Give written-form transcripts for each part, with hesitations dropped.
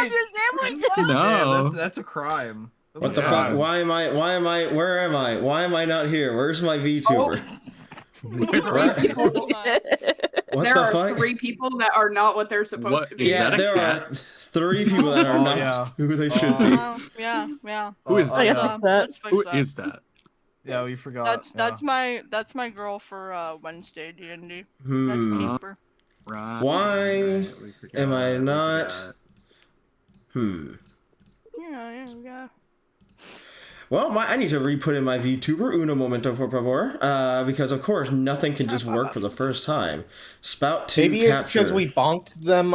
have your sandwich? No. Yeah, that's a crime. What the fuck? Why am I? Where am I? Why am I not here? Where's my VTuber? What there the are fuck? 3 people that are not what they're supposed to be. Yeah, there are 3 people that are not who they should be. Yeah. Who is that? Let's fix Who that. is that? Yeah, we forgot. That's my girl for Wednesday D&D. That's Hmm. Harper. Right. Why We forgot, am I we not? forgot. Yeah. Well, I need to re-put in my VTuber. Uno momento, por favor. Because, of course, nothing can just work for the first time. Spout 2 Maybe it's capture. because we bonked them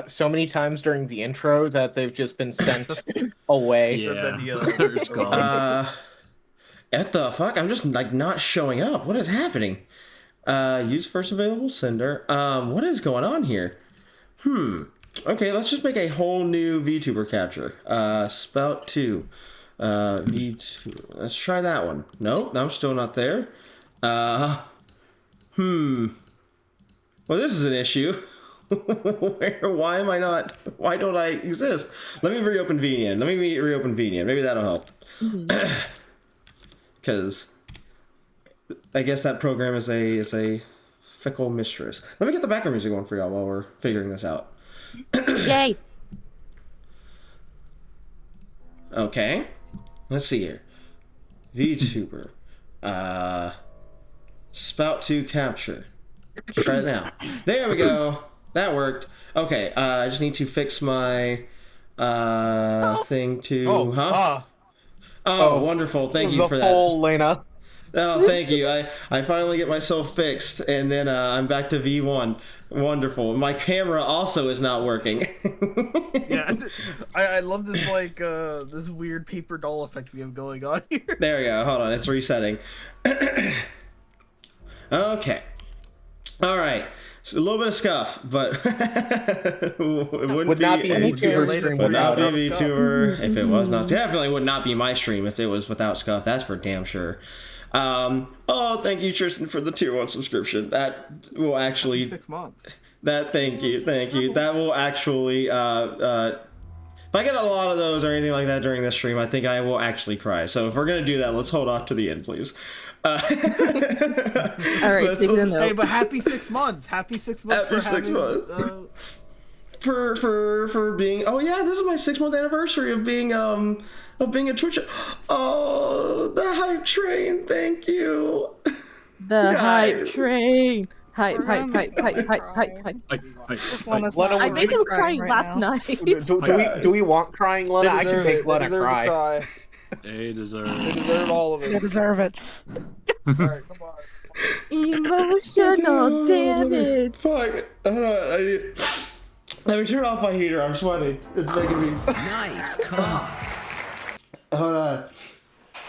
so many times during the intro that they've just been sent away. Yeah, they're just gone. What the fuck? I'm just, like, not showing up. What is happening? Use first available sender. What is going on here? Okay, let's just make a whole new VTuber capture. Spout 2. V2. Let's try that one. Nope, I'm still not there. Well, this is an issue. Why am I not? Why don't I exist? Let me reopen VNN. Maybe that'll help. Because I guess that program is a fickle mistress. Let me get the background music on for y'all while we're figuring this out. Yay! Okay. Let's see here. VTuber. Spout 2 capture. Let's try it now. There we go. That worked. Okay, I just need to fix my thing to... Oh, wonderful. Thank you for that. The full Lena. Oh, thank you. I finally get myself fixed, and then I'm back to V1. Wonderful. My camera also is not working. Yeah, I love this this weird paper doll effect we have going on here. There we go. Hold on, it's resetting. Okay. All right. So a little bit of scuff, but it Would not be a VTuber stream would not without be a VTuber if it was not. Definitely would not be my stream if it was without scuff. That's for damn sure. Oh, thank you, Tristan, for the tier 1 subscription. That will actually 6 months. Thank you. That will actually if I get a lot of those or anything like that during this stream, I think I will actually cry. So if we're gonna do that, let's hold off to the end, please. All right, take it in though. Hey, but happy 6 months. Happy 6 months. Happy 6 months. For being. Oh yeah, this is my 6-month anniversary of being a Twitch. Oh, the hype train. Thank you. The hype train. Hype. I made them cry last night. Do we want crying Lena? I can make Lena cry. They deserve all of it. They deserve it. Alright, come on. Emotional damage. Fuck. Hold on. Let me turn off my heater. I'm sweating. It's making me. Nice cock. Hold on.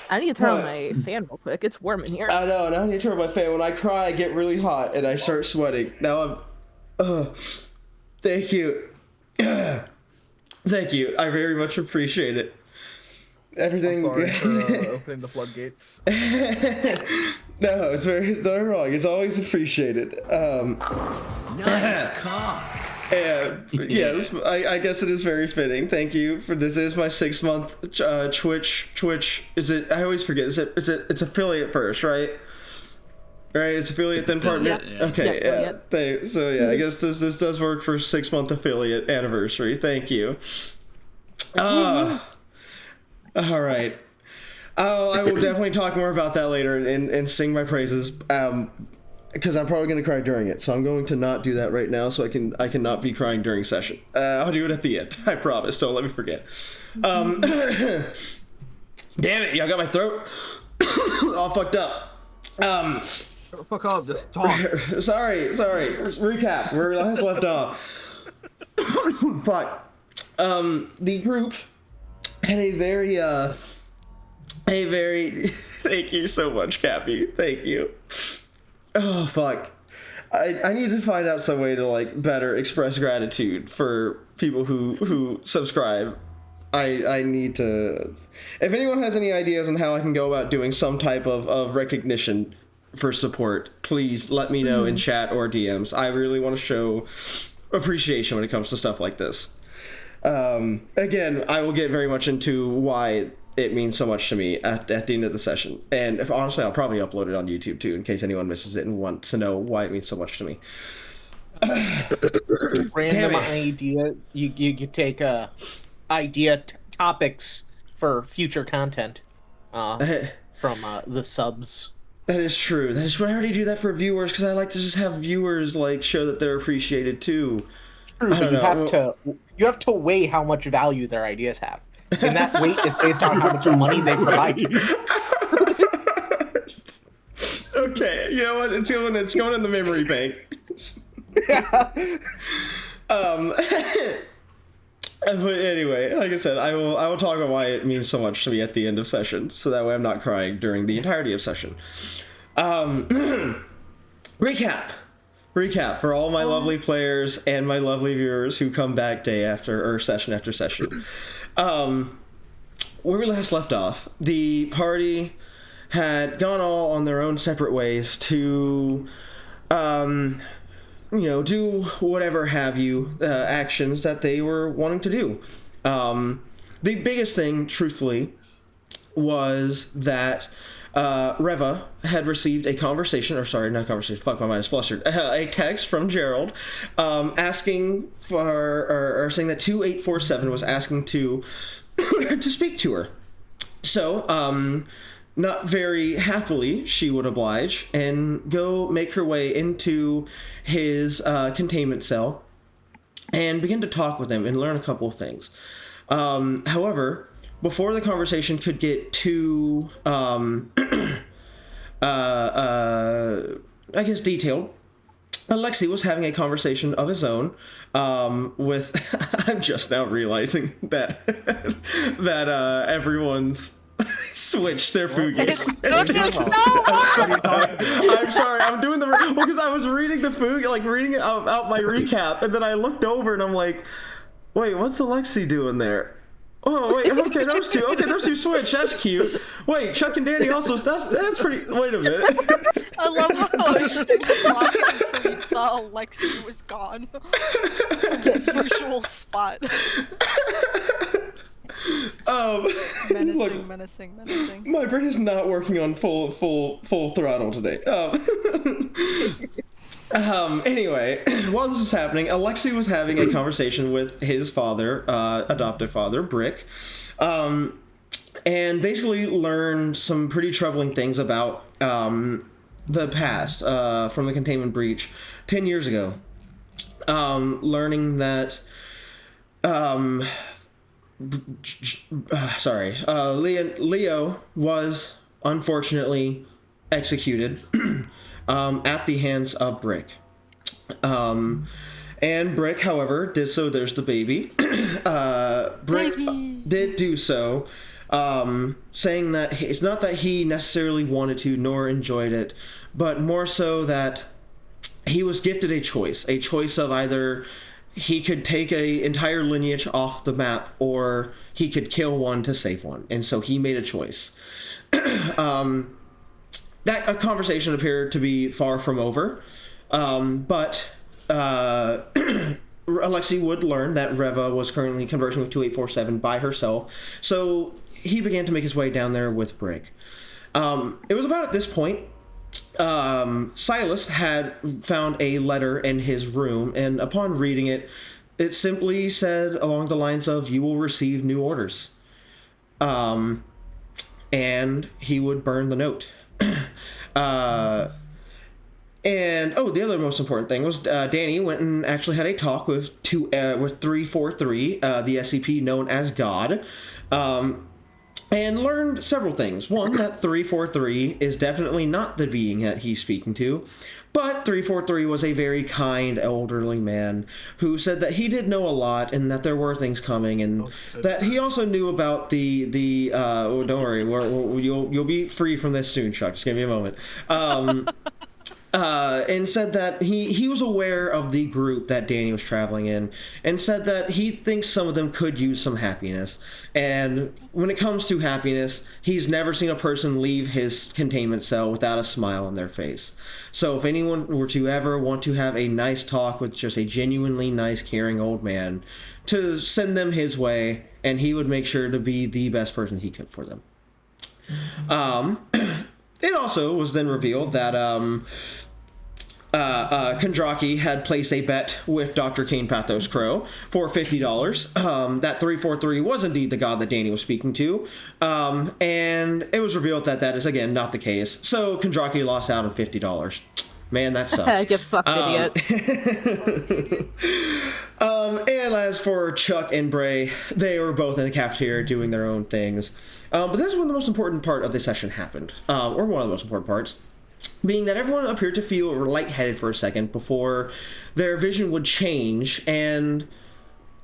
I need to turn on my fan real quick. It's warm in here. I know. Now I need to turn on my fan. When I cry, I get really hot and I start sweating. Now I'm. Thank you. Thank you. I very much appreciate it. Everything. I'm sorry for opening the floodgates. No, it's not wrong. It's always appreciated. Nice cock. Yes, I guess it is very fitting. Thank you for this. Is my 6-month Twitch. Is it? I always forget. It's affiliate first, right? Right, it's affiliate then partner. Yeah. Okay, yeah. So yeah, I guess this does work for 6-month affiliate anniversary. Thank you. All right. Oh, I will definitely talk more about that later and sing my praises. Because I'm probably going to cry during it, so I'm going to not do that right now, so I can not be crying during session. I'll do it at the end. I promise. Don't let me forget. Damn it! Y'all got my throat all fucked up. Fuck up. Just talk. Sorry. Recap. Where we last left off. Fuck. The group had a very. Thank you so much, Cappy. Thank you. Oh, fuck. I need to find out some way to, like, better express gratitude for people who subscribe. I need to... If anyone has any ideas on how I can go about doing some type of recognition for support, please let me know in chat or DMs. I really want to show appreciation when it comes to stuff like this. Again, I will get very much into why it means so much to me at the end of the session. And honestly, I'll probably upload it on YouTube too, in case anyone misses it and wants to know why it means so much to me. Random idea. You take topics for future content from the subs. That is true. That is what I already do that for viewers, because I like to just have viewers like show that they're appreciated too. True, but you have to weigh how much value their ideas have, and that weight is based on how much money they provide you. Okay, you know what? It's going in the memory bank. But anyway, like I said, I will talk about why it means so much to me at the end of session, so that way I'm not crying during the entirety of session. Recap for all my lovely players and my lovely viewers who come back session after session. Where we last left off, the party had gone all on their own separate ways to do whatever have you, actions that they were wanting to do. The biggest thing, truthfully, was that Reva had received a text from Gerald, asking for, or saying that 2847 was asking to speak to her. So, not very happily, she would oblige and go make her way into his containment cell and begin to talk with him and learn a couple of things. However, before the conversation could get too, detailed, Alexei was having a conversation of his own with... I'm just now realizing that everyone's switched their Fugus. It took you so long! I'm sorry, I'm doing because I was reading the Fug, like reading it out my recap, and then I looked over and I'm like, wait, what's Alexei doing there? Oh, wait, okay, those two switch, that's cute. Wait, Chuck and Danny also, that's pretty, wait a minute. I love how I didn't talk until you saw Lexi was gone from his usual spot. Menacing. My brain is not working on full throttle today. Anyway, while this was happening, Alexei was having a conversation with his father, adoptive father, Brick, and basically learned some pretty troubling things about the past from the containment breach 10 years ago. Learning that Leo was unfortunately executed at the hands of Brick. And Brick, however, did so. There's the baby. Brick did do so, saying that it's not that he necessarily wanted to nor enjoyed it, but more so that he was gifted a choice of either he could take a entire lineage off the map or he could kill one to save one. And so he made a choice. That conversation appeared to be far from over. But Alexei would learn that Reva was currently conversing with 2847 by herself. So he began to make his way down there with Brick. It was about at this point Silas had found a letter in his room, and upon reading it, it simply said along the lines of, "You will receive new orders." And he would burn the note. The other most important thing was Danny went and actually had a talk with 343, the SCP known as God, and learned several things. One, that 343 is definitely not the being that he's speaking to, but 343 was a very kind elderly man who said that he did know a lot and that there were things coming, and that he also knew about the don't worry, you'll be free from this soon, Chuck. Just give me a moment. and said that he was aware of the group that Danny was traveling in, and said that he thinks some of them could use some happiness. And when it comes to happiness, he's never seen a person leave his containment cell without a smile on their face. So if anyone were to ever want to have a nice talk with just a genuinely nice, caring old man, to send them his way, and he would make sure to be the best person he could for them. It also was then revealed that Kondraki had placed a bet with Dr. Kane Pathos Crow for $50. That 343 was indeed the god that Danny was speaking to. And it was revealed that that is, again, not the case. So Kondraki lost out on $50. Man, that sucks. Get fucked, idiot. And as for Chuck and Bray, they were both in the cafeteria doing their own things. But this is when the most important part of the session happened, or one of the most important parts, being that everyone appeared to feel lightheaded for a second before their vision would change, and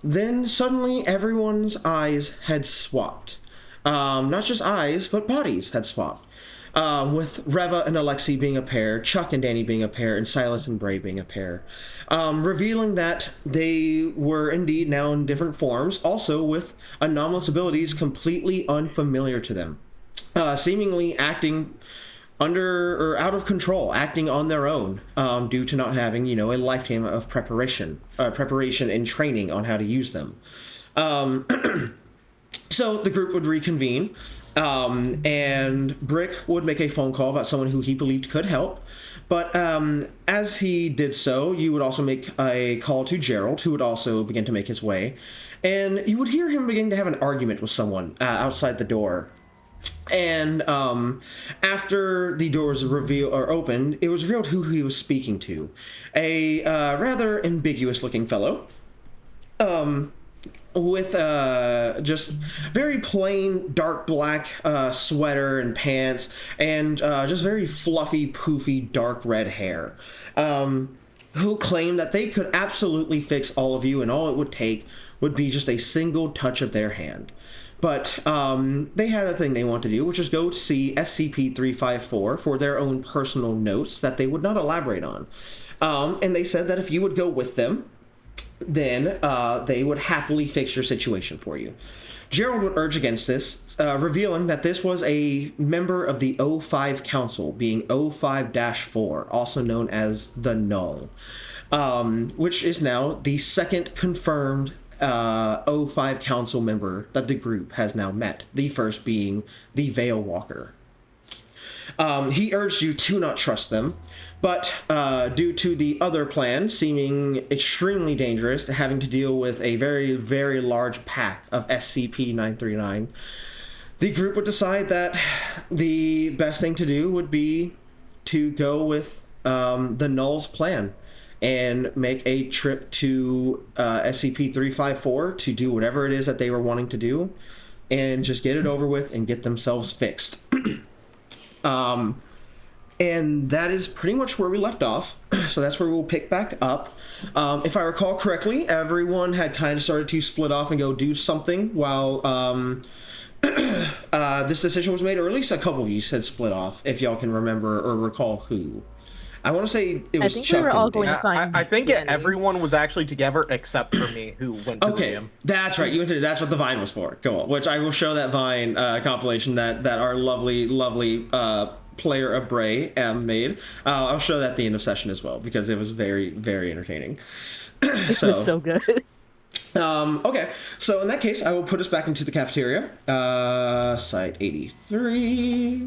then suddenly everyone's eyes had swapped. Not just eyes, but bodies had swapped. With Reva and Alexei being a pair, Chuck and Danny being a pair, and Silas and Bray being a pair. Revealing that they were indeed now in different forms, also with anomalous abilities completely unfamiliar to them. Seemingly acting under or out of control, acting on their own, due to not having, a lifetime of preparation and training on how to use them. So the group would reconvene. And Brick would make a phone call about someone who he believed could help. But as he did so, you would also make a call to Gerald, who would also begin to make his way. And you would hear him begin to have an argument with someone outside the door. And after the doors opened, it was revealed who he was speaking to. A rather ambiguous-looking fellow. With just very plain dark black sweater and pants, and just very fluffy, poofy, dark red hair, who claimed that they could absolutely fix all of you, and all it would take would be just a single touch of their hand. But they had a thing they wanted to do, which is go see SCP-354 for their own personal notes that they would not elaborate on. And they said that if you would go with them, then they would happily fix your situation for you. Gerald would urge against this, revealing that this was a member of the O5 Council, being O5-4, also known as the Null, which is now the second confirmed O5 Council member that the group has now met, the first being the Veil Walker. He urged you to not trust them, but due to the other plan seeming extremely dangerous, having to deal with a very, very large pack of SCP-939, the group would decide that the best thing to do would be to go with the Null's plan and make a trip to SCP-354 to do whatever it is that they were wanting to do and just get it over with and get themselves fixed. And that is pretty much where we left off. So that's where we'll pick back up. If I recall correctly, everyone had kind of started to split off and go do something while this decision was made, or at least a couple of you had split off, if y'all can remember or recall who. I want to say it was I think Chuck we were all and going Dan. to find I think Danny. everyone was actually together except for me, who went to the Okay, gym. that's right. You went to that's what the Vine was for. Cool. Which I will show that Vine compilation that our lovely player of Bray made. I'll show that at the end of session as well because it was very, very entertaining. It was so good. Okay, so in that case, I will put us back into the cafeteria. Site 83,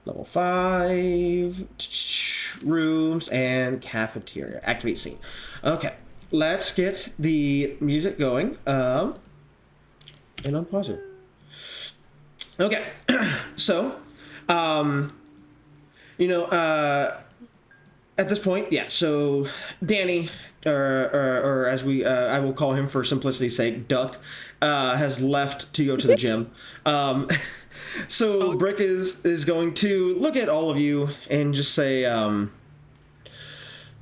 level 5, rooms, and cafeteria. Activate scene. Okay, let's get the music going. And unpause it. Okay, so, at this point, yeah, so Danny, or as I will call him for simplicity's sake, Duck, has left to go to the gym. So Brick is going to look at all of you and just say, all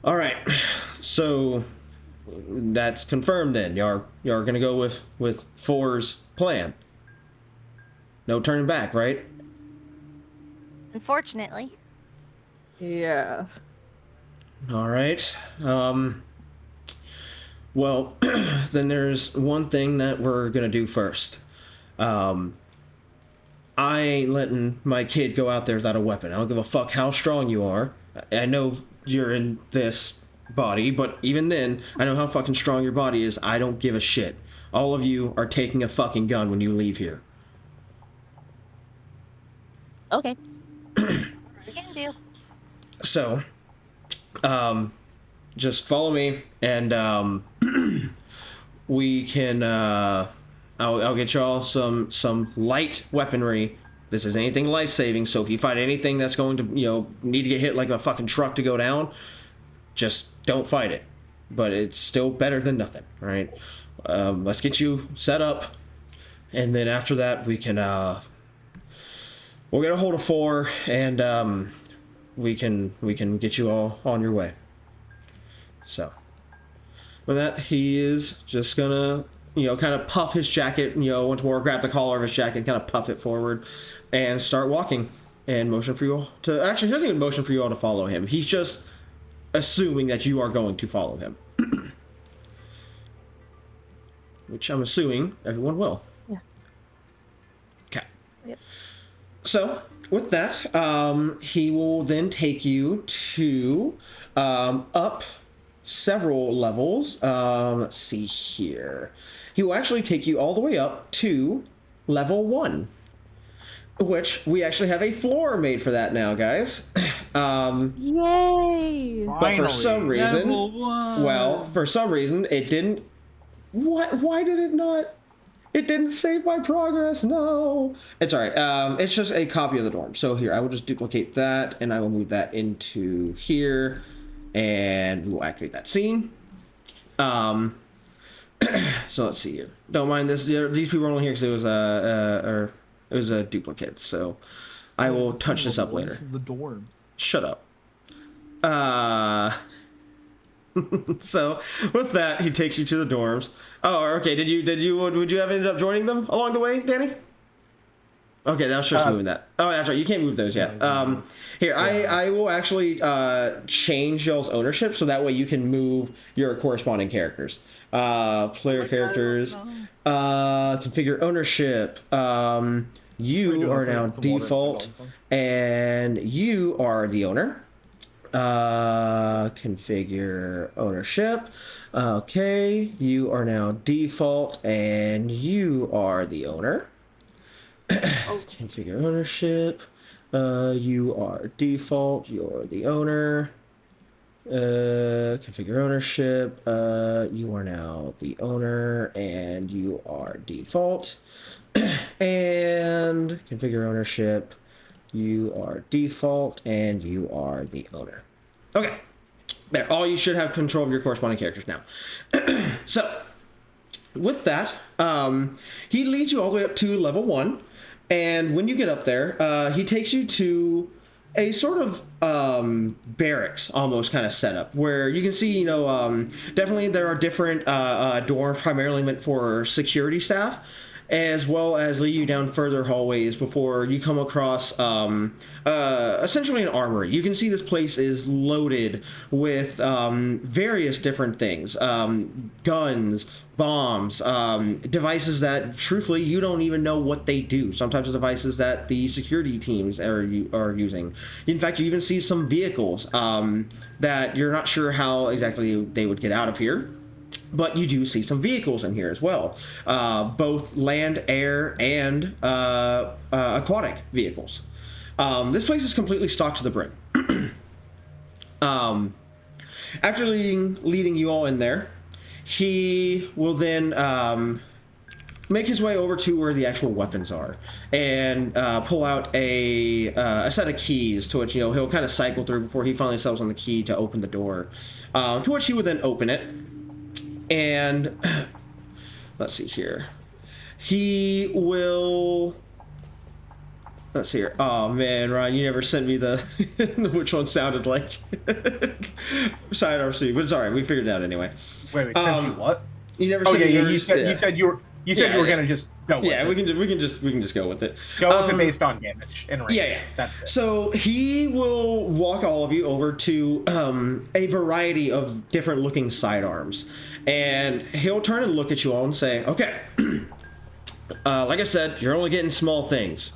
right, so that's confirmed then. You're going to go with Four's plan. No turning back, right? Unfortunately. Yeah. All right. Well, then there's one thing that we're gonna do first. I ain't letting my kid go out there without a weapon. I don't give a fuck how strong you are. I know you're in this body, but even then, I know how fucking strong your body is. I don't give a shit. All of you are taking a fucking gun when you leave here. Okay. Can do. So, just follow me, and we can. I'll get y'all some light weaponry. This is anything life-saving, so if you find anything that's going to, need to get hit like a fucking truck to go down, just don't fight it. But it's still better than nothing, right? Let's get you set up, and then after that we can we'll get a hold of 4, and we can get you all on your way. So with that, he is just gonna kind of puff his jacket, once more grab the collar of his jacket, kind of puff it forward, and start walking, and motion for you all to, actually he doesn't even motion for you all to follow him. He's just assuming that you are going to follow him. Which I'm assuming everyone will. Yeah. Okay. Yep. So, with that, he will then take you to up several levels. Let's see here. He will actually take you all the way up to level 1. Which, we actually have a floor made for that now, guys. Yay! But for some reason, for some reason, it didn't. Why did it not? It didn't save my progress. No, it's all right. It's just a copy of the dorm. So here, I will just duplicate that, and I will move that into here, and we will activate that scene. So let's see here. Don't mind this. These people are only here because it was a duplicate. So I will touch this up later. This is the dorms. Shut up. So with that, he takes you to the dorms. Oh, okay. Would you have ended up joining them along the way, Danny? Okay, that was just moving that. Oh, that's right. You can't move those yet. Here, I will actually change y'all's ownership so that way you can move your corresponding characters. Player characters. Configure ownership. You are now default, and you are the owner. Configure ownership. Okay, you are now default, and you are the owner. Configure ownership. You are default. You're the owner. Configure ownership. You are now the owner, and you are default. And configure ownership. You are default, and you are the owner. Okay. There. All you should have control of your corresponding characters now. So, with that, he leads you all the way up to level 1. And when you get up there, he takes you to a sort of barracks almost kind of setup where you can see, definitely there are different dorms primarily meant for security staff, as well as lead you down further hallways before you come across essentially an armory. You can see this place is loaded with various different things. Guns, bombs, devices that, truthfully, you don't even know what they do. Sometimes the devices that the security teams are using. In fact, you even see some vehicles that you're not sure how exactly they would get out of here. But you do see some vehicles in here as well, both land, air, and aquatic vehicles. This place is completely stocked to the brim. After leading you all in there, he will then make his way over to where the actual weapons are and pull out a set of keys to which he'll kind of cycle through before he finally settles on the key to open the door, to which he would then open it. And let's see here. He will. Let's see here. Oh man, Ryan, you never sent me the which one sounded like side RC, but it's alright. We figured it out anyway. Wait, sent you what? You never sent me yours. You said you were. You said Yeah, you were yeah. gonna just go with Yeah, it. we can just go with it. Go with it based on damage and range. Yeah. That's it. So he will walk all of you over to a variety of different looking sidearms, and he'll turn and look at you all and say, "Okay, like I said, you're only getting small things.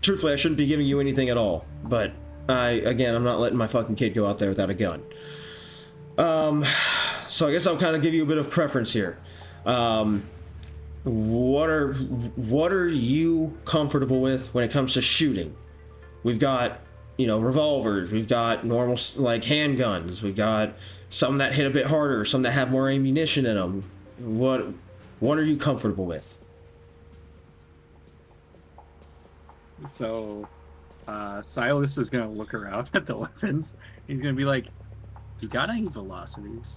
Truthfully, I shouldn't be giving you anything at all, but I'm not letting my fucking kid go out there without a gun. So I guess I'll kind of give you a bit of preference here. What are you comfortable with when it comes to shooting? We've got, revolvers. We've got normal, like, handguns. We've got some that hit a bit harder, some that have more ammunition in them. What are you comfortable with?" So, Silas is gonna look around at the weapons. He's gonna be like, "You got any velocities?"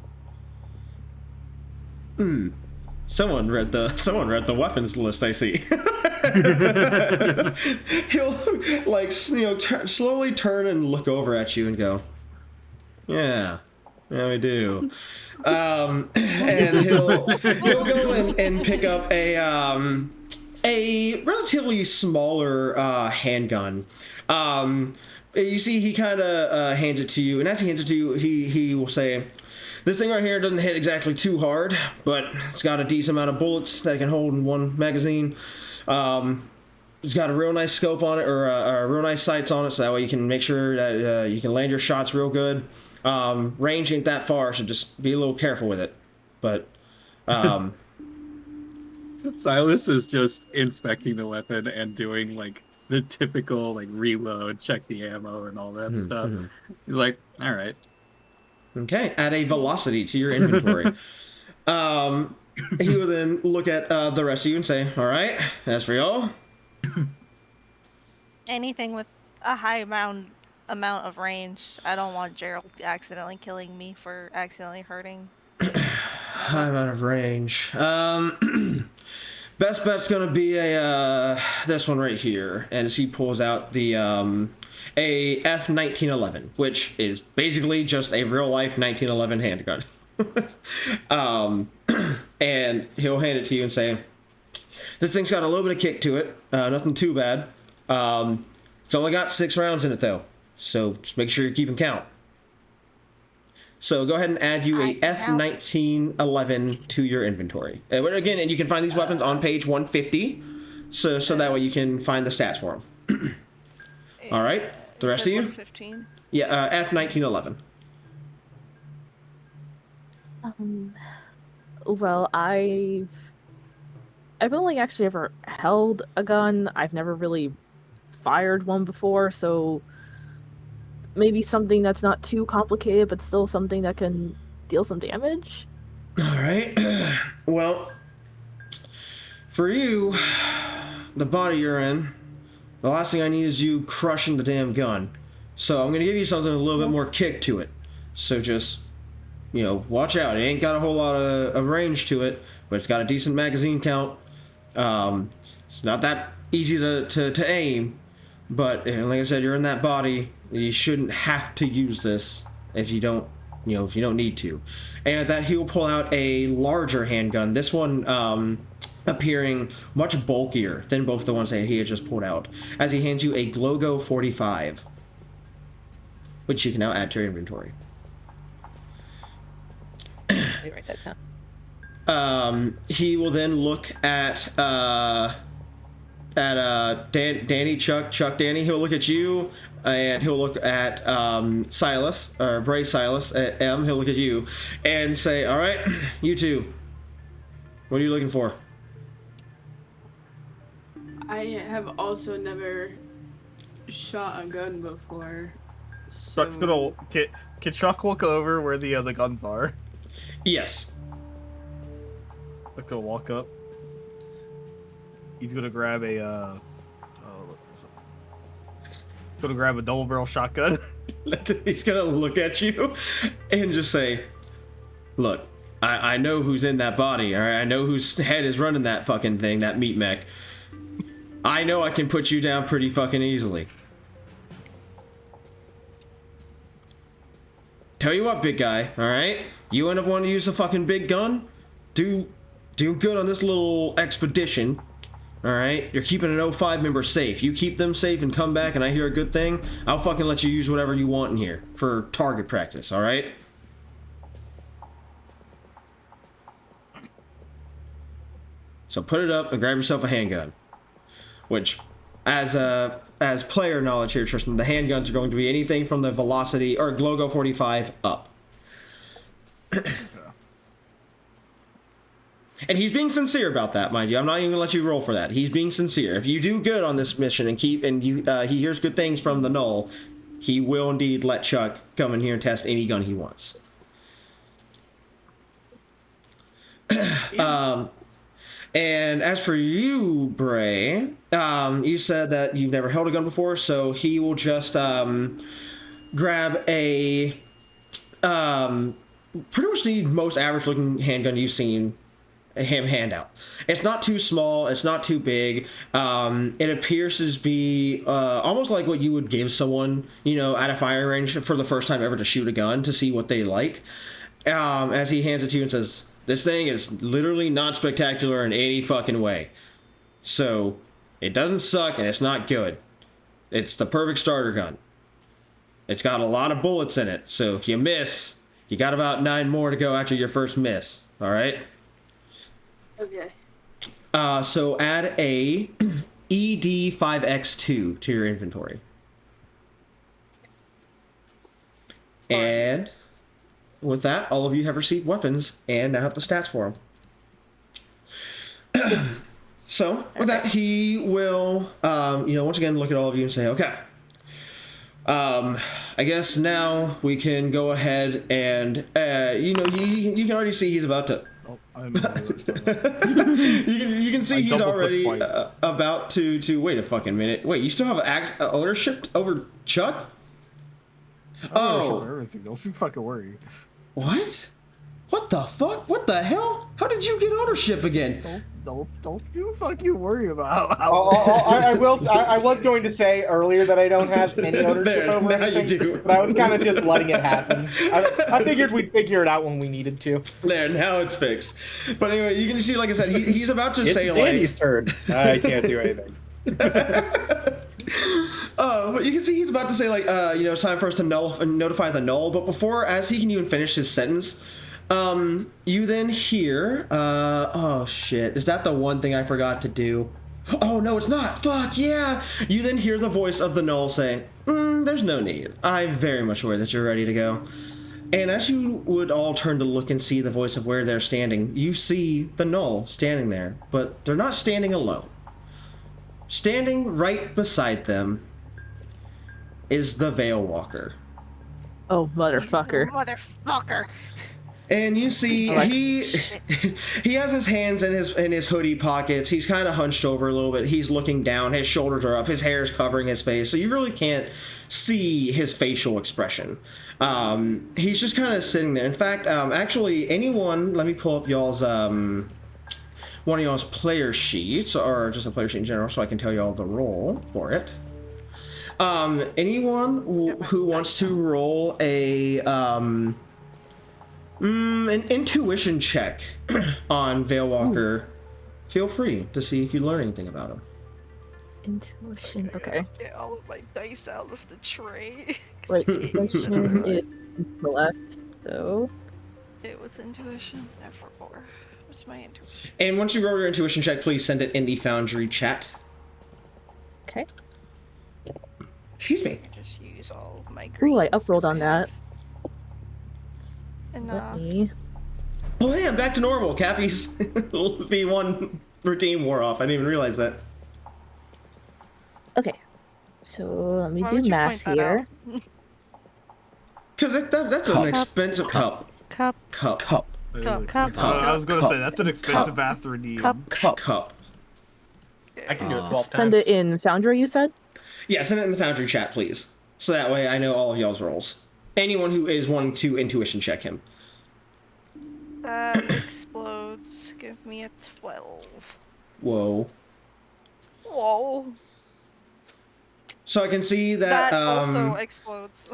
Someone read the weapons list, I see. He'll slowly turn and look over at you and go, "Yeah, we do." And he'll go and pick up a relatively smaller handgun. You see, he kind of hands it to you, and as he hands it to you, he will say, "This thing right here doesn't hit exactly too hard, but it's got a decent amount of bullets that it can hold in one magazine. It's got a real nice scope on it, or a real nice sights on it, so that way you can make sure that you can land your shots real good. Range ain't that far, so just be a little careful with it. But Silas is just inspecting the weapon and doing like the typical like reload, check the ammo, and all that stuff. He's like, "All right." Okay, add a velocity to your inventory. He will then look at the rest of you and say, "All right, as for y'all." Anything with a high amount of range. I don't want Gerald accidentally killing me for accidentally hurting. High amount of range. Best bet's gonna be this one right here, and as he pulls out the a F-1911, which is basically just a real life 1911 handgun. And he'll hand it to you and say, "This thing's got a little bit of kick to it, nothing too bad. It's only got 6 rounds in it though, so just make sure you're keeping count." So go ahead and add you a F-1911 to your inventory. Again, and you can find these weapons on page 150, so that way you can find the stats for them. All right, the rest of you? 115. Yeah, F-1911. Well, I've only actually ever held a gun. I've never really fired one before, so maybe something that's not too complicated, but still something that can deal some damage. All right. Well, for you, the body you're in, the last thing I need is you crushing the damn gun. So I'm gonna give you something with a little bit more kick to it. So just, watch out. It ain't got a whole lot of range to it, but it's got a decent magazine count. It's not that easy to aim, but like I said, you're in that body. You shouldn't have to use this if you don't need to. And at that, he will pull out a larger handgun. This one appearing much bulkier than both the ones that he had just pulled out, as he hands you a Glogo 45, which you can now add to your inventory. Let me write that down. He will then look at Danny. He'll look at you, and he'll look at Silas, or Bray Silas, at M. He'll look at you and say, "All right, you two, what are you looking for?" I have also never shot a gun before. So Chuck's gonna can Chuck walk over where the other guns are? Yes. Chuck's gonna walk up. He's gonna grab a double barrel shotgun. He's gonna look at you and just say, "Look, I know who's in that body, all right? I know whose head is running that fucking thing, that meat mech. I know I can put you down pretty fucking easily. Tell you what, big guy, all right? You end up wanting to use a fucking big gun? Do do good on this little expedition. All right, you're keeping an O5 member safe. You keep them safe and come back, and I hear a good thing, I'll fucking let you use whatever you want in here for target practice. All right. So put it up and grab yourself a handgun. Which, as player knowledge here, Tristan, the handguns are going to be anything from the Velocity or Glogo 45 up. And he's being sincere about that, mind you. I'm not even gonna let you roll for that. He's being sincere. If you do good on this mission and he hears good things from the Null, he will indeed let Chuck come in here and test any gun he wants. And as for you, Bray, you said that you've never held a gun before, so he will just grab a pretty much the most average-looking handgun you've seen him hand out. It's not too small, it's not too big. It appears to be almost like what you would give someone, you know, at a firing range for the first time ever to shoot a gun to see what they like. As he hands it to you and says, this thing is literally not spectacular in any fucking way. So, it doesn't suck and it's not good. It's the perfect starter gun. It's got a lot of bullets in it, so if you miss, you got about 9 more to go after your first miss. Alright? Okay. So add a ED5X2 to your inventory. And with that, all of you have received weapons and now have the stats for them. So with that, he will, once again look at all of you and say, okay. I guess now we can go ahead and, you can already see he's about to. Oh, I'm you can see he's already about to wait a fucking minute. Wait, you still have ownership over Chuck? Oh, everything. Don't you fucking worry. What? What the fuck? What the hell? How did you get ownership again? Don't you fucking worry about how. I was going to say earlier that I don't have any ownership over anything, you do. but I was kind of just letting it happen. I figured we'd figure it out when we needed to. There, now it's fixed. But anyway, you can see, like I said, he's about to say, like... Danny's turn. I can't do anything. But you can see he's about to say, like, it's time for us to notify the Null. But before, as he can even finish his sentence... you then hear, oh shit, is that the one thing I forgot to do? Oh no, it's not, fuck, yeah! You then hear the voice of the Null say, there's no need. I'm very much aware that you're ready to go. And as you would all turn to look and see the voice of where they're standing, you see the Null standing there, but they're not standing alone. Standing right beside them is the Veil Walker. Oh, motherfucker. Motherfucker. And you see, he has his hands in his hoodie pockets. He's kind of hunched over a little bit. He's looking down. His shoulders are up. His hair is covering his face, so you really can't see his facial expression. He's just kind of sitting there. In fact, actually, let me pull up y'all's one of y'all's player sheets, or just a player sheet in general, so I can tell y'all the roll for it. Anyone who wants to roll an intuition check on Veilwalker, feel free to see if you learn anything about him. Intuition, okay. Get all of my dice out of the tray. Wait, intuition is left, so... It was intuition. F4. What's my intuition? And once you roll your intuition check, please send it in the Foundry chat. Okay. Excuse me. I just use all of my Ooh, I greens uprolled on that. And, Let me... Oh hey, I'm back to normal. Cappy's V1 routine wore off. I didn't even realize that. Okay. So, let me Why do would you math point that here. out? Because that's an expensive cup. Cup. I was gonna say that's an expensive bath redeem. Cup. I can do it 12 times. Send it in Foundry, you said? Yeah, send it in the Foundry chat, please. So that way I know all of y'all's rolls. Anyone who is wanting to intuition check him. That explodes. Give me a 12. Whoa. Whoa. So I can see that That also explodes.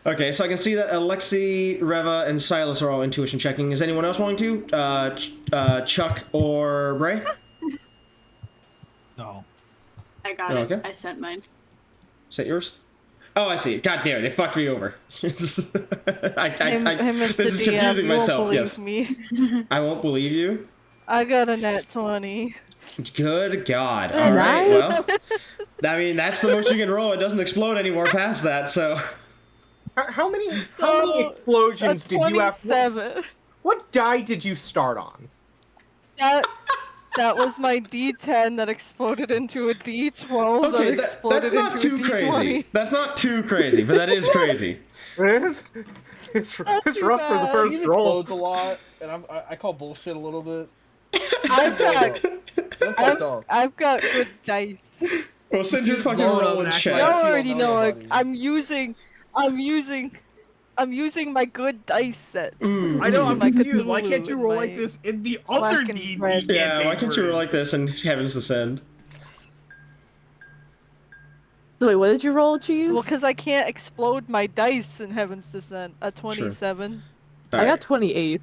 Okay, so I can see that Alexi, Reva, and Silas are all intuition checking. Is anyone else wanting to? Chuck or Bray? No. I got Oh, it. okay. I sent mine. Is that yours? Oh, I see. God damn it! It fucked me over. Hey, Mr. this is DM, confusing you won't myself. believe Yes, me. I won't believe you. I got a nat 20. Good God! All right. Nice. Well, I mean that's the most you can roll. It doesn't explode anymore past that. So. How many So, explosions a did you have? 27. What die did you start on? That was my D10 that exploded into a D12 Okay, that exploded that's not into too a D20. crazy. That's not too crazy, but that is crazy. It's not it's too rough for the bad. first Steve roll. explodes a lot, and I call bullshit a little bit. I've got I'm fucked up. I've got good dice. Well, send your fucking Laura roll would in act You like- chat. already feel know nobody. I'm using my good dice sets. I know, I'm My confused. Why Cthulhu can't you and roll my like this in the other black and D&D red. Yeah, why campaign can't you we're roll in? like this and Heavens Descend? So wait, what did you roll, Cheese? Well, because I can't explode my dice in Heaven's Descent. A 27. I got 28.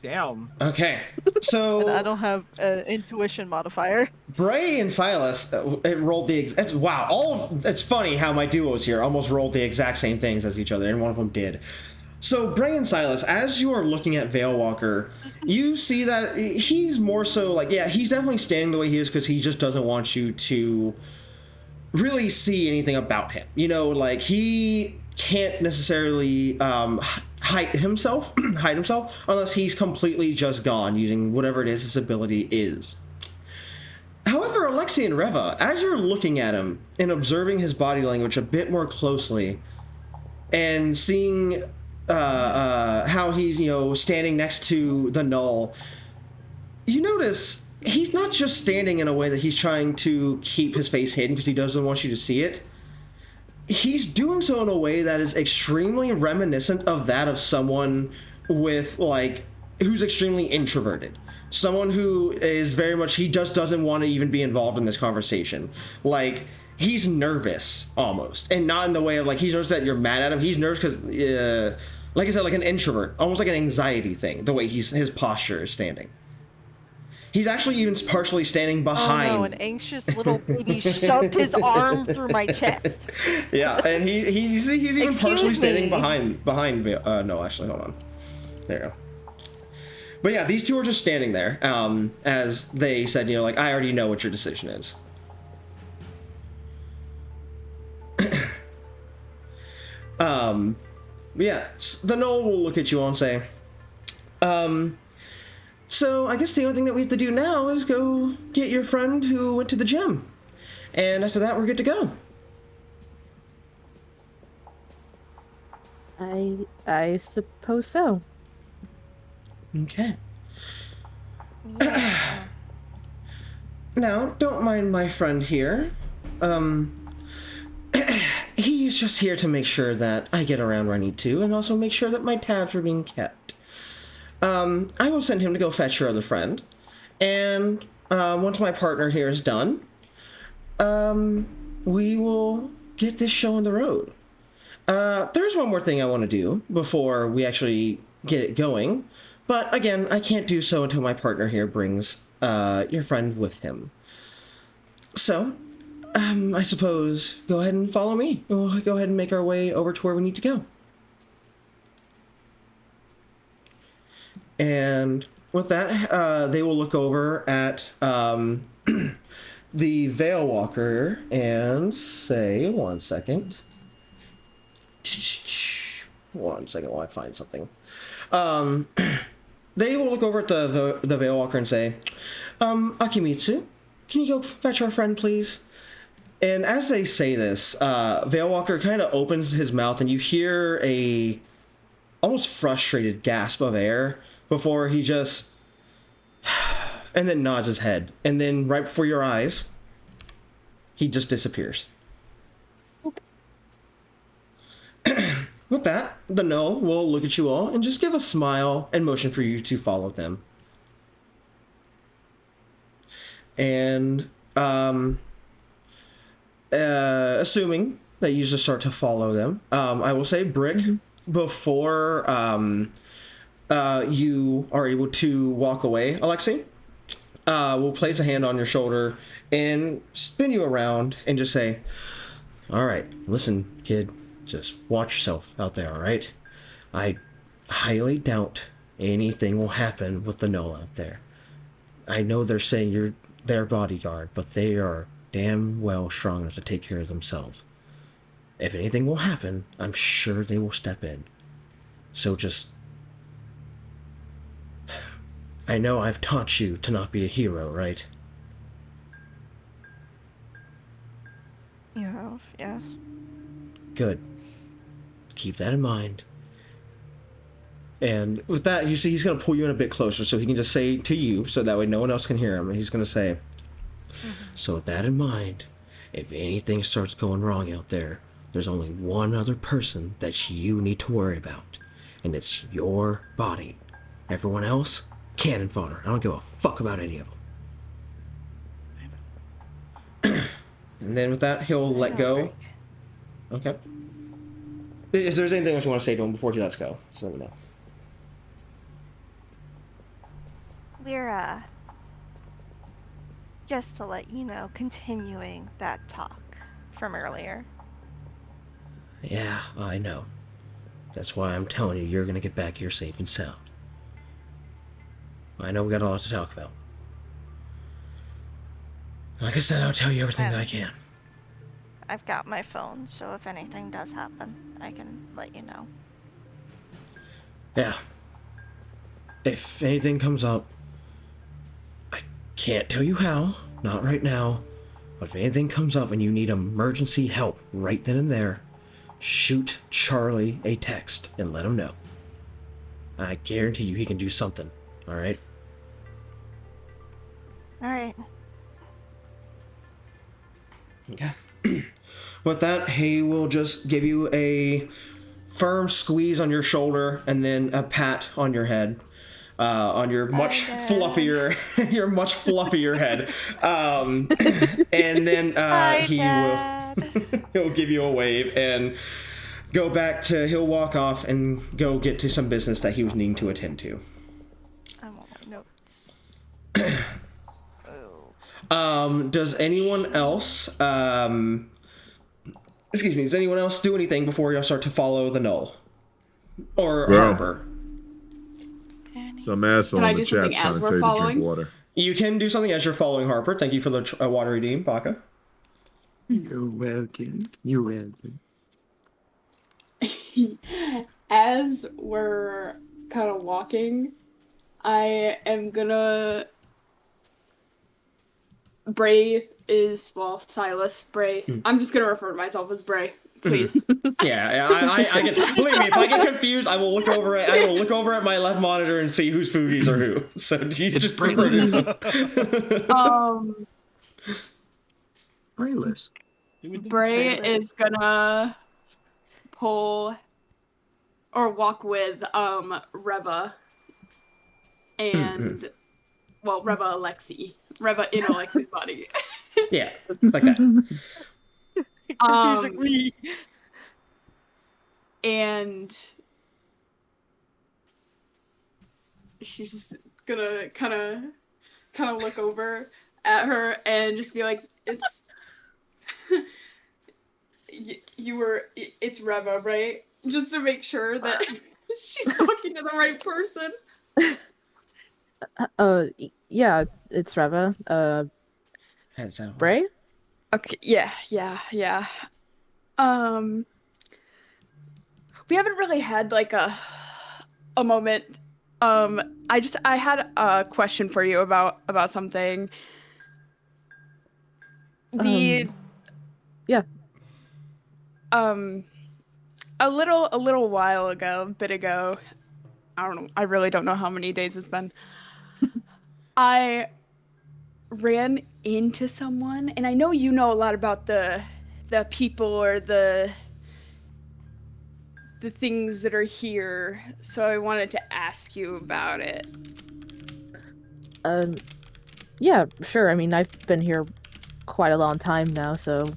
Damn. Okay, And I so don't have an intuition modifier. Bray and Silas it rolled the. It's wow. It's funny how my duos here almost rolled the exact same things as each other, and one of them did. So Bray and Silas, as you are looking at Veilwalker, you see that he's more so like, yeah, he's definitely standing the way he is because he just doesn't want you to really see anything about him. You know, like he can't necessarily hide himself unless he's completely just gone using whatever it is his ability is. However, Alexi and Reva, as you're looking at him and observing his body language a bit more closely and seeing how he's, you know, standing next to the null, you notice he's not just standing in a way that he's trying to keep his face hidden because he doesn't want you to see it. He's doing so in a way that is extremely reminiscent of that of someone with, like, who's extremely introverted. Someone who is very much, he just doesn't want to even be involved in this conversation. Like, he's nervous, almost. And not in the way of, like, he's nervous that you're mad at him. He's nervous because, like I said, like an introvert. Almost like an anxiety thing, the way his posture is standing. He's actually even partially standing behind. Oh no, an anxious little baby shoved his arm through my chest. Yeah, and he's even Excuse partially standing me. behind. No, actually, hold on. There you go. But yeah, these two are just standing there, as they said, you know, like, I already know what your decision is. Yeah, the Knoll will look at you all and say, so I guess the only thing that we have to do now is go get your friend who went to the gym. And after that, we're good to go. I suppose so. Okay. Now, don't mind my friend here. He's just here to make sure that I get around where I need to, and also make sure that my tabs are being kept. I will send him to go fetch your other friend, and once my partner here is done, we will get this show on the road. There's one more thing I want to do before we actually get it going, but again, I can't do so until my partner here brings your friend with him. So, I suppose go ahead and follow me. We'll go ahead and make our way over to where we need to go. And with that, they will look over at the Veilwalker and say, one second while I find something. They will look over at the Veilwalker and say, Akimitsu, can you go fetch our friend, please? And as they say this, Veilwalker kind of opens his mouth and you hear a almost frustrated gasp of air before he just and then nods his head, and then right before your eyes he just disappears. With that, the Null will look at you all and just give a smile and motion for you to follow them. And assuming that you just start to follow them. I will say, Brick, before you are able to walk away, Alexei, will place a hand on your shoulder and spin you around and just say, all right, listen, kid, just watch yourself out there, all right? I highly doubt anything will happen with the Null out there. I know they're saying you're their bodyguard, but they are damn well strong enough to take care of themselves. If anything will happen, I'm sure they will step in. So just... I know I've taught you to not be a hero, right? You have, yes. Good. Keep that in mind. And with that, you see he's going to pull you in a bit closer so he can just say to you, so that way no one else can hear him. And he's going to say, so with that in mind, if anything starts going wrong out there, there's only one other person that you need to worry about. And it's your body. Everyone else, cannon fodder. I don't give a fuck about any of them. And then with that, he'll let go. Okay. If there's anything else you want to say to him before he lets go, just let me know. We're, just to let you know, continuing that talk from earlier. Yeah, I know. That's why I'm telling you, you're gonna get back here safe and sound. I know we got a lot to talk about. Like I said, I'll tell you everything that I can. I've got my phone, so if anything does happen, I can let you know. Yeah. If anything comes up, I can't tell you how, not right now, but if anything comes up and you need emergency help right then and there, shoot Charlie a text and let him know. I guarantee you he can do something, alright? Alright. Okay. With that, he will just give you a firm squeeze on your shoulder and then a pat on your head. On your much fluffier, your much fluffier head, and then he'll give you a wave and go back to. He'll walk off and go get to some business that he was needing to attend to. I want my notes. Does anyone else? Excuse me. Does anyone else do anything before y'all start to follow the Null or Harper? Some asshole in the chat's trying to tell you to drink water. You can do something as you're following Harper. Thank you for the water redeem, Baka. You're welcome. You're welcome. As we're kind of walking, I am gonna... Silas, Bray. I'm just gonna refer to myself as Bray. Please. Yeah, I get. Believe me, if I get confused, I will look over at my left monitor and see whose Fugies are who. So you just refer to Brayless. Bray is gonna pull or walk with Reva and Reva Alexei. Reva in Alexei's body. Yeah, like that. And she's just gonna kind of look over at her and just be like, "It's it's Reva, right?" Just to make sure that she's talking to the right person. Yeah, it's Reva. Bray? Okay, yeah. We haven't really had like a moment. I had a question for you about something. Yeah. A little while ago, a bit ago, I don't know, I really don't know how many days it's been. I ran into someone, and I know you know a lot about the people or the things that are here, so I wanted to ask you about it. Yeah, sure. I mean, I've been here quite a long time now, so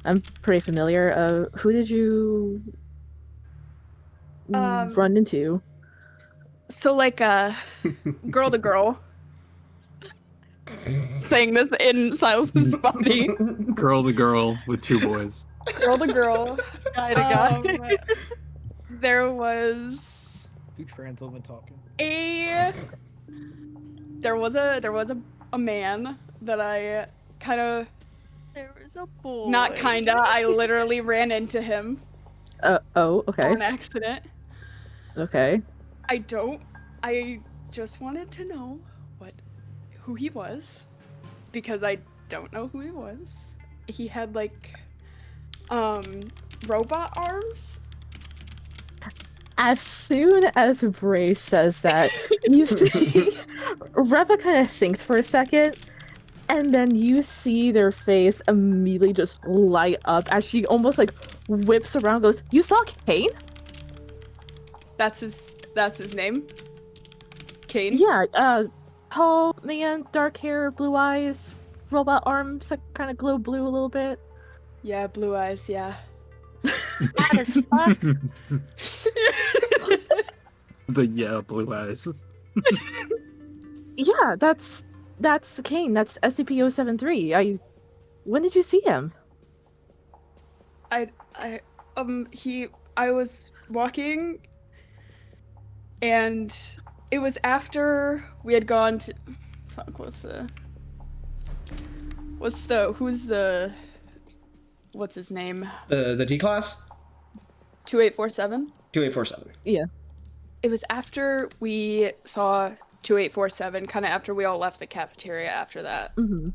I'm pretty familiar. Who did you run into? So like girl to girl. Saying this in Silas's body. Girl to girl with 2 boys. Girl to girl. Guy to guy. There was You trans woman talking. there was a man that I kind of There was a boy. not kinda. I literally ran into him Oh, okay. on accident. Okay. I just wanted to know who he was, because I don't know who he was. He had like robot arms. As soon as Bray says that, you see Reva kind of thinks for a second, and then you see their face immediately just light up as she almost like whips around and goes, "You saw Kane?" That's his name. Kane? Yeah, tall man, dark hair, blue eyes, robot arms that kind of glow blue a little bit. Yeah, blue eyes, yeah. Bad as fuck. The blue eyes. Yeah, that's Kane. That's SCP-073. When did you see him? I was walking, and it was after we had gone to what's his name? The D class? 2847? 2847. Yeah. It was after we saw 2847, kind of after we all left the cafeteria after that. Mm-hmm.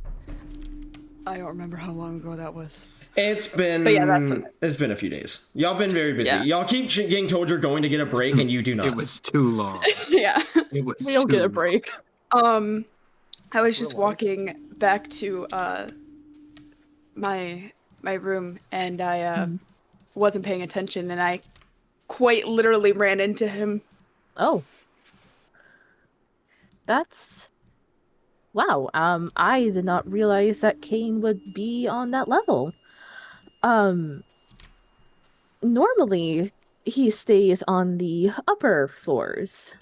I don't remember how long ago that was. It's been it's been a few days. Y'all been very busy. Yeah. Y'all keep getting told you're going to get a break and you do not. It was too long. Yeah. It was We don't too get a long. break. I was just walking back to my room, and I wasn't paying attention, and I quite literally ran into him. Oh. That's... Wow, I did not realize that Kane would be on that level. Normally, he stays on the upper floors.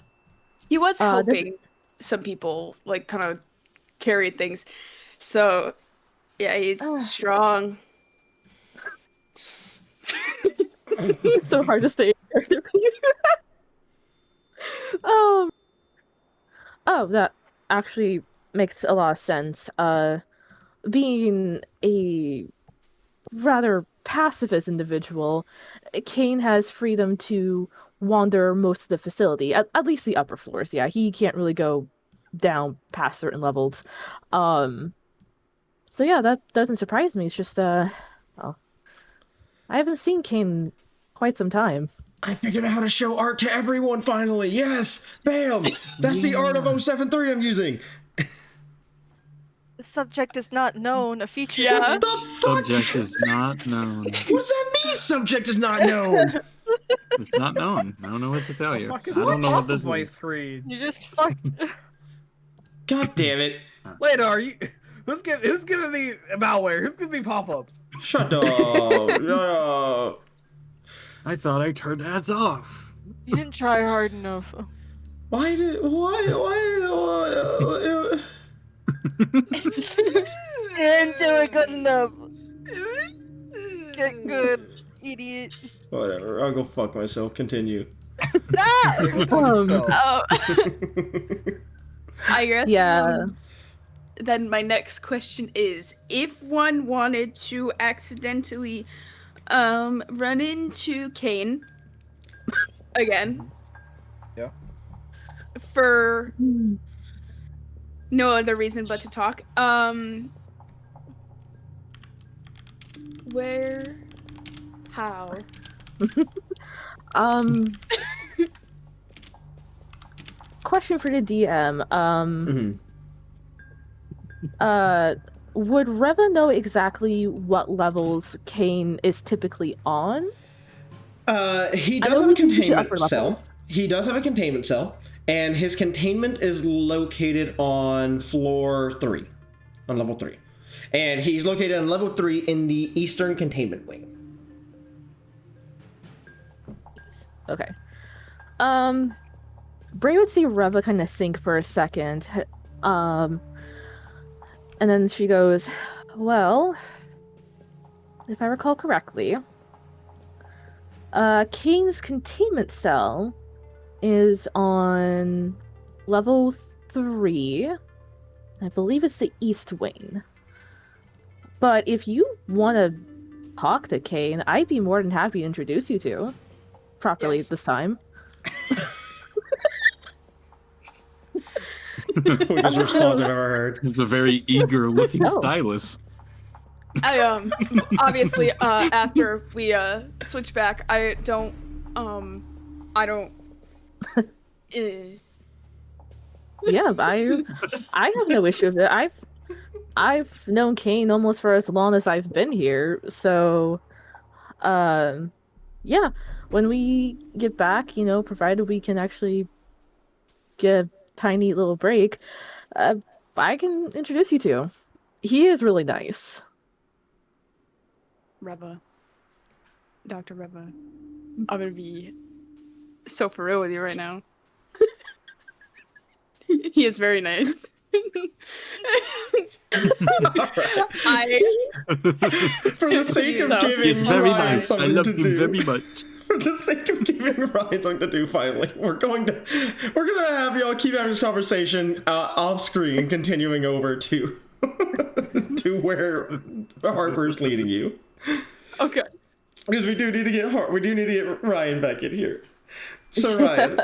He was helping some people, like, kind of carry things. So, yeah, he's strong. It's so hard to stay. Oh, that actually makes a lot of sense. Being a rather pacifist individual, Kane has freedom to wander most of the facility, at least the upper floors. Yeah, he can't really go down past certain levels. So yeah, that doesn't surprise me. It's just well, I haven't seen Kane in quite some time. I figured out how to show art to everyone finally. Yes, bam. That's the art of 073 I'm using. The subject is not known. A feature. Yeah. What the fuck? Subject is not known. What does that mean? Subject is not known. It's not known. I don't know what to tell you. I Fucking don't know what this voice is. read. You just fucked. God damn it. Lena, are you? Who's giving me malware? Who's giving me pop-ups? Shut up. Shut up. I thought I turned ads off. You didn't try hard enough. Why? You didn't do it good enough. Get good, idiot. Whatever. I'll go fuck myself. Continue. Oh. I guess. Yeah. Then my next question is, if one wanted to accidentally run into Kane again, Yeah, for no other reason but to talk, where, how? Question for the DM. Mm-hmm. Would Reva know exactly what levels Kane is typically on? He I does know have a we can use the containment upper cell. levels. He does have a containment cell, and his containment is located on floor 3, on level 3. and he's located on level 3 in the Eastern Containment Wing. Okay. Bray would see Reva kind of think for a second. And then she goes, well, if I recall correctly, Kane's containment cell is on level 3. I believe it's the East Wing. But if you want to talk to Kane, I'd be more than happy to introduce you to. Properly this time. Weirdest response I've ever heard. It's a very eager-looking stylus. I obviously after we switch back, I don't. Yeah, I have no issue with it. I've known Kane almost for as long as I've been here, so yeah, when we get back, you know, provided we can actually get a tiny little break, I can introduce you to. He is really nice. Reva. Dr. Reva. I'm gonna be so for real with you right now. He is very nice. For the sake of giving It's very Ryan nice. I something love to him do. very much. For the sake of giving Ryan something to do, finally, we're gonna have y'all keep having this conversation off screen, continuing over to to where Harper's leading you. Okay. Because we do need to get Ryan back in here. So Ryan,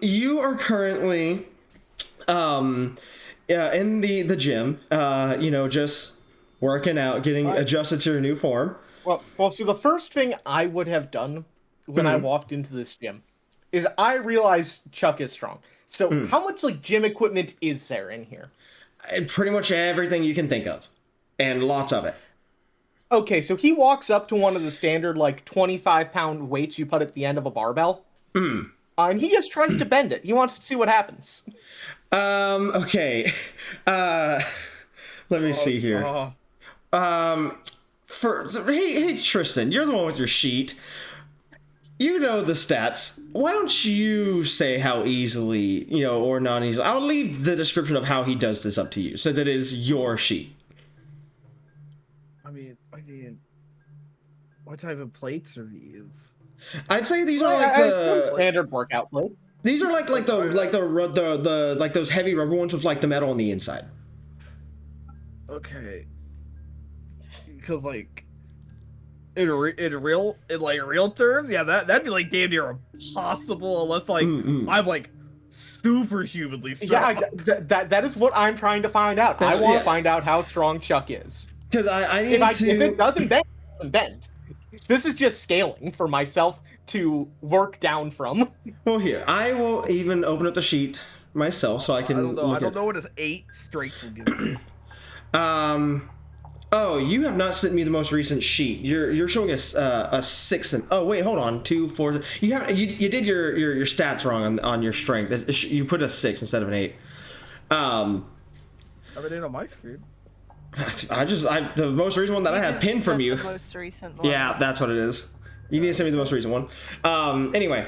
you are currently in the gym, you know, just working out, getting adjusted to your new form. Well, so the first thing I would have done when I walked into this gym is I realized Chuck is strong. So how much like gym equipment is there in here? Pretty much everything you can think of, and lots of it. Okay, so he walks up to one of the standard like 25-pound weights you put at the end of a barbell, and he just tries to bend it. He wants to see what happens. Okay. Let me see here. Hey Tristan, you're the one with your sheet. You know the stats. Why don't you say how easily, you know, or not easily? I'll leave the description of how he does this up to you, since it is your sheet. I mean, what type of plates are these? I'd say these are like the standard workout plates. These are like those heavy rubber ones with like the metal on the inside. Okay. Because like in real terms, yeah, that'd be like damn near impossible unless like I'm like superhumanly strong. Yeah, that is what I'm trying to find out. I want to find out how strong Chuck is. Because I need if it doesn't bend, it doesn't bend. This is just scaling for myself to work down from. Well, here, I will even open up the sheet myself so I can. I don't know what his 8 strength will give me. Oh, you have not sent me the most recent sheet. You're showing us a 6 and oh wait, hold on, 2, 4. You did your stats wrong on your strength. You put a 6 instead of an 8. I have it on my screen. The most recent one that I have pinned from you. The most recent one. Yeah, that's what it is. You need to send me the most recent one. Anyway,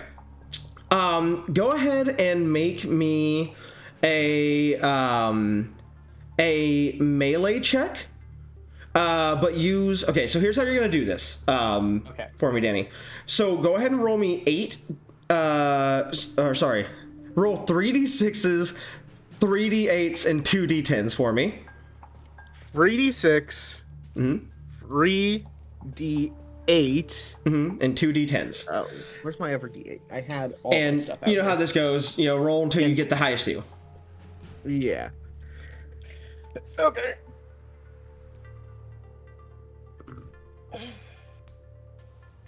go ahead and make me a melee check. But use okay. So here's how you're gonna do this. Okay. For me, Danny. So go ahead and roll me 8. Roll 3d6s, 3d8s, and 2d10s for me. 3d6, 3d8, and 2d10s. Oh, where's my other d8? I had all and that stuff out you know there. how this goes. You know, roll until you get the highest two. Yeah. Okay.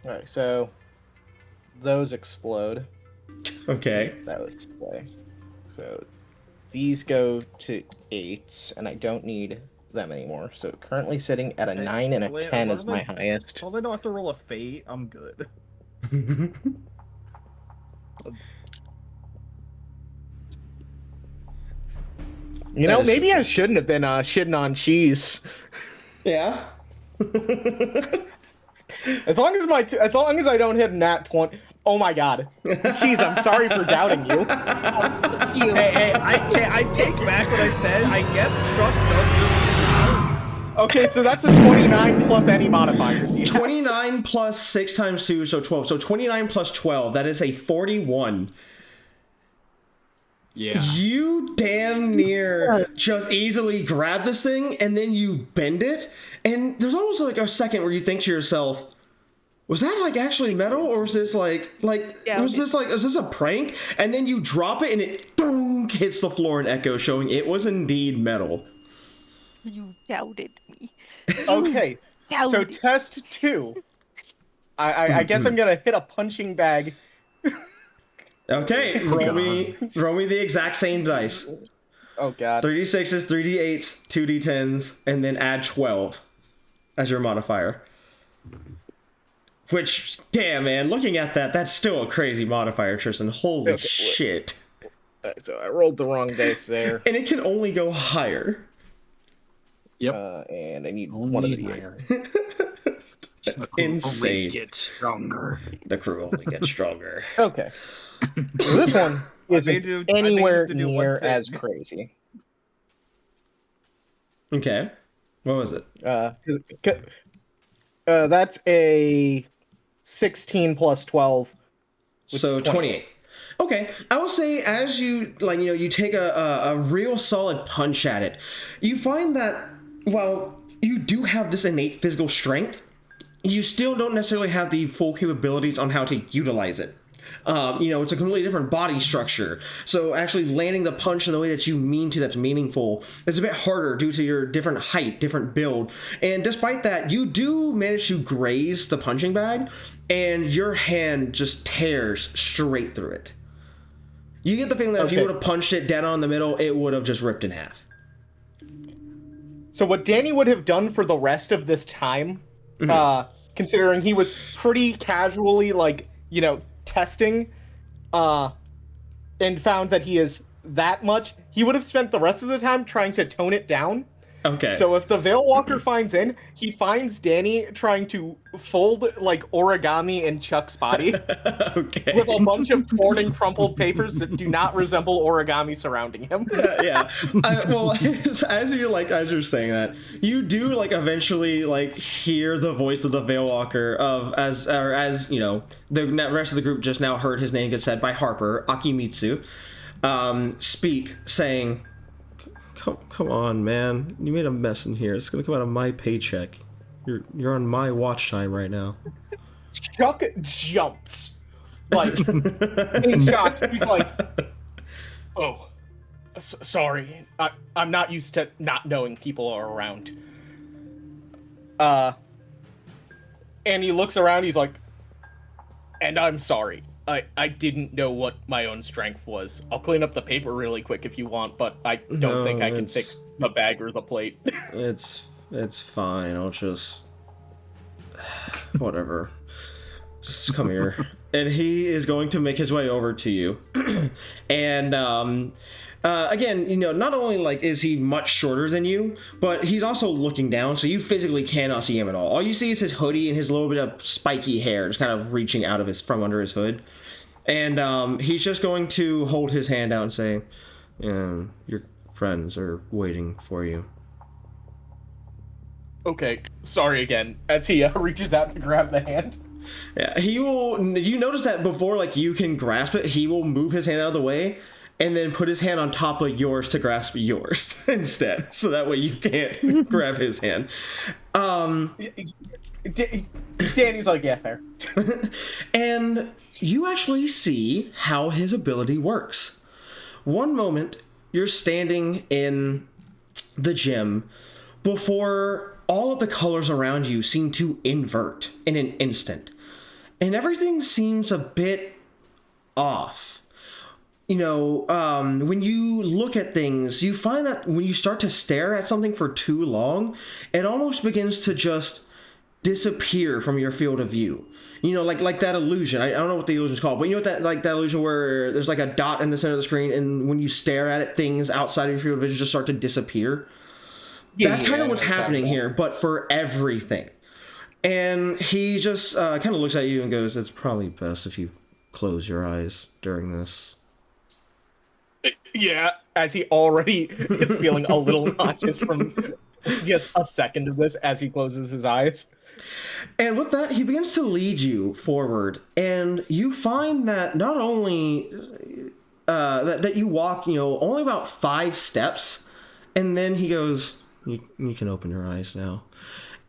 Alright, so those explode. Okay. That was display. So these go to 8s, and I don't need them anymore. So currently sitting at a 9 and a 10 is my highest. Well, they don't have to roll a fate. I'm good. You know, maybe I shouldn't have been shitting on cheese. Yeah. As long as I don't hit nat 20. Oh my god. Jeez, I'm sorry for doubting you. Hey, I take back what I said. I guess Chuck does. Okay, so that's a 29 plus any modifiers. Yes. 29 plus 6 times 2, so 12. So 29 plus 12, that is a 41. Yeah. You damn near just easily grab this thing, and then you bend it, and there's almost like a second where you think to yourself, was that like actually metal, or was this is this a prank? And then you drop it and it boom, hits the floor in echo, showing it was indeed metal. You doubted me. Okay, so test 2. I guess I'm gonna hit a punching bag. Okay, roll me the exact same dice. Oh god. 3d6s, 3d8s, 2d10s, and then add 12 as your modifier. Which, damn, man, looking at that, that's still a crazy modifier, Tristan. Holy shit. So I rolled the wrong dice there. And it can only go higher. Yep. And I need one of the D8. That's insane. Only get stronger. The crew only gets stronger. Okay. So this one isn't anywhere near as crazy. Okay. What was it? That's a 16 plus 12. So 28. Okay, I will say as you you take a real solid punch at it, you find that while you do have this innate physical strength, you still don't necessarily have the full capabilities on how to utilize it. It's a completely different body structure. So actually landing the punch in the way that you mean to, that's meaningful, is a bit harder due to your different height, different build. And despite that, you do manage to graze the punching bag, and your hand just tears straight through it. You get the feeling that if you would have punched it dead on the middle, it would have just ripped in half. So what Danny would have done for the rest of this time, considering he was pretty casually, testing, and found that he is that much, he would have spent the rest of the time trying to tone it down. Okay. So if the Veil Walker finds in, he finds Danny trying to fold like origami in Chuck's body. Okay. With a bunch of torn and crumpled papers that do not resemble origami surrounding him. Yeah. As you're saying that, you do eventually hear the voice of the Veil Walker as the rest of the group just now heard his name get said by Harper, Akimitsu, speak, saying, Come on, man. You made a mess in here. It's gonna come out of my paycheck. You're on my watch time right now. Chuck jumps. In shock. He's like, oh, sorry. I'm not used to not knowing people are around. And he looks around, he's like, and I'm sorry. I didn't know what my own strength was. I'll clean up the paper really quick if you want, but I don't think I can fix the bag or the plate. It's fine. I'll just... Whatever. Just come here. And he is going to make his way over to you. And, again, not only, is he much shorter than you, but he's also looking down, so you physically cannot see him at all. All you see is his hoodie and his little bit of spiky hair just kind of reaching out of from under his hood. And, he's just going to hold his hand out and say, your friends are waiting for you. Okay, sorry again, as he reaches out to grab the hand. Yeah, he will... You notice that before, you can grasp it, he will move his hand out of the way, and then put his hand on top of yours to grasp yours instead. So that way you can't grab his hand. Danny's like, yeah, fair. And you actually see how his ability works. One moment, you're standing in the gym before all of the colors around you seem to invert in an instant. And everything seems a bit off. When you look at things, you find that when you start to stare at something for too long, it almost begins to just disappear from your field of view. You know, like that illusion. I don't know what the illusion's called, but you know what that illusion where there's like a dot in the center of the screen, and when you stare at it, things outside of your field of vision just start to disappear. That's kind of what's happening here, but for everything. And he just kind of looks at you and goes, "It's probably best if you close your eyes during this." Yeah, as he already is feeling a little nauseous from just a second of this as he closes his eyes. And with that, he begins to lead you forward, and you find that not only that you walk, only about 5 steps, and then he goes, you can open your eyes now.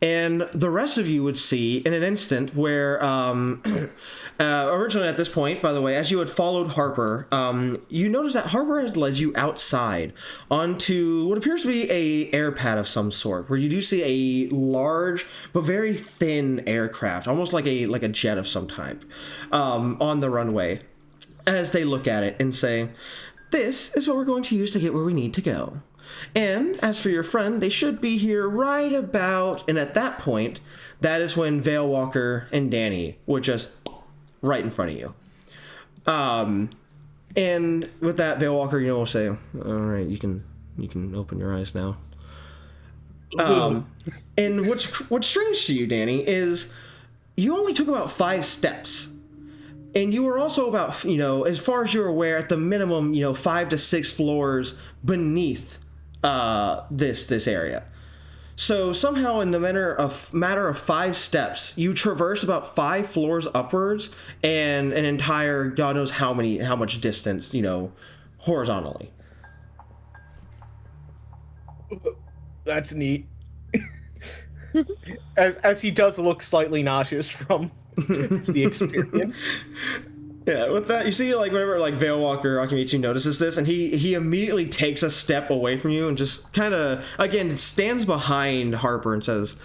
And the rest of you would see in an instant where, originally at this point, by the way, as you had followed Harper, you notice that Harper has led you outside onto what appears to be a air pad of some sort, where you do see a large but very thin aircraft, almost like a jet of some type, on the runway, as they look at it and say, "This is what we're going to use to get where we need to go. And as for your friend, they should be here right about," and at that point, that is when Veil Walker and Danny were just right in front of you. And with that, Veil Walker, will say, "All right, you can open your eyes now." And what's strange to you, Danny, is you only took about 5 steps. And you were also about, as far as you're aware, at the minimum, 5 to 6 floors beneath this area. So somehow in the matter of 5 steps, you traversed about 5 floors upwards and an entire God knows how much distance, horizontally. That's neat. as he does look slightly nauseous from the experience. Yeah, with that, you see, whenever, Veil Walker Akimitsu notices this, and he immediately takes a step away from you and just kind of, again, stands behind Harper and says,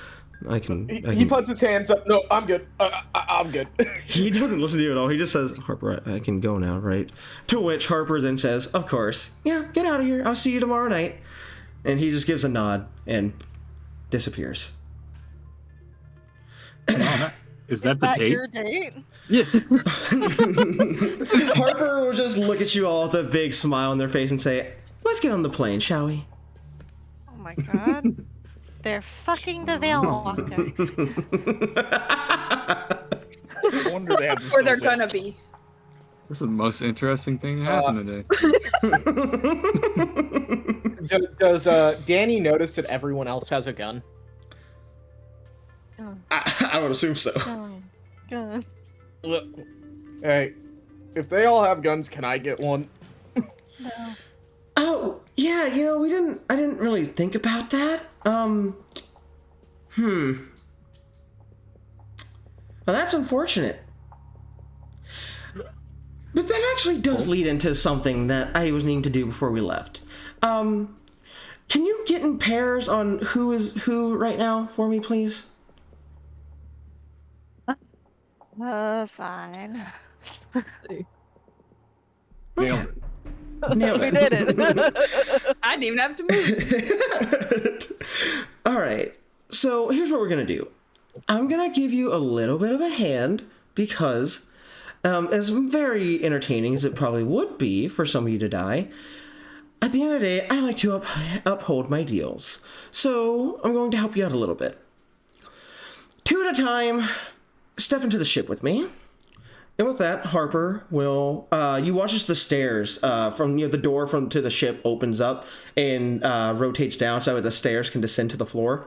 I can... He puts his hands up. No, I'm good. I'm good. He doesn't listen to you at all. He just says, "Harper, I can go now, right?" To which Harper then says, "Of course. Yeah, get out of here. I'll see you tomorrow night." And he just gives a nod and disappears. Is that the date? Your date? Yeah. Harper will just look at you all with a big smile on their face and say, "Let's get on the plane, shall we?" Oh my god. They're fucking the Veil Walker. I wonder they have Or they're gonna be. This is the most interesting thing that happened today. Does Danny notice that everyone else has a gun? I would assume so. Good. Look, hey, if they all have guns, can I get one? No. Oh, yeah, I didn't really think about that. Well, that's unfortunate. But that actually does lead into something that I was needing to do before we left. Can you get in pairs on who is who right now for me, please? Fine. Nailed it. Nailed We it. did it. I didn't even have to move. All right. So here's what we're gonna do. I'm gonna give you a little bit of a hand because, as very entertaining as it probably would be for some of you to die, at the end of the day, I like to uphold my deals. So I'm going to help you out a little bit. 2 at a time. Step into the ship with me. And with that, Harper will, you watch as the stairs from the door to the ship opens up and rotates down so that the stairs can descend to the floor.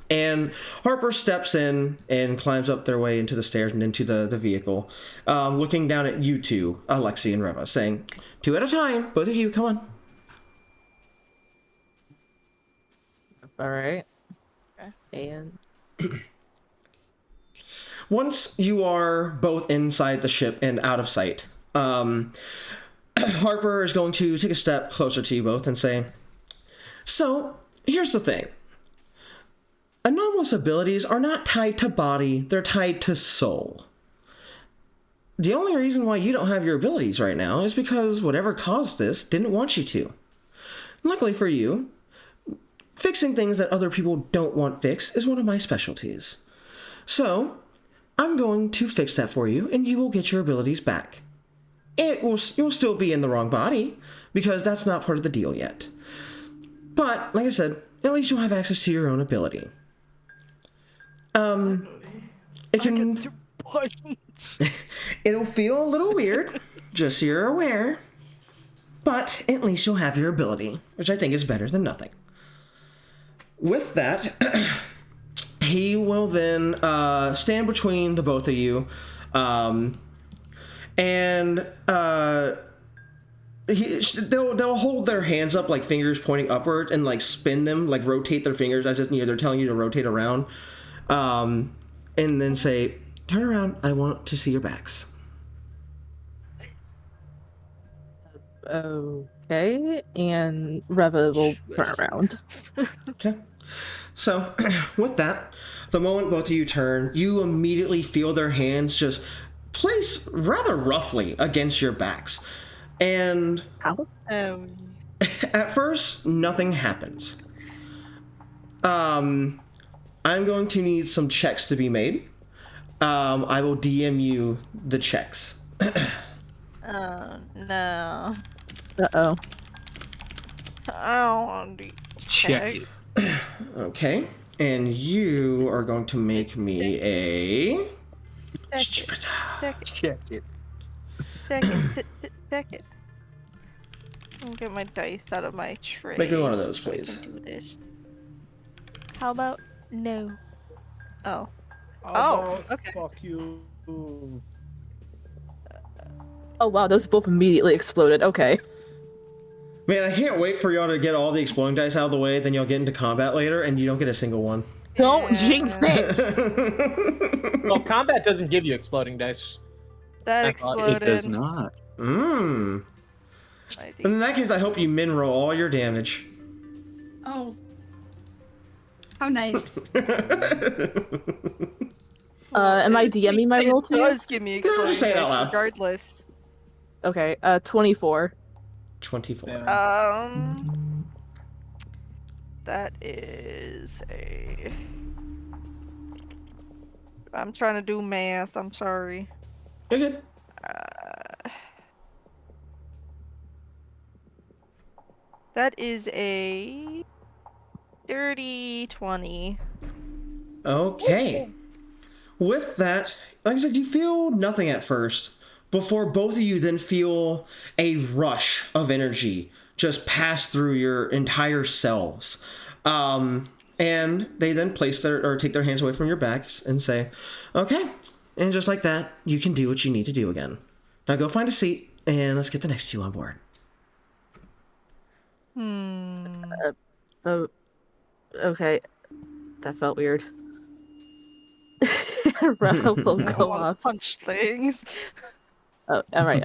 And Harper steps in and climbs up their way into the stairs and into the vehicle, looking down at you two, Alexi and Reva, saying, 2 at a time, both of you, come on. All right. Okay. And Once you are both inside the ship and out of sight, Harper is going to take a step closer to you both and say, "So, here's the thing. Anomalous abilities are not tied to body, they're tied to soul. The only reason why you don't have your abilities right now is because whatever caused this didn't want you to. Luckily for you, fixing things that other people don't want fixed is one of my specialties. So, I'm going to fix that for you, and you will get your abilities back. You'll still be in the wrong body, because that's not part of the deal yet. But, like I said, at least you'll have access to your own ability. It can... It'll feel a little weird, just so you're aware. But at least you'll have your ability, which I think is better than nothing. With that, he will then stand between the both of you, and they'll hold their hands up, like fingers pointing upward, and like spin them, like rotate their fingers as if they're telling you to rotate around, and then say, "Turn around. I want to see your backs." Okay, and Reva will turn around. Okay. So, with that, the moment both of you turn, you immediately feel their hands just place rather roughly against your backs. And at first, nothing happens. I'm going to need some checks to be made. I will DM you the checks. Oh, no. Uh-oh. I don't want to check. Okay. And you are going to make me a... Check it. Check it. Check it. I'll get my dice out of my tray. Make me one of those, please. So I can do this. How about no? Oh. Okay. Fuck you. Oh wow, those both immediately exploded. Okay. Man, I can't wait for y'all to get all the exploding dice out of the way, then y'all get into combat later, and you don't get a single one. Don't jinx it! Well, combat doesn't give you exploding dice. That It exploded. It does not. Mmm. In that case, I hope you min roll all your damage. Oh. How nice. Am I DMing my roll It too? does give me exploding just say it out dice loud. regardless. Okay, 24. 24. That is a... I'm trying to do math, I'm sorry. You're good. That is a... dirty 20. Okay. With that, like I said, you feel nothing at first, before both of you then feel a rush of energy just pass through your entire selves. And they then place take their hands away from your backs and say, "Okay." And just like that, you can do what you need to do again. Now go find a seat and let's get the next two on board. Okay. That felt weird. Reva will I go want off. to punch things. Oh, alright,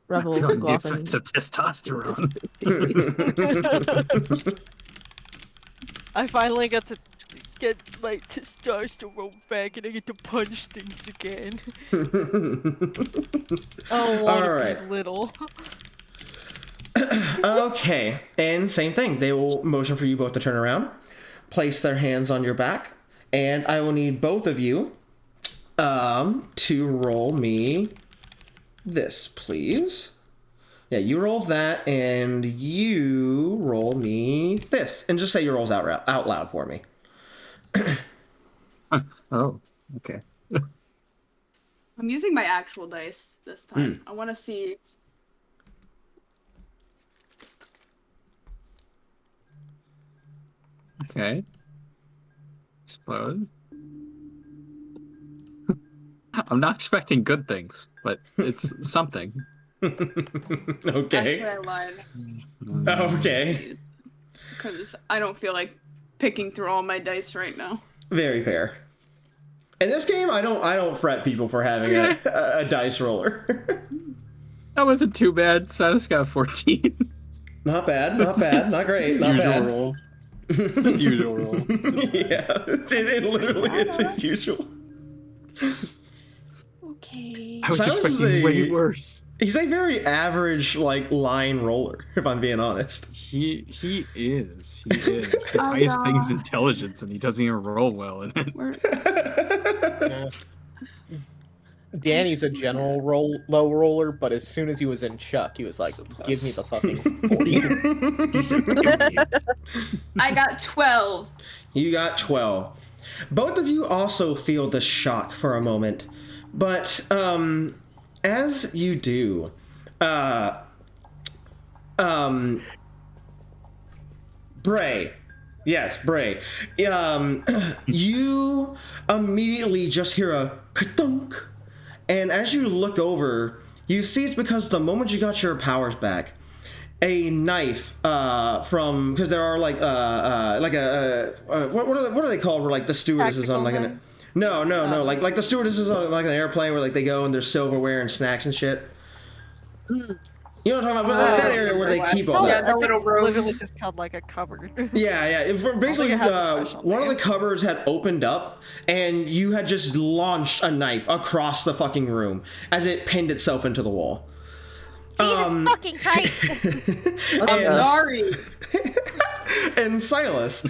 Reva will Feeling go the off and... effects of testosterone. I finally got to get my testosterone back and I get to punch things again. I don't want to be little. Okay, and same thing. They will motion for you both to turn around, place their hands on your back, and I will need both of you to roll me this, please. Yeah, you roll that, and you roll me this, and just say your rolls out loud for me. Oh, okay. I'm using my actual dice this time. I want to see. Okay. Explode. I'm not expecting good things, but it's something. Okay. Actually, I lied. Okay. Because I don't feel like picking through all my dice right now. Very fair. In this game, I don't fret people for having a dice roller. That wasn't too bad. Silas got 14. Not bad, not bad, not great, not bad. Roll. It's his usual roll. Yeah, it literally is as usual. Okay. I was Silas is expecting way worse. He's a very average, like, line roller, if I'm being honest. He is. His highest thing is intelligence, and he doesn't even roll well in it. Danny's a general low roller, but as soon as he was in Chuck, he was like, "Give me the fucking 40." I got 12. You got 12. Both of you also feel the shock for a moment, but as you do, Bray. Yes, Bray. You immediately just hear a ka-thunk. And as you look over, you see it's because the moment you got your powers back, a knife from, because there are like what are they called? Where like the stewardesses on like an no like the stewardesses on like an airplane where like they go and there's silverware and snacks and shit. You know what I'm talking about? That area where they keep all that. Yeah, literally just called like a cupboard. Yeah. Basically, one of the cupboards had opened up, and you had just launched a knife across the fucking room as it pinned itself into the wall. Jesus fucking Christ! I'm sorry. And Silas,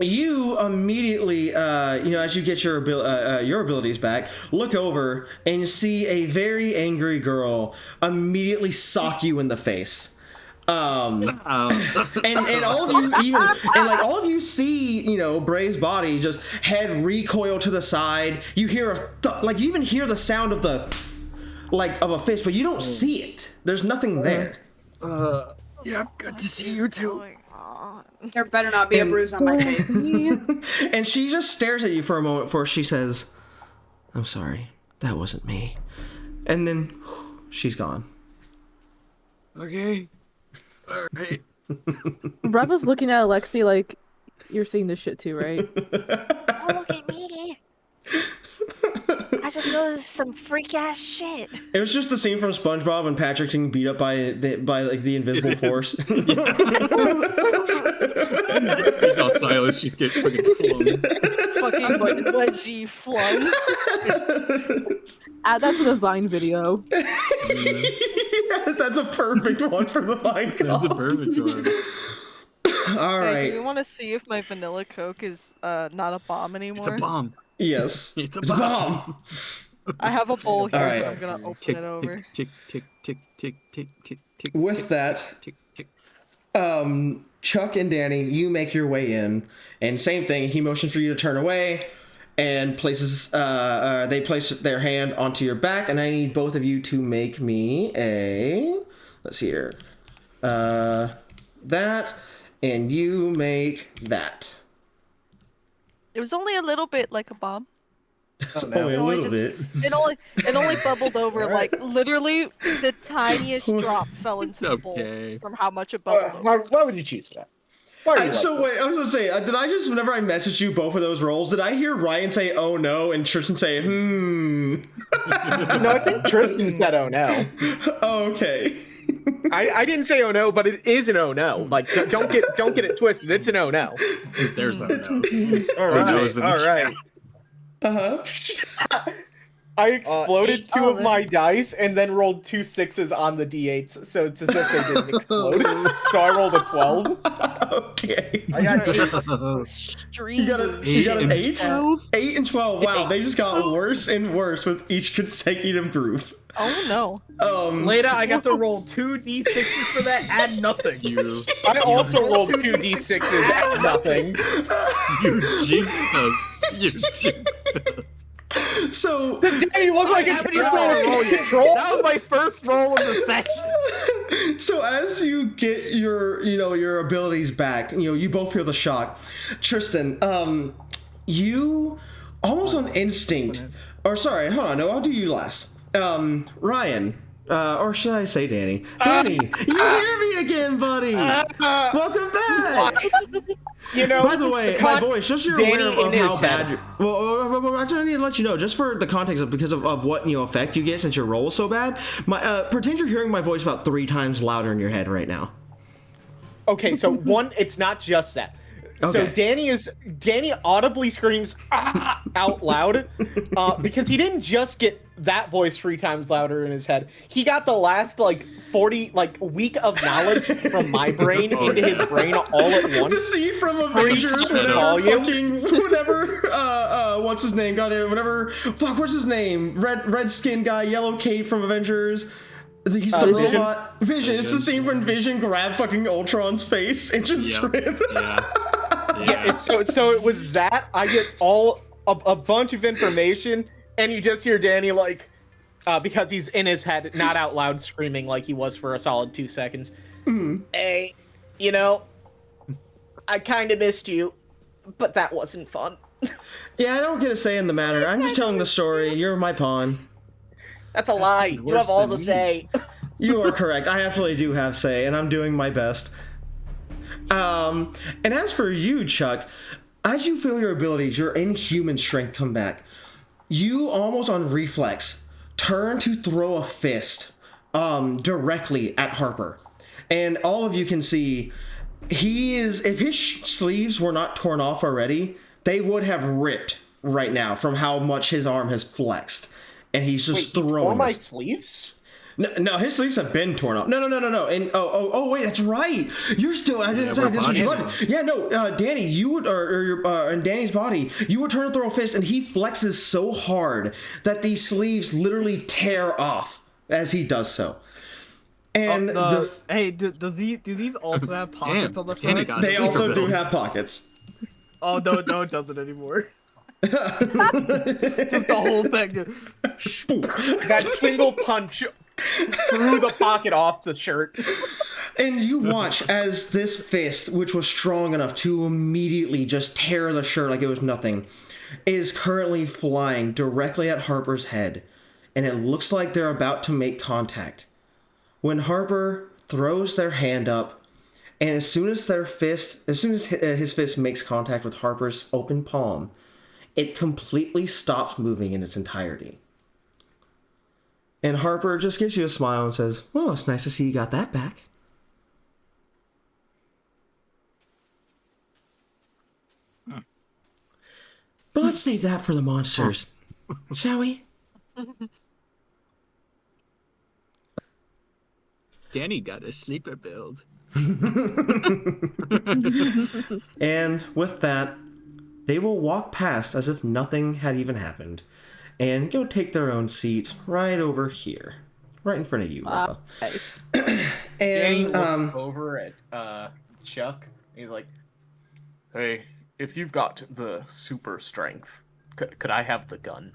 you immediately, as you get your abilities back, look over and you see a very angry girl immediately sock you in the face. And all of you all of you see, Bray's body just head recoil to the side. You hear you even hear the sound of of a fist, but you don't see it. There's nothing there. Yeah, good to see you too. There better not be a bruise on my face. And she just stares at you for a moment before she says, "I'm sorry, that wasn't me." And then she's gone. Okay. All right. Rev was looking at Alexi like, you're seeing this shit too, right? Oh, look at me. I just know this is some freak ass shit. It was just the scene from SpongeBob when Patrick getting beat up by the invisible force. There's all Silas, she's getting fucking flung. Fucking wedgie flung. Add that to the Vine video. Yeah, that's a perfect one for the Vine. That's a perfect one. All right. Hey, do you want to see if my vanilla Coke is not a bomb anymore? It's a bomb. Yes. It's a bomb. I have a bowl here. All right. I'm gonna open it over. Tick, tick, tick, tick, tick, tick, tick. With that, tick, tick. Chuck and Danny, you make your way in, and same thing. He motions for you to turn away, and they place their hand onto your back, and I need both of you to make me a. Let's see here. That, and you make that. It was only a little bit like a bomb. Only a little bit. It only bubbled over. Like literally, the tiniest drop fell into the bowl from how much it bubbled over. Why would you choose that? Wait, I was gonna say, did I just, whenever I messaged you both of those rolls, did I hear Ryan say "oh no" and Tristan say No, I think Tristan said "oh no." Oh, okay. I didn't say "oh no," but it is an "oh no." Like, don't get it twisted. It's an "oh no." There's "oh no." All right. I exploded two of my dice and then rolled 2 6s on the d8s, so it's as if they didn't explode. So I rolled a 12. Okay. I got 8. You got an 8? 8 and 12. Wow, they just got worse and worse with each consecutive group. Oh no. Lena, I got to roll 2 d6s for that, add nothing. I also rolled 2 d6s, add nothing. You jinxed us. You jinxed us. So you look like a troll. That was my first roll of the section. So as you get your abilities back, you both feel the shock. Tristan, you almost on instinct, or sorry, hold on, no, I'll do you last. Ryan, or should I say Danny? Danny, you hear me again, buddy. Welcome back. By the way, my voice, just so you're aware of how bad. Well, I just need to let you know, just for the context of because of what effect you get since your roll is so bad. Pretend you're hearing my voice about 3 times louder in your head right now. Okay, so one, it's not just that. So Danny audibly screams "Ah!" out loud because he didn't just get that voice 3 times louder in his head. He got the last 40 week of knowledge from my brain into his brain all at once. The scene from Avengers, whenever what's his name? Got it. What's his name? Red skin guy, yellow cape from Avengers. He's the robot. Vision. It's the scene when Vision grabbed fucking Ultron's face and just ripped. Yeah. So it was that. I get a bunch of information, and you just hear Danny because he's in his head, not out loud screaming like he was for a solid 2 seconds. Hey, I kind of missed you, but that wasn't fun. Yeah, I don't get a say in the matter. I'm just telling the story. You're my pawn. That's a lie. You have all the say. You are correct. I absolutely do have say, and I'm doing my best. And as for you, Chuck, as you feel your abilities, your inhuman strength come back, you almost on reflex turn to throw a fist directly at Harper. And all of you can see if his sleeves were not torn off already, they would have ripped right now from how much his arm has flexed. And he's just throwing my sleeves? No, his sleeves have been torn off. No. And wait, that's right. You're still. I didn't. Yeah, no, Danny, you would, in Danny's body, you would turn to throw a fist, and he flexes so hard that these sleeves literally tear off as he does so. And do these also have pockets on the front? They also do have pockets. Oh no, it doesn't anymore. Just the whole thing. That single punch threw the pocket off the shirt. And you watch as this fist, which was strong enough to immediately just tear the shirt like it was nothing, is currently flying directly at Harper's head. And it looks like they're about to make contact. When Harper throws their hand up, and as soon as his fist makes contact with Harper's open palm, it completely stops moving in its entirety. And Harper just gives you a smile and says, "Oh, it's nice to see you got that back." But let's save that for the monsters, shall we? Danny got a sleeper build. And with that, they will walk past as if nothing had even happened and go take their own seat right over here, right in front of you, Nova. And Danny over at Chuck. He's like, "Hey, if you've got the super strength, could I have the gun?"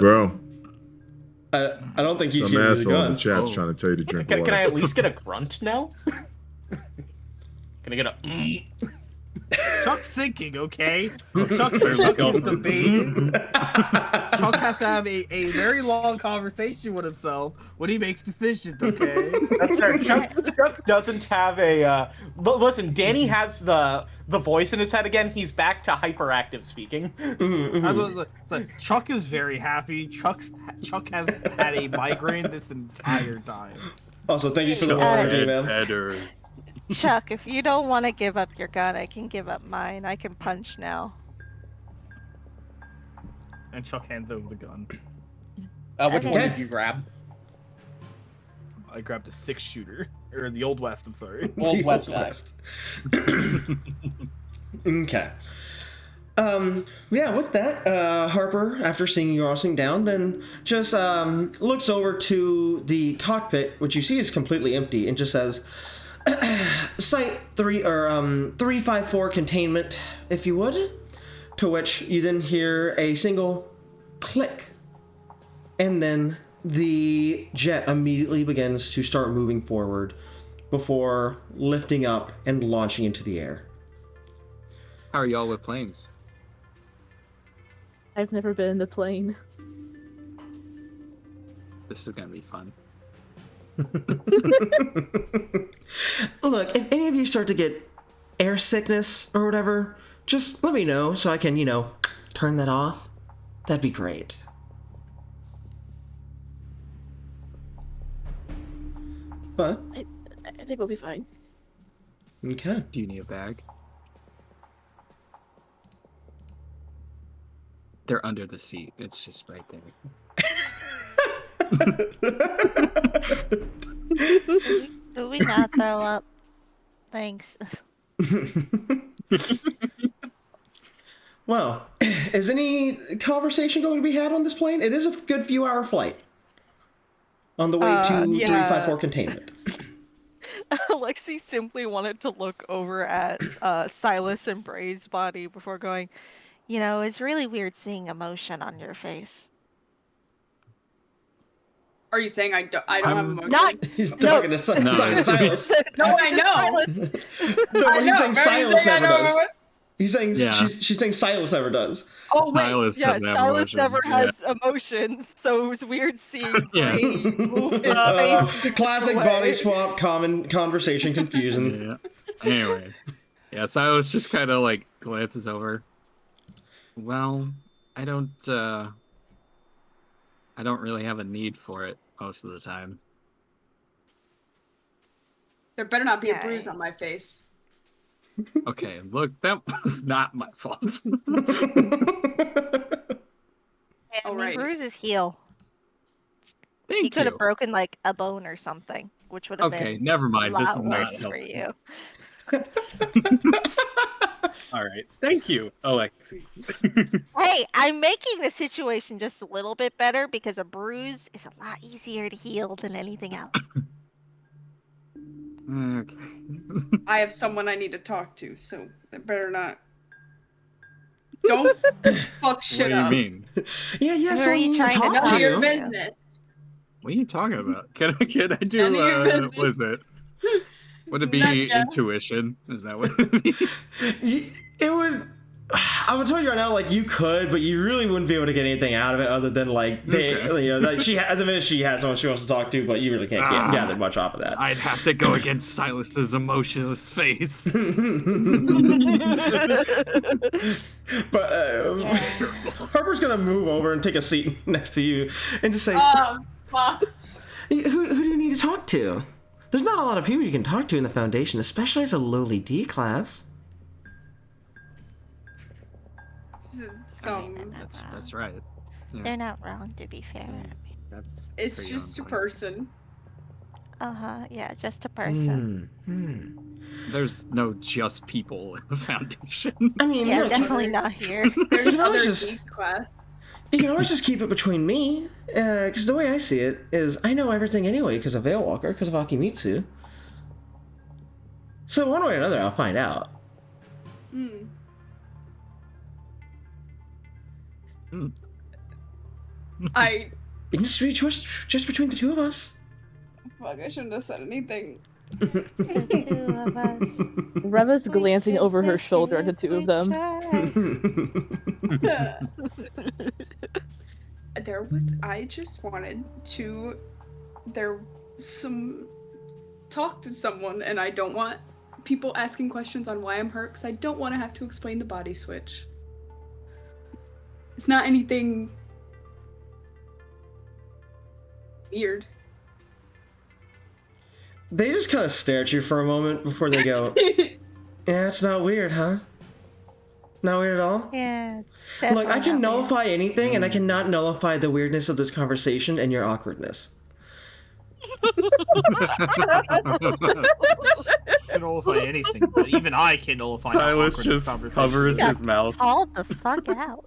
Bro. I don't think he's some using the asshole gun. in the chat's trying to tell you to drink water. Can I at least get a grunt now? Can I get a... Chuck's thinking, okay? Chuck is debating. Chuck has to have a very long conversation with himself when he makes decisions, okay? That's right. Chuck doesn't have a... But listen, Danny has the voice in his head again. He's back to hyperactive speaking. Chuck is very happy. Chuck has had a migraine this entire time. Also, thank you for the water, man. Chuck, if you don't want to give up your gun, I can give up mine. I can punch now. And Chuck hands over the gun. Which one did you grab? I grabbed a 6-shooter. Or the Old West, I'm sorry. Old West. Okay. Yeah, with that, Harper, after seeing you all sitting down, then just looks over to the cockpit, which you see is completely empty, and just says, Site 354 containment, if you would. To which you then hear a single click, and then the jet immediately begins to start moving forward before lifting up and launching into the air. How are y'all with planes? I've never been in a plane. This is gonna be fun. Look, if any of you start to get air sickness or whatever, just let me know so I can, turn that off. That'd be great. What? I think we'll be fine. Okay. Do you need a bag? They're under the seat. It's just right there. Do we not throw up? Thanks. Well, is any conversation going to be had on this plane? It is a good few hour flight. On the way to 354 containment. Alexi simply wanted to look over at Silas and Bray's body before going, You know, it's really weird seeing emotion on your face. Are you saying I don't have emotion? He's talking to Silas. No, I know. No, he's saying Silas never does. Emotion? He's saying she's saying Silas never does. Oh wait, Silas Silas never has emotions, so it was weird seeing Bray move his face. Classic body swap, common conversation confusion. Yeah. Anyway, Silas just kind of like glances over. Well, I don't really have a need for it most of the time. There better not be a bruise on my face. Okay, look, that was not my fault. Bruises heal. Thank He could you. have broken like a bone or something, which would have been never mind. a This lot is not worse for you. All right, thank you, Alexi. Hey, I'm making the situation just a little bit better because a bruise is a lot easier to heal than anything else. Okay. I have someone I need to talk to, so they better not. Don't fuck shit up. What do you mean? Yeah. Who So are you trying to talk talk None of your to? business. What are you talking about? Can I do? None of your business. What is it? Would it be Not yet. intuition? Is that what it be? It would. I would tell you right now, like you could, but you really wouldn't be able to get anything out of it other than like like she has a minute she has someone she wants to talk to, but you really can't gather much off of that. I'd have to go against Silas's emotionless face. But Harper's gonna move over and take a seat next to you and just say, Fuck. Who do you need to talk to? There's not a lot of people you can talk to in the Foundation, especially as a lowly D class. That's right. Yeah. They're not wrong, to be fair. It's just a person. Yeah, just a person. There's no just people in the Foundation. I mean, Yeah, definitely not here. There's know, other it's just- geek class. You can always just keep it between me, because the way I see it is I know everything anyway because of Veilwalker, because of Akimitsu. So one way or another, I'll find out. I It can just be just between the two of us. fuck. I shouldn't have said anything. Reva's glancing over her shoulder at the two of them. I just wanted to talk to someone, and I don't want people asking questions on why I'm hurt because I don't want to have to explain the body switch. It's not anything weird. They just kind of stare at you for a moment before they go, yeah, it's not weird, huh? Not weird at all? Yeah. Look, I can nullify anything, and I cannot nullify the weirdness of this conversation and your awkwardness. Can nullify anything, but even I can nullify. Silas just covers his mouth. Called the fuck out.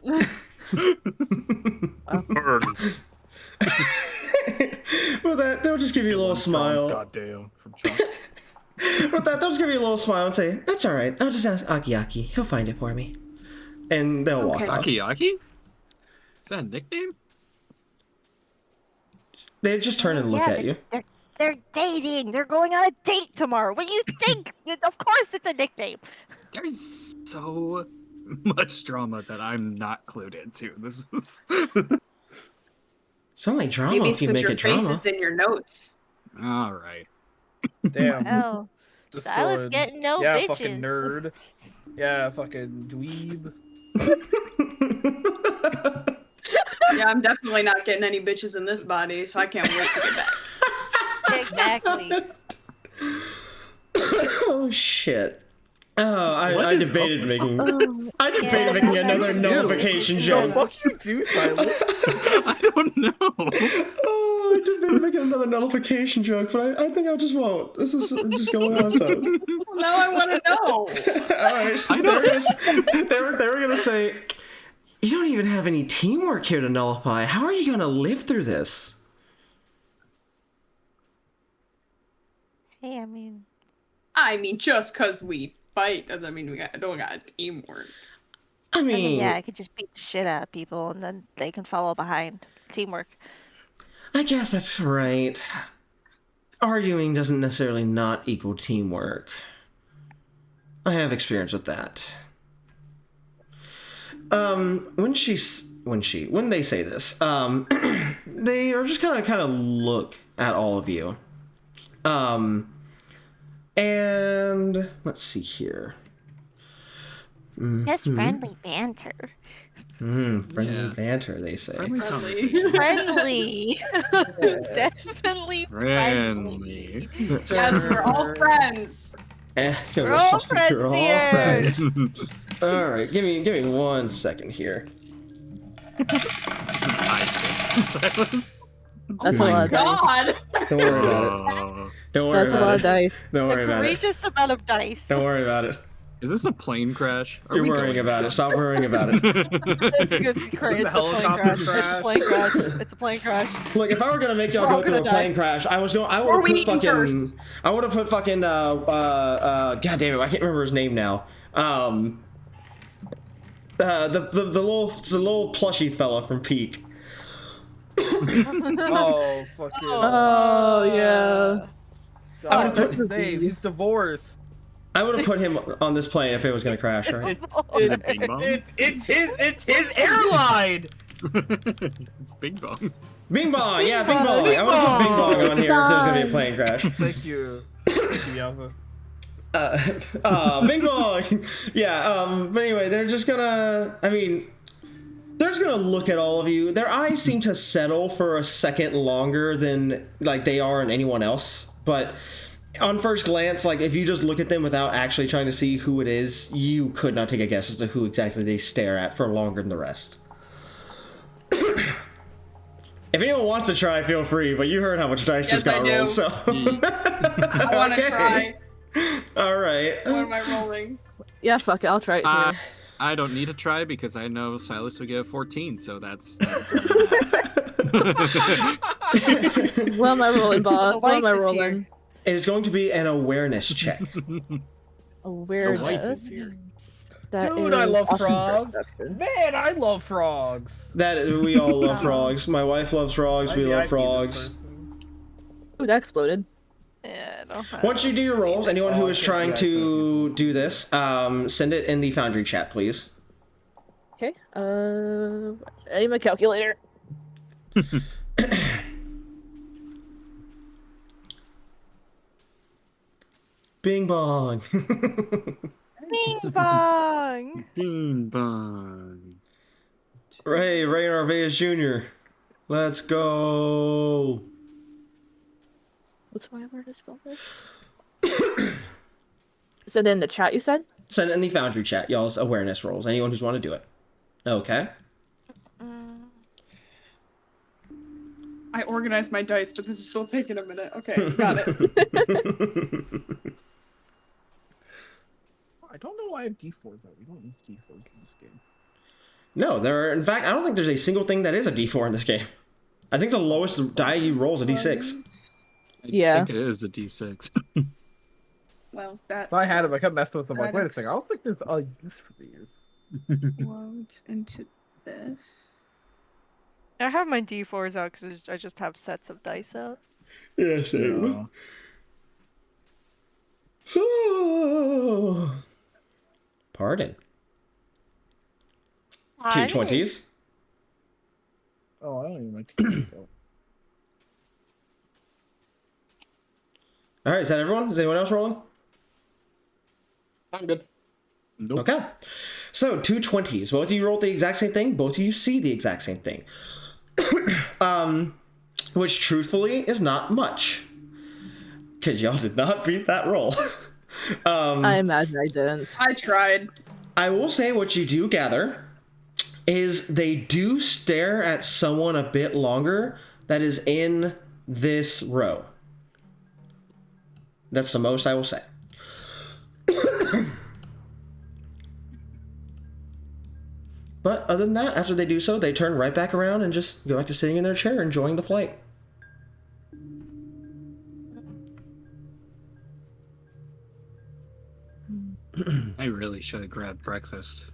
With that, they'll just give you a little smile. Goddamn, from Chuck. With that, they'll just give you a little smile and say, "That's all right. I'll just ask Akiaki. He'll find it for me." And they'll walk off. Akiaki? Is that a nickname? They just turn and look at you. They're dating. They're going on a date tomorrow. What do you think? Of course it's a nickname. There's so much drama that I'm not clued into. This is. It's only drama Maybe if you put make your it drama. faces in your notes. All right. Damn. Oh, Silas Discord. getting no Yeah, bitches. fucking nerd. Yeah, fucking dweeb. Yeah, I'm definitely not getting any bitches in this body, so I can't wait to get back. Exactly. Oh shit. Oh, I debated making making another nullification joke. The fuck you do, Silas? I don't know. Oh, I debated making another nullification joke, but I think I just won't. This is just going on. So Now I want to know. Alright, they were gonna say, you don't even have any teamwork here to nullify. How are you gonna live through this? Hey, I mean, just because we fight doesn't mean we don't got teamwork. I mean, yeah, I could just beat the shit out of people and then they can follow behind. Teamwork. I guess that's right. Arguing doesn't necessarily not equal teamwork. I have experience with that. When they say this, they are just kind of look at all of you. And let's see here. Just friendly banter. Friendly banter, they say. Friendly conversation. Friendly. Definitely friendly. Yes, we're all friends. We're all friends You're all here. friends. All right, give me 1 second here. Silence. That's a lot of dice. God. Don't worry about it. Don't worry That's a about lot it. of dice. Don't worry about it. Egregious amount of dice. Don't worry about it. Is this a plane crash? Are You're we worrying going? about it. Stop worrying about it. It's a plane crash. It's a plane crash. It's a plane crash. Look, if I were gonna make y'all We're all go through a gonna plane die. crash, I would Or have we put eat fucking. first. I would have put fucking. God damn it! I can't remember his name now. The little plushy fella from Peak. Oh, fucking. Oh, yeah. God, that's his name. He's divorced. I would have put him on this plane if it was gonna crash. Right? Is it Bing Bong? It's his airline. It's Bing Bong. Bing Bong, yeah, Bing Bong. I would have put Bing Bong on here if there's gonna be a plane crash. Thank you. Thank you, Yava. Bing Bong. Yeah. But anyway, they're just gonna. I mean, they're just gonna look at all of you. Their eyes seem to settle for a second longer than like they are on anyone else. But on first glance, like if you just look at them without actually trying to see who it is, you could not take a guess as to who exactly they stare at for longer than the rest. If anyone wants to try, feel free. But you heard how much dice just got rolled, so. I want to try. All right. What am I rolling? Yeah, fuck it. I'll try it too. I don't need to try because I know Silas would get a 14, so that's What am I rolling, boss? The What am I wife is rolling? It is going to be an awareness check. Awareness. That Dude, I is love awesome frogs. perception. Man, I love frogs. That we all love frogs. My wife loves frogs. We love frogs. Ooh, that exploded. Yeah, I don't have Once you do your rolls, anyone who is trying to do this, send it in the Foundry chat, please. Okay. I need my calculator. Bing bong. Bing bong. Bing Bong. Ray Narvaez Jr. Let's go. What's my word to spell this? Send it in the chat, you said? Send it in the Foundry chat, y'all's awareness rolls. Anyone who's want to do it. Okay. I organized my dice, but this is still taking a minute. Okay, got it. I don't know why I have D4s though. We don't use D4s in this game. No, in fact, I don't think there's a single thing that is a D4 in this game. I think the lowest die you roll is a D6. Yeah. I think it is a D6. Well, that If I had them, I kept messing with them. Like, wait a second. I don't think there's a use for these. loads into this. I have my D4s out because I just have sets of dice out. Yeah, same. Pardon. 2 20s. Oh, I don't even like to. All right, is that everyone? Is anyone else rolling? I'm good. Nope. Okay. So, 2 20s. Both of you rolled the exact same thing. Both of you see the exact same thing. Which truthfully is not much. Because y'all did not beat that roll. I imagine I didn't. I tried. I will say what you do gather is they do stare at someone a bit longer that is in this row. That's the most I will say. But other than that, after they do so, they turn right back around and just go back to sitting in their chair, enjoying the flight. I really should have grabbed breakfast.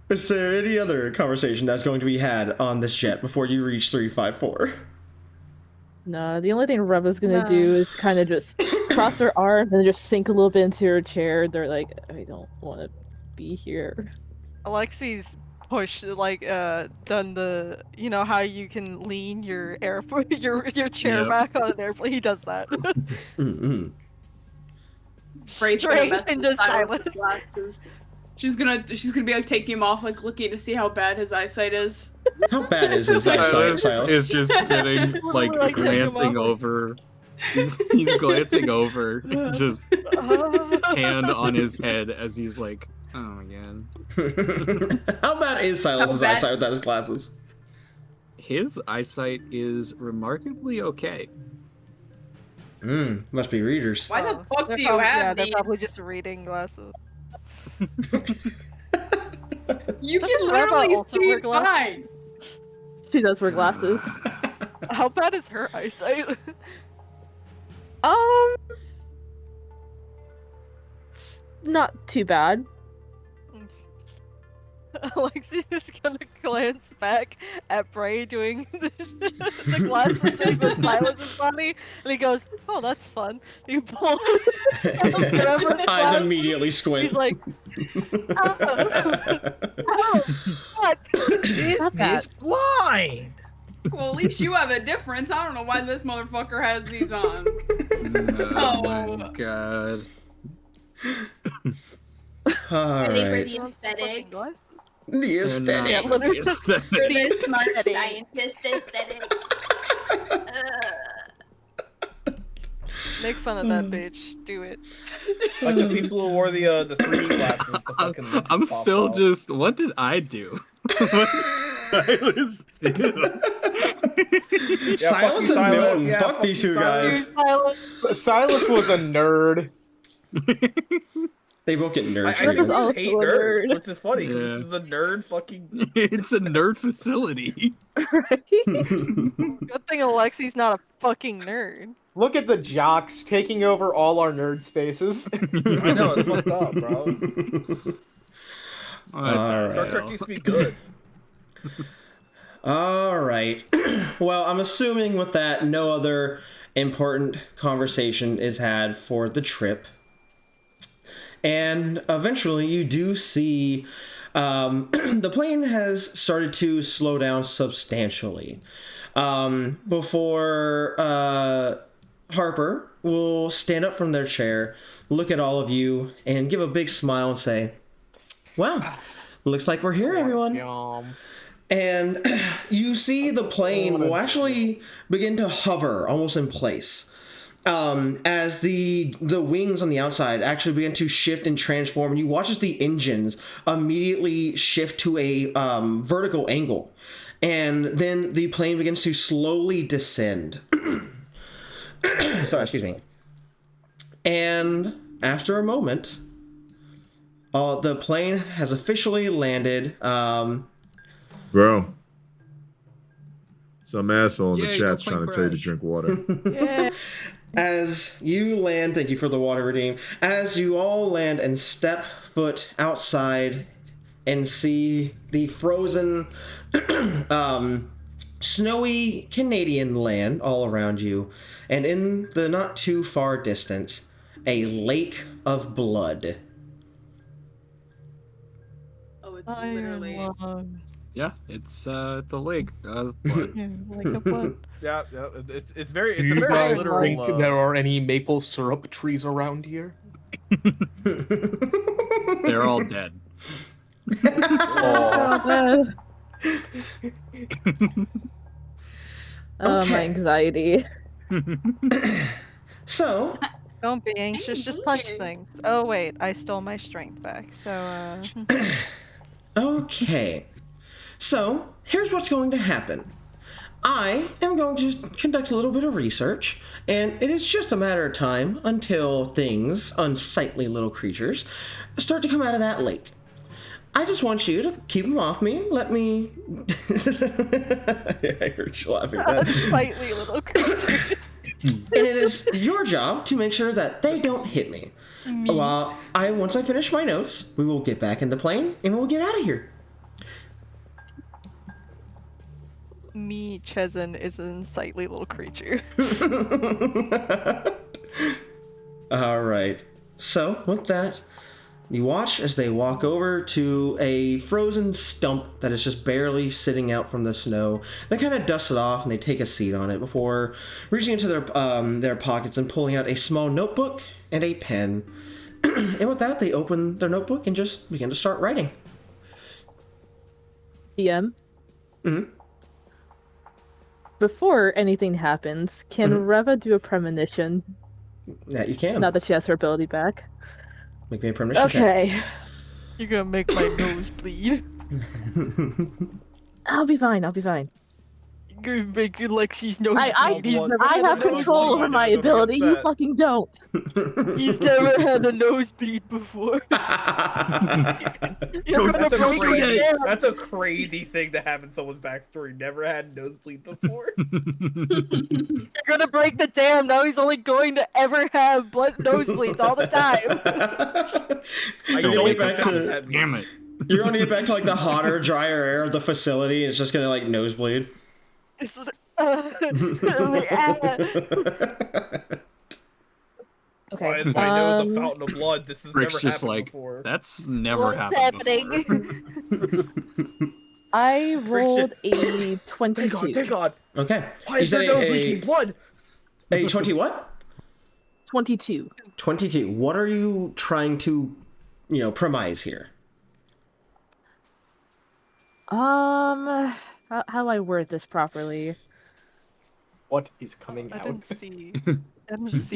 Is there any other conversation that's going to be had on this jet before you reach 354? No, the only thing Reva's gonna do is kind of just cross their arms and just sink a little bit into her chair. They're like, I don't want to be here. Alexi's pushed, like, done the, you know how you can lean your airport, your chair back on an airplane. He does that. Mm-hmm. Straight into silence. Glasses. She's gonna be like taking him off, like looking to see how bad his eyesight is. How bad is his eyesight, Silas? Is just sitting, like, glancing over. He's glancing over, just hand on his head as he's like, oh my god. How bad is Silas's eyesight without his glasses? His eyesight is remarkably okay. Must be readers. Why the fuck do you Yeah, have they're these? probably just reading glasses. You Doesn't can Reva literally also see wear glasses? fine. She does wear glasses. How bad is her eyesight? It's not too bad. Alexi is gonna glance back at Bray doing the glasses thing with Silas's body, and he goes, "Oh, that's fun." He pulls Reva's Eyes immediately squint. He's like, "Oh, fuck!" Is this blind? Well, at least you have a difference. I don't know why this motherfucker has these on. Oh my god. All Are they for right. the aesthetic? The aesthetic. For the smart scientist aesthetic? Make fun of that bitch. Do it. Like the people who wore the 3D glasses. The fucking I'm pop still out. just. What did I do? What did Silas do? Silas and Milton. Fuck these two guys. Silas was a nerd. They both get nerd I shit. do hate nerds, which is funny because Yeah. this is a nerd fucking. It's a nerd facility. Good thing Alexi's not a fucking nerd. Look at the jocks taking over all our nerd spaces. I know, it's fucked up, bro. Star Trek used to be good. All right. Well, I'm assuming with that, no other important conversation is had for the trip. And eventually you do see the plane has started to slow down substantially. Before Harper will stand up from their chair, look at all of you, and give a big smile and say, "Well, looks like we're here, everyone." And you see the plane will actually begin to hover almost in place. As the wings on the outside actually begin to shift and transform, and you watch as the engines immediately shift to a vertical angle, and then the plane begins to slowly descend. Sorry, excuse me. And after a moment, the plane has officially landed. Bro. Some asshole in the Yeah, chat's go trying to tell you to drink water. Yeah. As you land, thank you for the water, Redeem. As you all land and step foot outside and see the frozen, snowy Canadian land all around you, and in the not too far distance, a lake of blood. Oh, it's literally. Yeah, it's the lake of blood. Like a blood. Yeah, it's very. Do It's a you very guys literal. think there are any maple syrup trees around here? They're all dead. Oh, my anxiety. So, Don't be anxious, just punch things. Oh wait, I stole my strength back, so okay. So, here's what's going to happen. I am going to just conduct a little bit of research, and it is just a matter of time until things, unsightly little creatures, start to come out of that lake. I just want you to keep them off me. Let me... I heard you laughing at that. unsightly little creatures. And it is your job to make sure that they don't hit me. Once I finish my notes, we will get back in the plane, and we'll get out of here. Me, Chezen, is an unsightly little creature. All right. So, with that, you watch as they walk over to a frozen stump that is just barely sitting out from the snow. They kind of dust it off and they take a seat on it before reaching into their pockets and pulling out a small notebook and a pen. And with that, they open their notebook and just begin to start writing. DM? Before anything happens, can Reva do a premonition? That you can. Now that she has her ability back. Make me a premonition check. Okay. You're gonna make my nose bleed. I'll be fine. You're gonna make Lexi's nose I bleed. I have control over my ability. You fucking don't. He's never had a nosebleed before. That's a crazy thing to have in someone's backstory. Never had a nosebleed before. You're gonna break the dam. Now he's only going to ever have nosebleeds all the time. Damn it. You're going to get back to like the hotter, drier air of the facility, and it's just going to like nosebleed. This is, Why is my nose a fountain of blood? This has Rick's never just happened like, before. that's never What's happened happening? I rolled a 22. Thank God. Okay. Why is their nose leaking blood? A 20 what? 22. 22. What are you trying to, premise here? How do I word this properly? What is coming I out? didn't see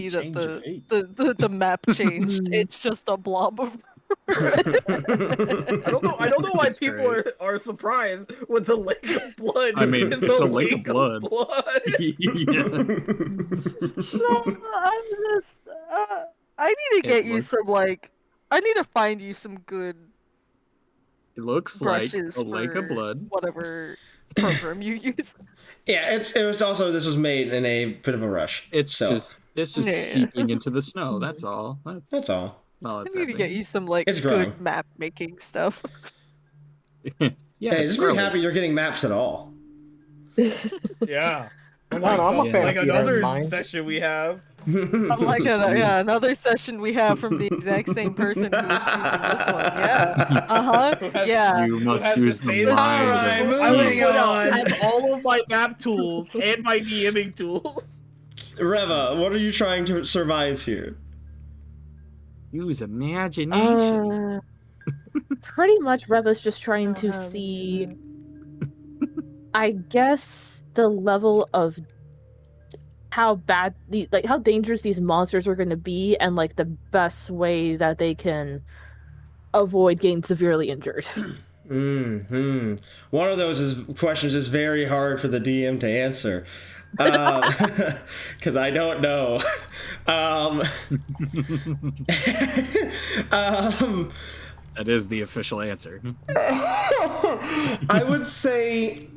that the map changed. It's just a blob of. I don't know why people are surprised with the lake of blood. I mean, it's a lake of blood. No, I'm just. I need to get you some I need to find you some good. It looks like brushes a lake of blood. Whatever program you use. Yeah, it was also, this was made in a bit of a rush. It's just seeping into the snow. That's all. That's all. I need to get you some It's growing. good map making stuff. Yeah, hey, just be happy you're getting maps at all. Yeah. I'm a fan like of another mine. session we have. Another session we have from the exact same person who was using this one. Yeah. Yeah. You must use the mind. Alright, moving on. I have all of my map tools and my DMing tools. Reva, what are you trying to surmise here? Use imagination. Pretty much Reva's just trying to see, I guess, the level of how bad, how dangerous these monsters are going to be, and like the best way that they can avoid getting severely injured. One of those questions is very hard for the DM to answer. Because I don't know. That is the official answer. I would say,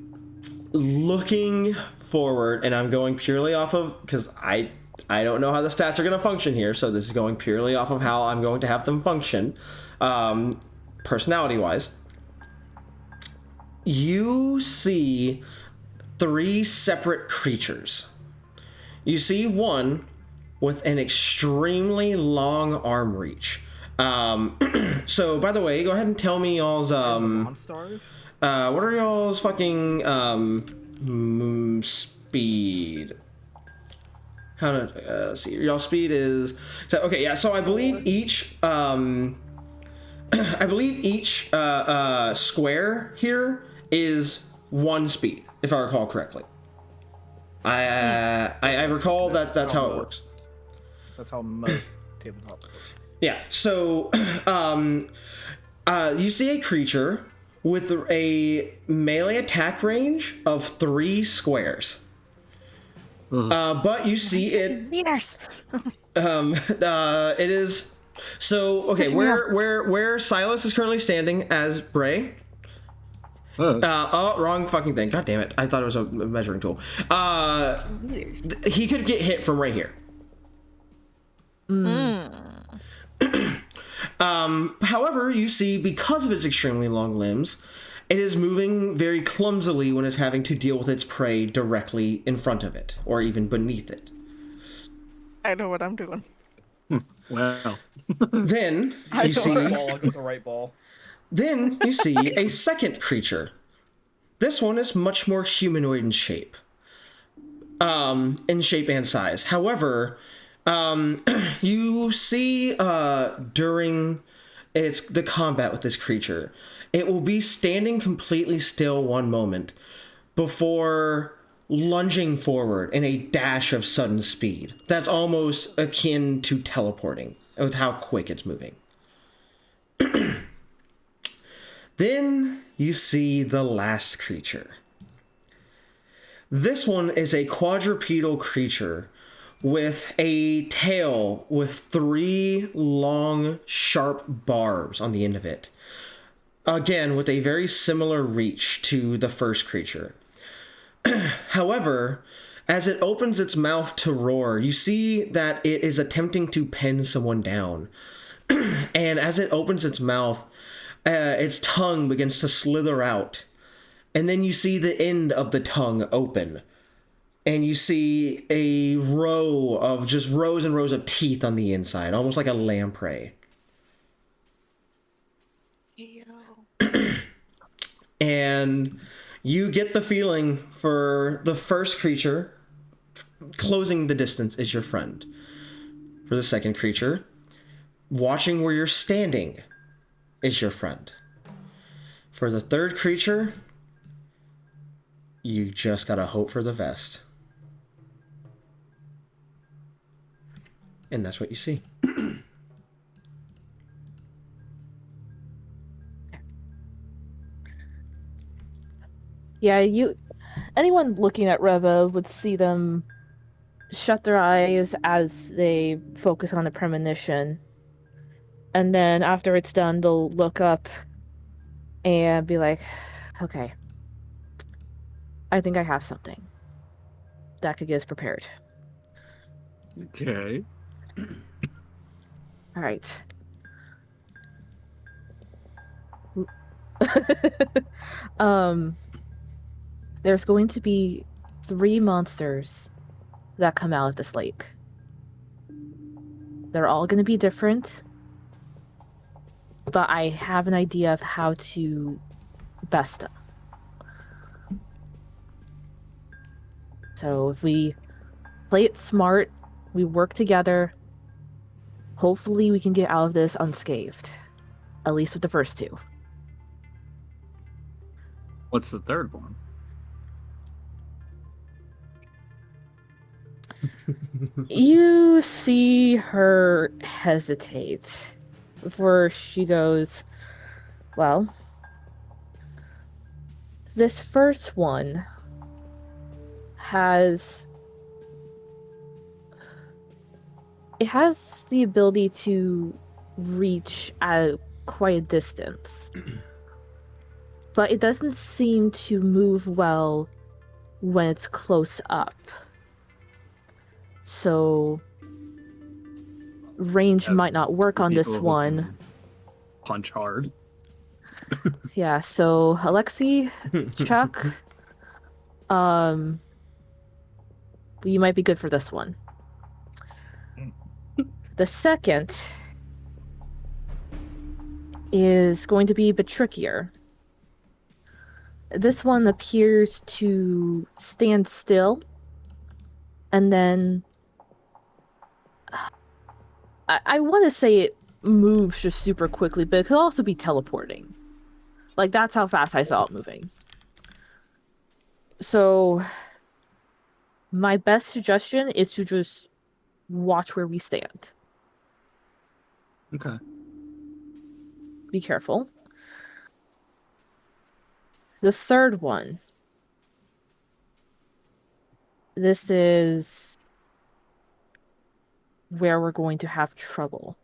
looking forward, and I'm going purely off of, because I don't know how the stats are going to function here, so this is going purely off of how I'm going to have them function, personality-wise. You see 3 separate creatures. You see one with an extremely long arm reach. So, by the way, go ahead and tell me y'all's, Monstars? what are y'all's fucking, speed? How to, see, y'all speed is, so, okay, yeah, so I believe each, I believe each square here is 1 speed, if I recall correctly. I recall that's how it works. That's how most tabletop works. Yeah, so you see a creature with a melee attack range of 3 squares. But you see it. Meters. It is. So okay, where Silas is currently standing as Bray. Wrong fucking thing. God damn it! I thought it was a measuring tool. He could get hit from right here. However, you see, because of its extremely long limbs, it is moving very clumsily when it's having to deal with its prey directly in front of it, or even beneath it. I know what I'm doing. Wow. Then I you see got the right ball. Then you see a second creature. This one is much more humanoid in shape. In shape and size. However, you see during the combat with this creature, it will be standing completely still one moment before lunging forward in a dash of sudden speed. That's almost akin to teleporting with how quick it's moving. Then you see the last creature. This one is a quadrupedal creature with a tail with 3 long, sharp barbs on the end of it. Again, with a very similar reach to the first creature. However, as it opens its mouth to roar, you see that it is attempting to pin someone down. And as it opens its mouth, its tongue begins to slither out. And then you see the end of the tongue open. And you see a row of just rows and rows of teeth on the inside, almost like a lamprey. And you get the feeling for the first creature, closing the distance is your friend. For the second creature, watching where you're standing is your friend. For the third creature, you just gotta hope for the best. And that's what you see. Yeah, anyone looking at Reva would see them shut their eyes as they focus on the premonition. And then after it's done, they'll look up and be like, okay, I think I have something that could get us prepared. Okay. All right. There's going to be 3 monsters that come out of this lake. They're all going to be different, but I have an idea of how to best them. So if we play it smart, we work together, hopefully we can get out of this unscathed. At least with the first 2. What's the third one? You see her hesitate before she goes, well, this first one has the ability to reach at quite a distance, but it doesn't seem to move well when it's close up. So range might not work on this one. Punch hard. Yeah, so Alexi, Chuck, you might be good for this one. The second is going to be a bit trickier. This one appears to stand still, and then I want to say it moves just super quickly, but it could also be teleporting. Like, that's how fast I saw it moving. So, my best suggestion is to just watch where we stand. Okay. Be careful. The third one. This is where we're going to have trouble.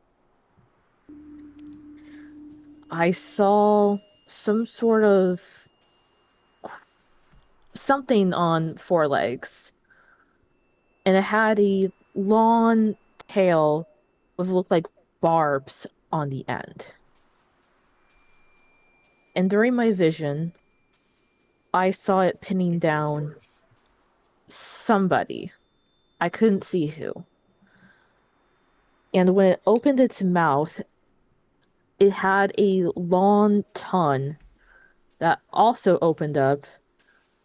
I saw some sort of something on four legs, and it had a long tail with what looked like barbs on the end. And during my vision, I saw it pinning down somebody. I couldn't see who. And when it opened its mouth, it had a long tongue that also opened up,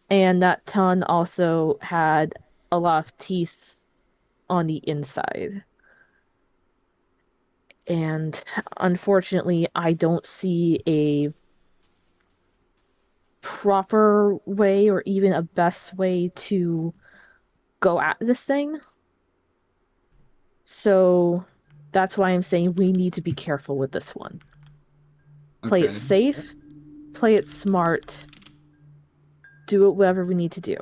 and that tongue also had a lot of teeth on the inside. And unfortunately, I don't see a proper way or even a best way to go at this thing. So that's why I'm saying we need to be careful with this one. Play it safe, play it smart, do it whatever we need to do.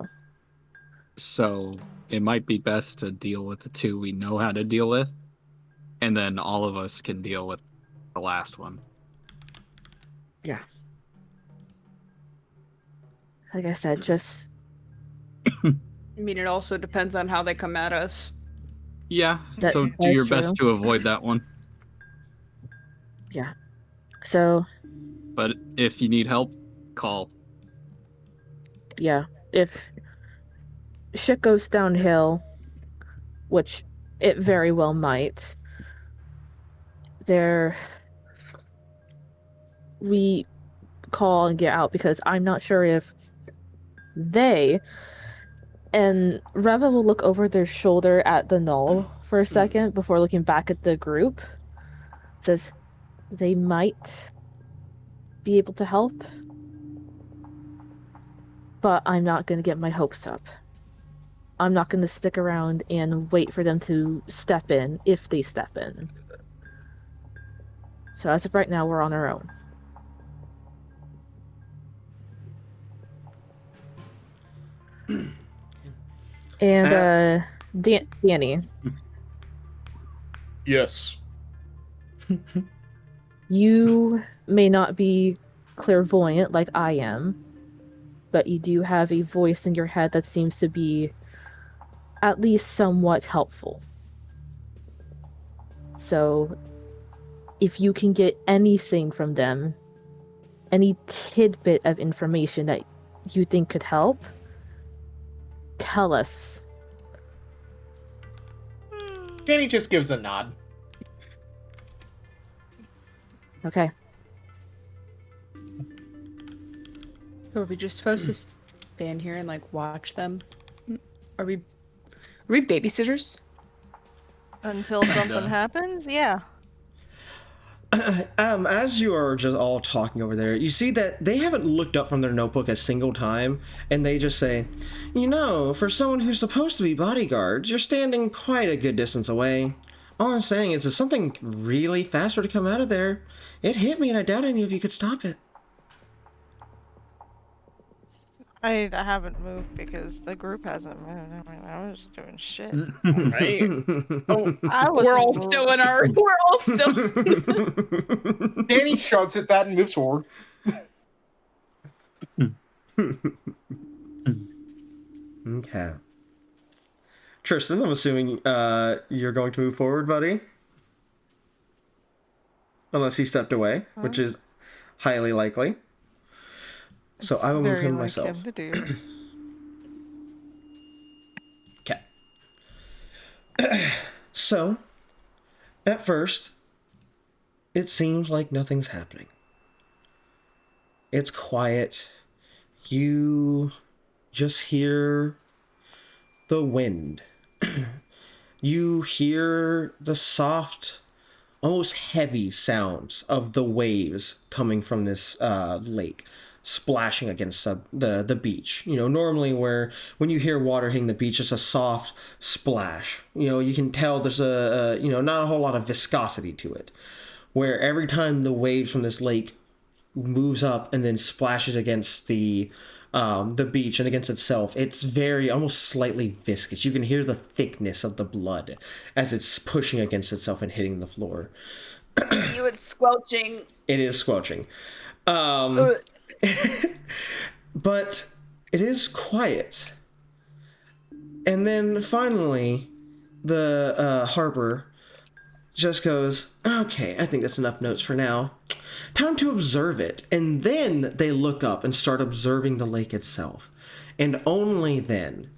So it might be best to deal with the two we know how to deal with, and then all of us can deal with the last one. Yeah. Like I said, just... I mean, it also depends on how they come at us. Yeah, so do your best to avoid that one. Yeah. So... But if you need help, call. Yeah. If shit goes downhill, which it very well might, we call and get out, because I'm not sure if and Reva will look over their shoulder at the null for a second before looking back at the group. Says they might be able to help, but I'm not going to get my hopes up. I'm not going to stick around and wait for them to step in if they step in. So as of right now, we're on our own. And Danny. Yes. You may not be clairvoyant like I am, but you do have a voice in your head that seems to be at least somewhat helpful. So, if you can get anything from them, any tidbit of information that you think could help, tell us. Danny just gives a nod. Okay. Are we just supposed to stand here and like watch them? Are we babysitters? Until something happens? Yeah. As you are just all talking over there, you see that they haven't looked up from their notebook a single time, and they just say, "You know, for someone who's supposed to be bodyguards, you're standing quite a good distance away. All I'm saying is, if something really fast were to come out of there, it hit me, and I doubt any of you could stop it." I haven't moved because the group hasn't moved. I was doing shit. Right. Oh, we're all still in our. We're all still. Danny shrugs at that and moves forward. Okay. Tristan, I'm assuming you're going to move forward, buddy. Unless he stepped away, which is highly likely. So I will move him myself. Okay. So, at first, it seems like nothing's happening. It's quiet. You just hear the wind. You hear the soft almost heavy sounds of the waves coming from this lake splashing against the beach. You know, normally when you hear water hitting the beach, it's a soft splash. You know, you can tell there's a not a whole lot of viscosity to it. Where every time the waves from this lake moves up and then splashes against the beach and against itself, it's very almost slightly viscous. You can hear the thickness of the blood as it's pushing against itself and hitting the floor. It's squelching. It is squelching. But it is quiet. And then finally, the Harper just goes, okay, I think that's enough notes for now. Time to observe it. And then they look up and start observing the lake itself. And only then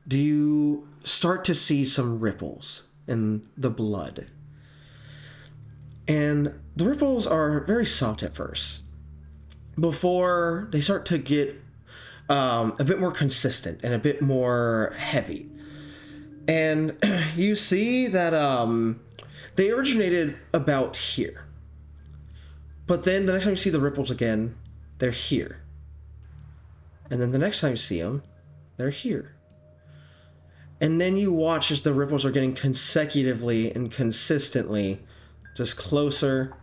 do you start to see some ripples in the blood. And the ripples are very soft at first, before they start to get a bit more consistent and a bit more heavy. And you see that they originated about here. But then the next time you see the ripples again, they're here. And then the next time you see them, they're here. And then you watch as the ripples are getting consecutively and consistently just closer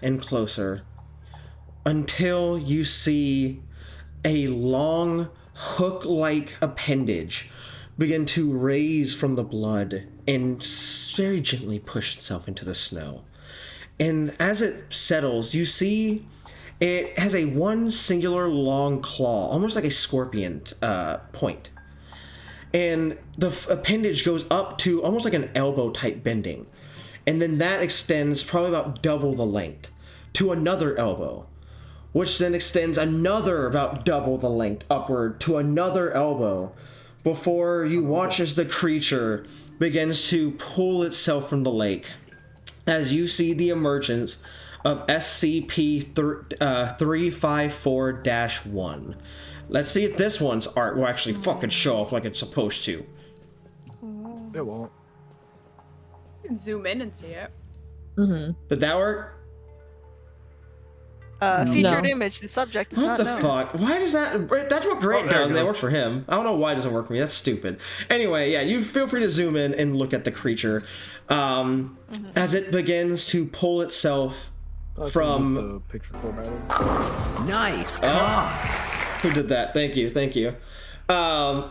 and closer, until you see a long hook-like appendage begin to raise from the blood and very gently push itself into the snow. And as it settles, you see it has a one singular long claw, almost like a scorpion point. And the appendage goes up to almost like an elbow type bending. And then that extends probably about double the length to another elbow, which then extends another about double the length upward to another elbow, before you watch as the creature begins to pull itself from the lake, as you see the emergence of SCP-354-1. Let's see if this one's art will actually fucking show up like it's supposed to. It won't. You can zoom in and see it. Mm-hmm. Did that work? Featured image. The subject is what not the known. fuck? Why does that? That's what Grant does. And that works for him. I don't know why it doesn't work for me. That's stupid. Anyway, yeah, you feel free to zoom in and look at the creature as it begins to pull itself from the picture formatting. Nice cock. Who did that? Thank you. All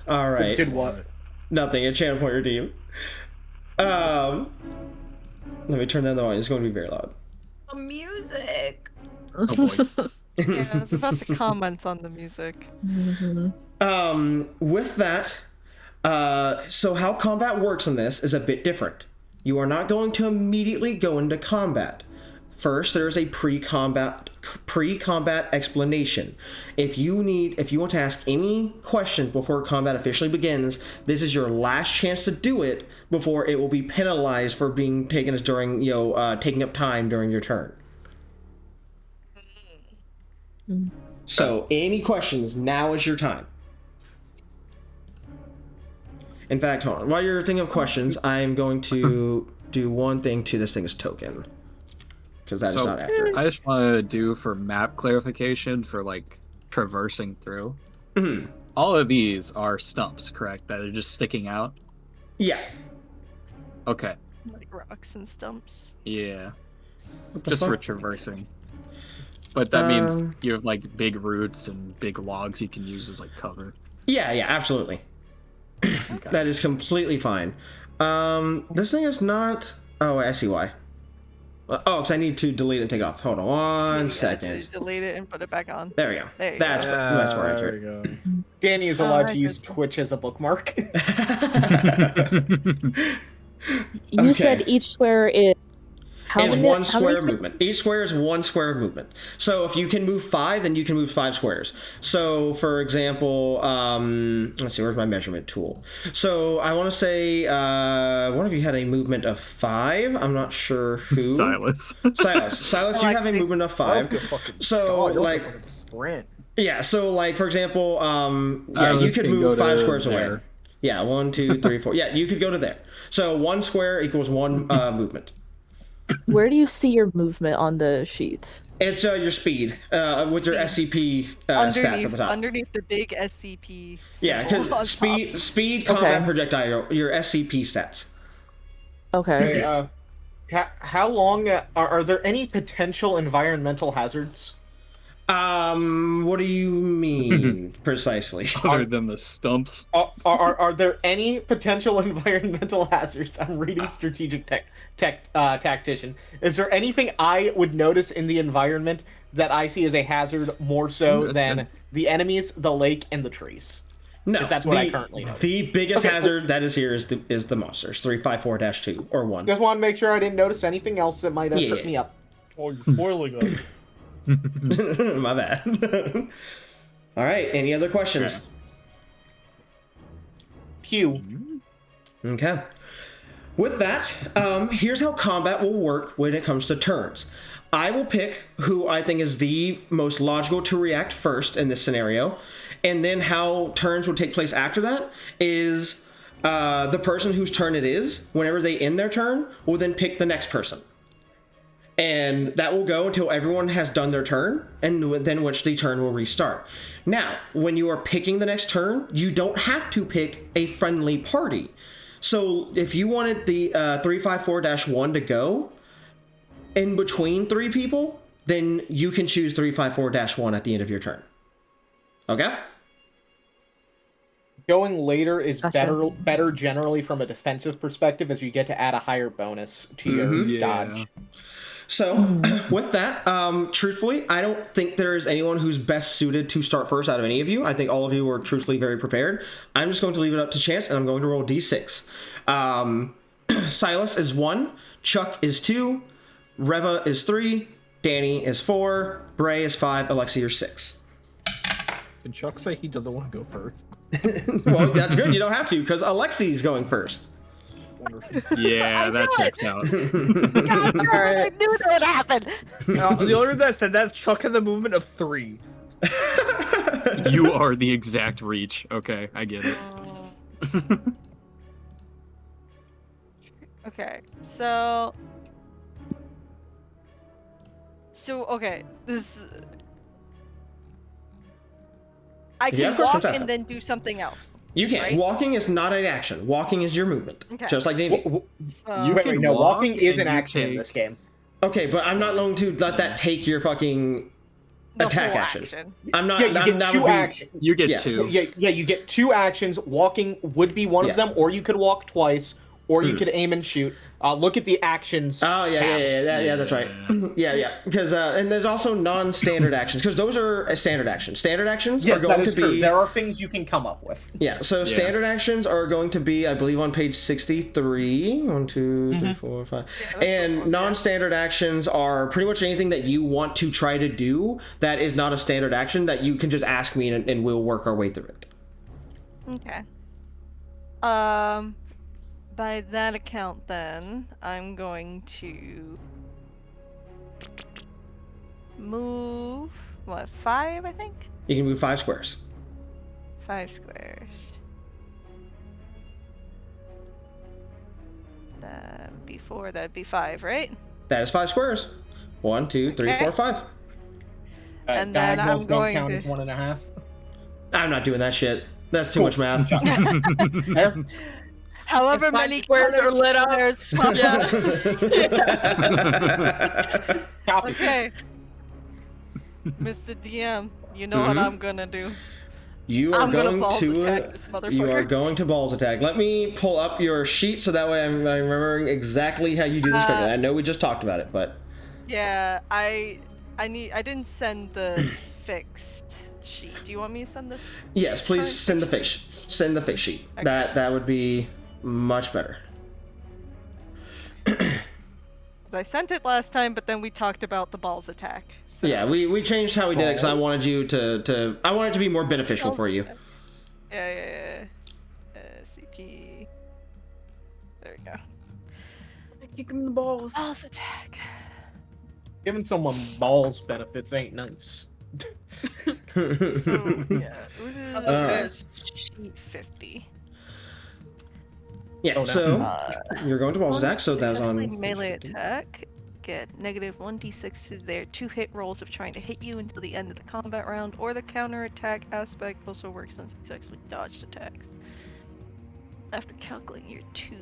right. Did what? Nothing. A channel point redeemed. Let me turn down the volume. It's going to be very loud. Music. Oh boy. Yeah, I was about to comment on the music. With that, so how combat works in this is a bit different. You are not going to immediately go into combat. First, there is a pre-combat explanation. If you want to ask any questions before combat officially begins, this is your last chance to do it before it will be penalized for being taken as during, taking up time during your turn. So, any questions, now is your time. In fact, hold on. While you're thinking of questions, I'm going to do one thing to this thing's token. Because that is not accurate. I just want to do for map clarification for like traversing through. Mm-hmm. All of these are stumps, correct? That are just sticking out? Yeah. Okay. Like rocks and stumps. Yeah. Just for traversing. But that means you have like big roots and big logs you can use as like cover. Yeah, absolutely. Okay. That is completely fine. This thing is not... Oh, I see why. Because I need to delete it and take it off. Hold on one second. Delete it and put it back on. There we go. There you That's go. that's where There we go. Danny is allowed to use Twitch as a bookmark. You said each square is one square of movement. Each square is one square of movement. So if you can move 5, then you can move 5 squares. So for example, let's see, where's my measurement tool? So I want to say one of you had a movement of 5. I'm not sure who. Silas, you have a movement of 5. So like sprint. Yeah, so like for example, you could move 5 squares away. Yeah, 1, 2, 3, 4. Yeah, you could go to there. So 1 square equals 1 movement. Where do you see your movement on the sheet? It's your speed with your SCP stats at the top. Underneath the big SCP. Yeah, because speed, combat, projectile, your SCP stats. Okay. How long are there any potential environmental hazards? What do you mean precisely? Other than the stumps. Are there any potential environmental hazards? I'm reading strategic tactician. Is there anything I would notice in the environment that I see as a hazard more so than the enemies, the lake, and the trees? No, that's what I currently know. The biggest hazard that is here is the monsters, 354-2 or 1. Just want to make sure I didn't notice anything else that might have tripped me up. Oh, you're spoiling us. My bad. All right, any other questions? Pew. Okay. With that, here's how combat will work when it comes to turns. I will pick who I think is the most logical to react first in this scenario, and then how turns will take place after that is the person whose turn it is, whenever they end their turn, will then pick the next person. And that will go until everyone has done their turn, and then which the turn will restart. Now, when you are picking the next turn, you don't have to pick a friendly party. So if you wanted the 354-1 to go in between 3 people, then you can choose 354-1 at the end of your turn. Okay? Going later is better generally from a defensive perspective, as you get to add a higher bonus to your dodge. So, with that, truthfully, I don't think there is anyone who's best suited to start first out of any of you. I think all of you are truthfully very prepared. I'm just going to leave it up to chance, and I'm going to roll d6. Silas is 1, Chuck is 2, Reva is 3, Danny is 4, Bray is 5, Alexi, you're 6. Did Chuck say he doesn't want to go first? Well, that's good. You don't have to, because Alexi's going first. Yeah, that checks out. God, I knew that would happen. The only reason I said that's Chuck has a movement of 3. You are the exact reach. Okay, I get it. Okay, so okay, this. I can walk and then do something else. You can. Right? Walking is not an action. Walking is your movement. Okay. Just like D&D. Walking is an action in this game. Okay, but I'm not going to let that take your fucking attack action. I'm not. Yeah, you get 2 actions. You get 2. Yeah, you get 2 actions. Walking would be one of them, or you could walk twice, or you could aim and shoot. Look at the actions. Oh yeah, that's right. yeah. Because and there's also non-standard actions, because those are standard actions. Standard actions are going to be. True. There are things you can come up with. Yeah. So standard actions are going to be, I believe, on page 63. 1, 2, 3, 4, 5. And non-standard actions are pretty much anything that you want to try to do that is not a standard action that you can just ask me and we'll work our way through it. Okay. By that account, then, I'm going to move, 5, I think? You can move 5 squares. 5 squares. That'd be 4, that'd be 5, right? That is 5 squares. 1, 2, 3, 4, 5. And then I'm going count to... as 1.5. I'm not doing that shit. That's too much math. However many squares are lit up. Okay. Mr. DM, you know what I'm gonna do. You are going to balls attack. Let me pull up your sheet so that way I'm remembering exactly how you do this correctly. I know we just talked about it, but yeah, I didn't send the fixed sheet. Do you want me to send the? Yes, please send the fixed sheet. Okay. That would be much better. I sent it last time, but then we talked about the balls attack. So. Yeah, we changed how we did it because I wanted you to I wanted it to be more beneficial for you. Yeah. SCP. There we go. Kick him in the balls. Balls attack. Giving someone balls benefits ain't nice. So yeah, sheet 50. Yeah, so you're going to balls attack, so that's on melee attack. get negative 1d6 to their 2 hit rolls of trying to hit you until the end of the combat round, or the counterattack aspect also works on successfully dodged attacks. After calculating your 2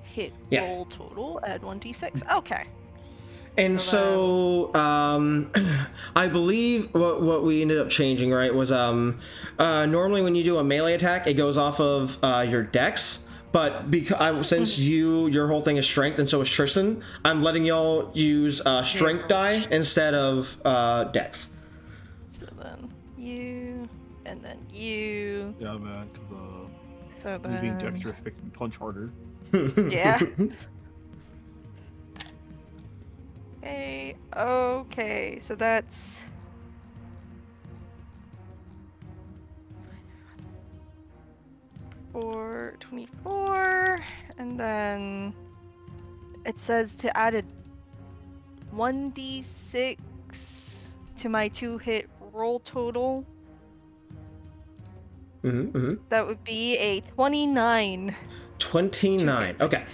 hit roll total, add 1d6. Okay. And so I believe what we ended up changing, right, was normally when you do a melee attack, it goes off of your dex. But because since your whole thing is strength, and so is Tristan, I'm letting y'all use strength die instead of dex. So then you, and then you. Yeah, man. Because So me being dexterous makes me punch harder. Yeah. Okay, so that's 24, and then it says to add a 1d6 to my 2 hit roll total. That would be a 29. 29. Okay.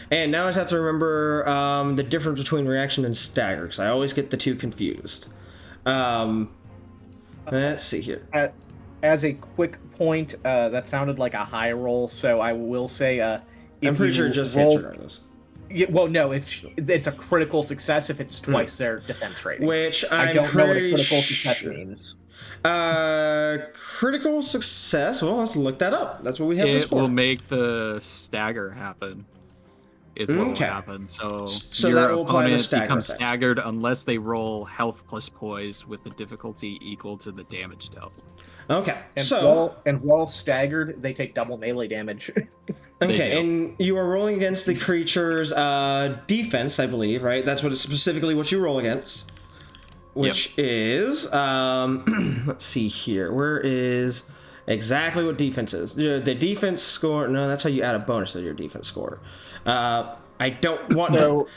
And now I just have to remember the difference between reaction and stagger, because I always get the two confused. Let's see here. As a quick point, that sounded like a high roll, so I will say I'm pretty sure it just hits regardless. Yeah, well, no, if it's a critical success if it's twice their defense rating. Which I don't know what a critical success means. Critical success. Well, let's look that up. That's what we have this for. It will make the stagger happen. Is what will happen. So your that will apply the opponent stagger becomes effect. staggered unless they roll health plus poise with the difficulty equal to the damage dealt. Okay. And while staggered, they take double melee damage. Okay, and you are rolling against the creature's defense, I believe, right? That's specifically what you roll against. Which is, let's see here. Where is exactly what defense is? The defense score, no, that's how you add a bonus to your defense score. I don't want to...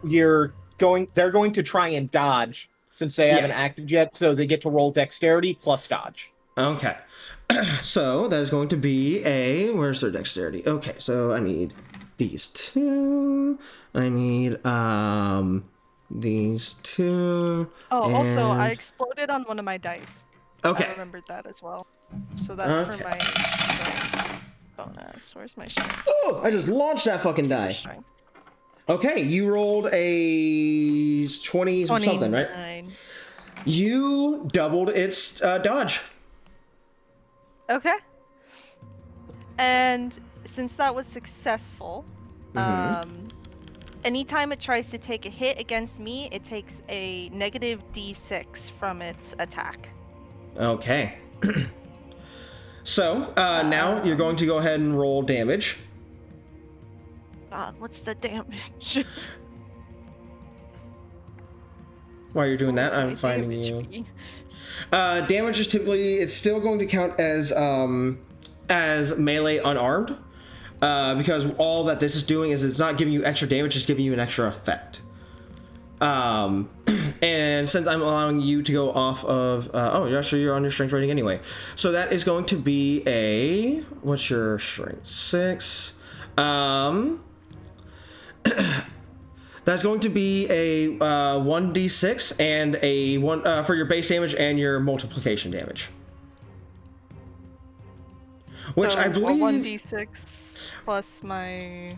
they're going to try and dodge, since they haven't acted yet, so they get to roll dexterity plus dodge. Okay. So that is going to be where's their dexterity? Okay, so I need these two. I need these two. Oh, also, I exploded on one of my dice. Okay. I remembered that as well. So that's for my strength bonus. Where's my strength? Oh, I just launched that fucking die. Okay, you rolled a 20 something, right? You doubled its dodge. Okay. And since that was successful, anytime it tries to take a hit against me, it takes a negative d6 from its attack. Okay. So, now you're going to go ahead and roll damage. God, what's the damage? While you're doing that, I'm finding you. Damage is typically, it's still going to count as melee unarmed, because all that this is doing is it's not giving you extra damage, it's giving you an extra effect. And since I'm allowing you to go off of, you're on your strength rating anyway. So that is going to be what's your strength? 6. That's going to be a 1d6 and a 1 for your base damage and your multiplication damage. Which so I believe 1d6 plus my.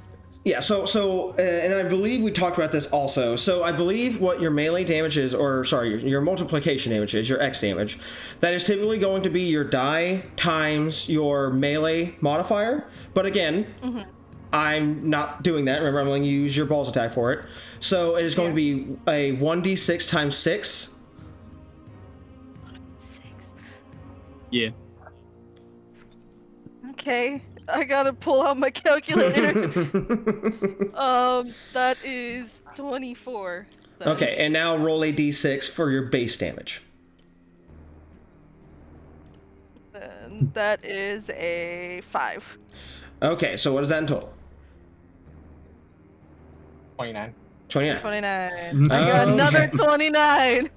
Yeah, so and I believe we talked about this also. So I believe what your melee damage is, or sorry, your multiplication damage is, your X damage, that is typically going to be your die times your melee modifier. But again, I'm not doing that. Remember, I'm going to use your balls attack for it. So it is going to be a 1d6 times 6. 6. Yeah. Okay, I gotta pull out my calculator. That is 24. Then. Okay, and now roll a d6 for your base damage. Then that is a 5. Okay, so what is that in total? 29. 29. 29. I got another 29.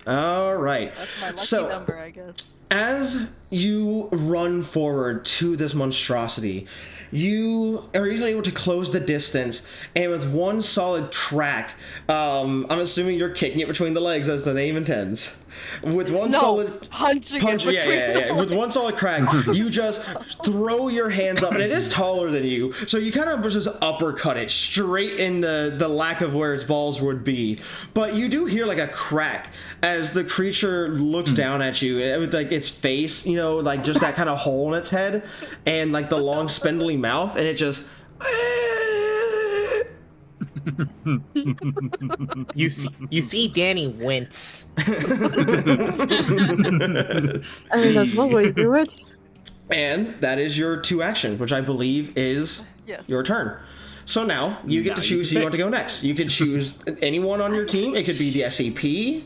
All right. That's my lucky number, I guess. As you run forward to this monstrosity, you are easily able to close the distance, and with one solid crack, I'm assuming you're kicking it between the legs as the name intends. With one solid punch, yeah. With one solid crack, you just throw your hands up, and it is taller than you, so you kind of just uppercut it straight in the lack of where its balls would be. But you do hear like a crack as the creature looks down at you, with like its face, you know, like just that kind of hole in its head, and like the long spindly mouth, and it just. You see Danny wince. I mean, that's one way to do it. And that is your 2 actions, which I believe is your turn. So now you get to choose who you want to go next. You can choose anyone on your team. It could be the SCP.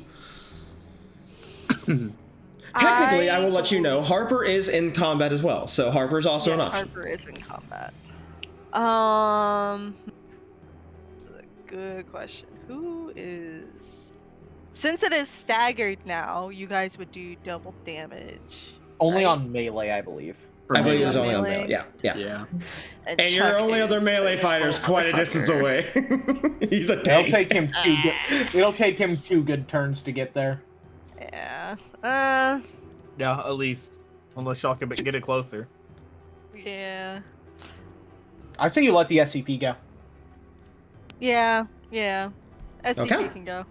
Technically, I will let you know, Harper is in combat as well, so Harper is also an option. Harper is in combat. That's a good question. Who is... Since it is staggered now, you guys would do double damage. Only on melee, I believe. I believe it is only on melee, yeah. And your only other melee fighter is quite a distance away. He's a tank. It'll take him 2 good turns to get there. Yeah. Yeah, at least. Unless y'all can get it closer. Yeah. I say you let the SCP go. Yeah. SCP can go.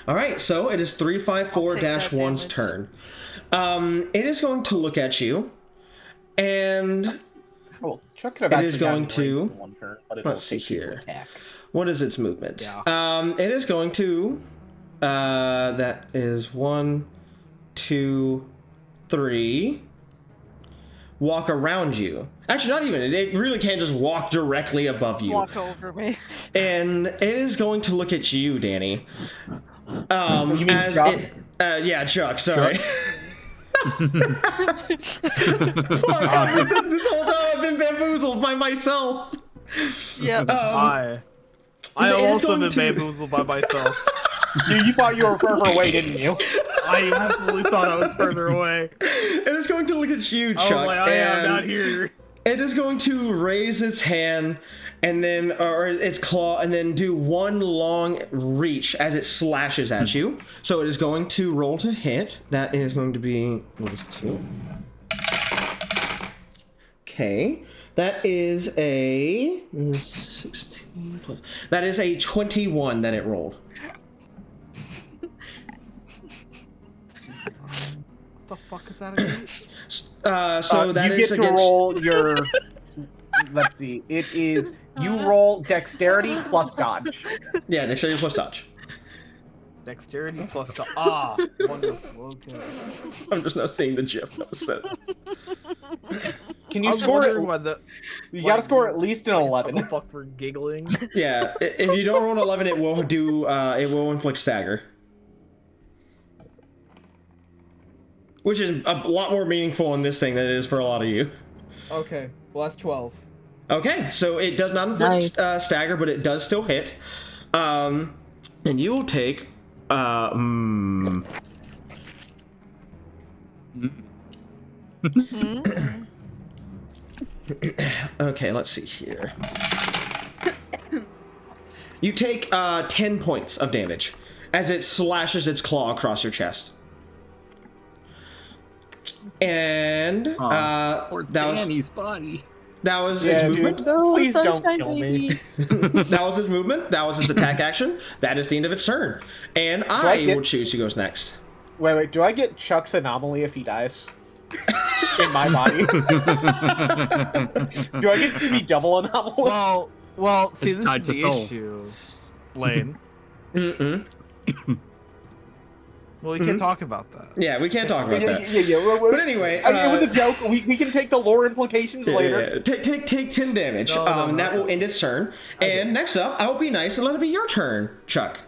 Alright, so it is 354-1's turn. It is going to look at you, and Chuck could have it is going to... one turn, but let's see here. What is its movement? Yeah. It is going to... that is 1, 2, 3... walk around you. Actually, not even. It really can't just walk directly above you. Walk over me. And it is going to look at you, Danny. You mean Chuck? Yeah, Chuck, sorry. Chuck? Fuck, this whole time I've been bamboozled by myself. Yep. I have also been bamboozled by myself. Dude, you thought you were further away, didn't you? I absolutely thought I was further away. It is going to look at you, Chuck. I am not here. It is going to raise its hand and then, or its claw, and then do one long reach as it slashes at you. So it is going to roll to hit. That is going to be, what is 2? Okay. That is a 16 plus. That is a 21 that it rolled. What the fuck is that again? So that you is get to roll your. Let's see. It is you roll dexterity plus dodge. Yeah, dexterity plus dodge. Dexterity plus dodge. Ah, wonderful. Okay. I'm just now seeing the GIF that was sent. Can you score it? You gotta score at least an 11. What the fuck for giggling? Yeah, if you don't roll an 11, it will do. It will inflict stagger, which is a lot more meaningful in this thing than it is for a lot of you. Okay, well that's 12. Okay, so it does not inflict stagger, but it does still hit. And you will take. Okay, let's see here. You take 10 points of damage as it slashes its claw across your chest. And poor Danny's body. That was its movement. No, please don't kill me. That was its movement. That was its attack action. That is the end of its turn. And I will choose who goes next. Wait. Do I get Chuck's anomaly if he dies? In my body? Do I get to be double anomalous? Well, see, it's this tied is to the soul. issue, Lane. Well, we can't talk about that. Yeah, we can't talk about that. Yeah. But anyway, I mean, it was a joke. We can take the lore implications later. Yeah. Take 10 damage. And that will end its turn. And next up, I will be nice and let it be your turn, Chuck.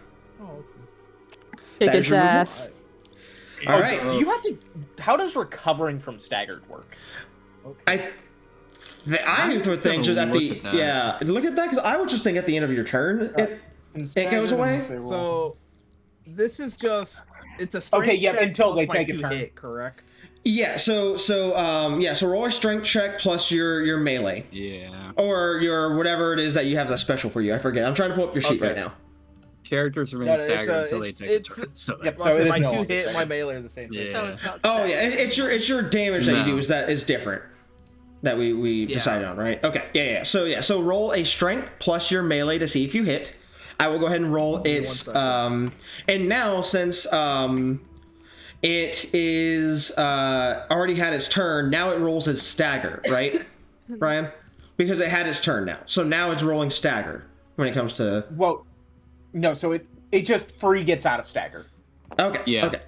Kick its ass. All right. Do you have to? How does recovering from staggered work? Okay. I would think just at the look at that, because I would just think at the end of your turn. It goes away? So this is just it's a strength Okay, yeah, check until plus they my take a 2 turn. hit, correct? Yeah, so roll a strength check plus your melee. Yeah. Or your whatever it is that you have that's special for you. I forget. I'm trying to pull up your sheet right now. Characters remain No, staggered until they take a turn. So Yep, that's- so it is my no 2 longer hit, staggered. my melee are the same thing. Yeah. So it's not Oh yeah, it's your damage that you do is different. That we decided on, right? Okay, yeah. So roll a strength plus your melee to see if you hit. I will go ahead and roll its and now since it is already had its turn, now it rolls its stagger, right? Brian? Because it had its turn now. So now it's rolling stagger when it comes to Well, no, so it just free gets out of stagger. Okay. Yeah. Okay.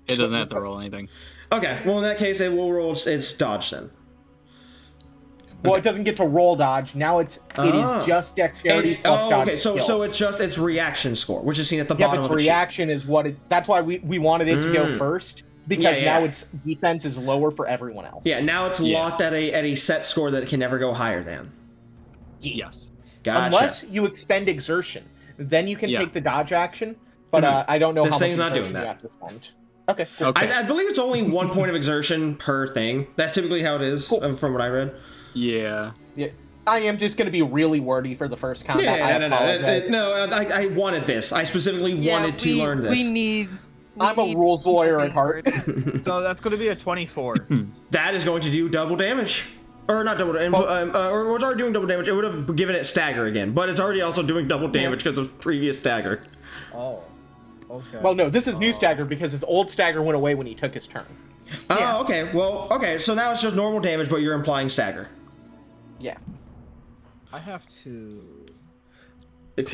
It doesn't have to roll anything. Okay. Well, in that case, it will roll its dodge then. Well, it doesn't get to roll dodge. Now it is just dexterity plus dodge. Okay. So skill. it's just its reaction score, which is seen at the Yeah, bottom its of the reaction is what it. That's why we wanted it to go first because Yeah. now its defense is lower for everyone else. Yeah. Now it's locked at a set score that it can never go higher than. Yes. Gotcha. Unless you expend exertion, then you can Yeah. take the dodge action. But I don't know This how much thing's not exertion doing that. you have to spend. Okay. Cool. Okay. I believe it's only 1 point of exertion per thing. That's typically how it is, from what I read. Yeah. Yeah. I am just going to be really wordy for the first combat. I wanted this. I specifically wanted to learn this. I'm a rules lawyer at heart. So that's going to be a 24. That is going to do double damage. Or not double damage, or it's already doing double damage. It would have given it stagger again, but it's already also doing double damage because of previous stagger. Oh. Okay. Well, no, this is new stagger because his old stagger went away when he took his turn. Oh, okay. Well, okay. So now it's just normal damage, but you're implying stagger. Yeah. I have to.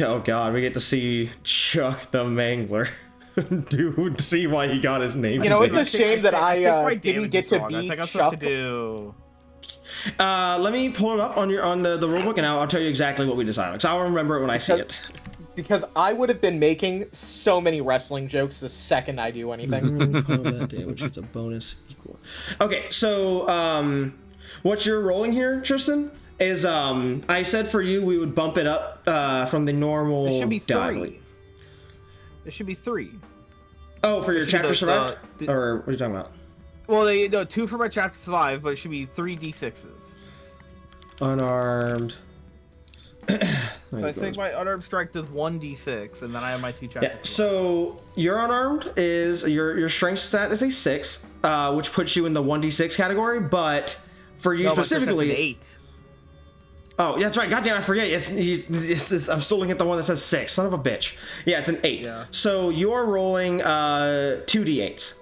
Oh god, we get to see Chuck the Mangler. Dude, see why he got his name. You know, it's a shame that I think didn't get to I be think I'm supposed Chuck. to do. Let me pull it up on the rulebook, and I'll tell you exactly what we decided. Because I'll remember it when I see it. Because I would have been making so many wrestling jokes the second I do anything. Combat damage, it's a bonus equal. Okay, so what you're rolling here, Tristan, is I said for you we would bump it up from the normal. It should be 3. die. It should be 3. Oh, for your chapter survived? Or what are you talking about? Well, they 2 for my chapter survive, but it should be 3 d6s. Unarmed. I think my unarmed strike does 1 d6, and then I have my 2 chapters. Yeah. So your unarmed is your strength stat is a 6, which puts you in the 1d6 category. But for you specifically, 8. Oh, yeah, that's right. Goddamn, I forget. I'm still looking at the one that says 6. Son of a bitch. Yeah, it's an 8. Yeah. So you're rolling 2d8s.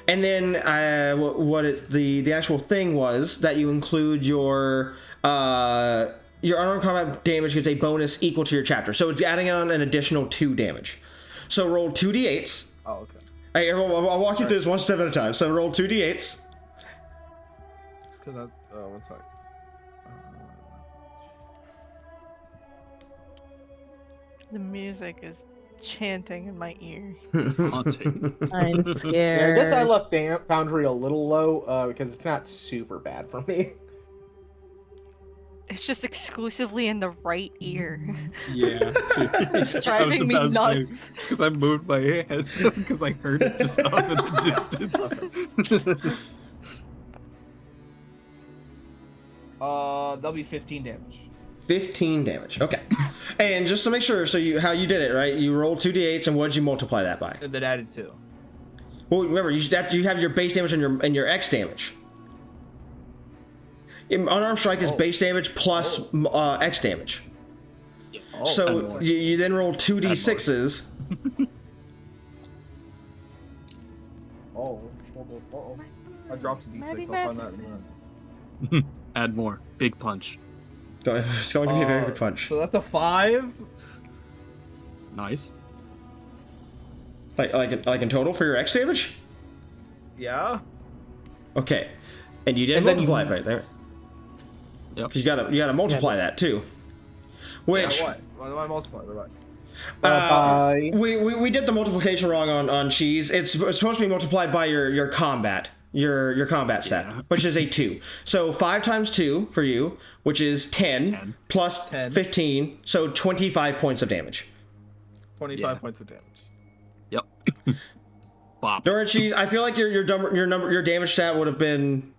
And then the actual thing was that you include your unarmed combat damage gets a bonus equal to your chapter. So it's adding on an additional 2 damage. So roll 2d8s. Oh, okay. Hey, I'll walk you through this one step at a time. So roll 2d8s. One sec. The music is chanting in my ear. It's haunting. I'm Yeah, scared. I guess I left Foundry a little low because it's not super bad for me. It's just exclusively in the right ear. Yeah. It's driving me nuts. Because I moved my head because I heard it just off in the distance. That'll be 15 damage. 15 damage. Okay. And just to make sure, so how you did it, right? You rolled 2d8s, and what did you multiply that by? And then added 2. Well, remember, you have your base damage and your X damage. Unarmed strike is base damage plus X damage. So you then roll 2d6s. I dropped a d6. I'll find that in a minute. Add more. Big punch. It's going to be a very good punch. So that's a 5. Nice. Like in total for your X damage? Yeah. Okay. And you did multiply it right there. Yep. You gotta multiply that too. Which Yeah, what do I multiply by? we did the multiplication wrong on cheese. It's supposed to be multiplied by your combat. Your combat stat, which is a 2. So 5 times 2 for you, which is 10. Plus 10. 15, so 25 points of damage. 25 points of damage. Yep. Bop. Dorichi, I feel like your damage stat would have been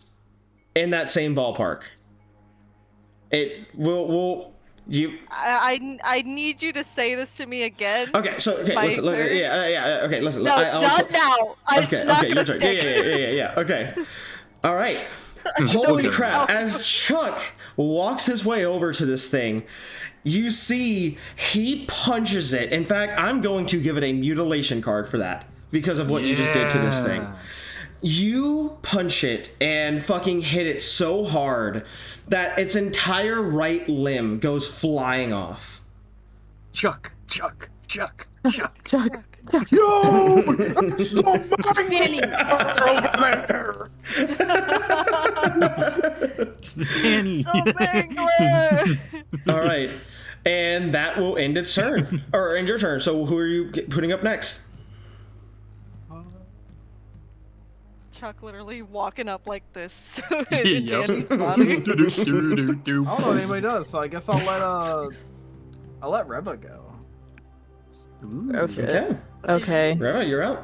in that same ballpark. It will you. I need you to say this to me again. Okay, so listen, look, yeah. Okay, listen. No, not now. Okay, not your turn. Yeah. Okay. All right. Holy crap! As Chuck walks his way over to this thing, you see he punches it. In fact, I'm going to give it a mutilation card for that because of what you just did to this thing. You punch it and fucking hit it so hard that its entire right limb goes flying off. Chuck. Yo! Somebody! Danny. All right. And that will end its turn. Or end your turn. So who are you putting up next? Chuck literally walking up like this in Danny's body. I don't know what anybody does, so I guess I'll let Reva go. Okay. Reva, you're out.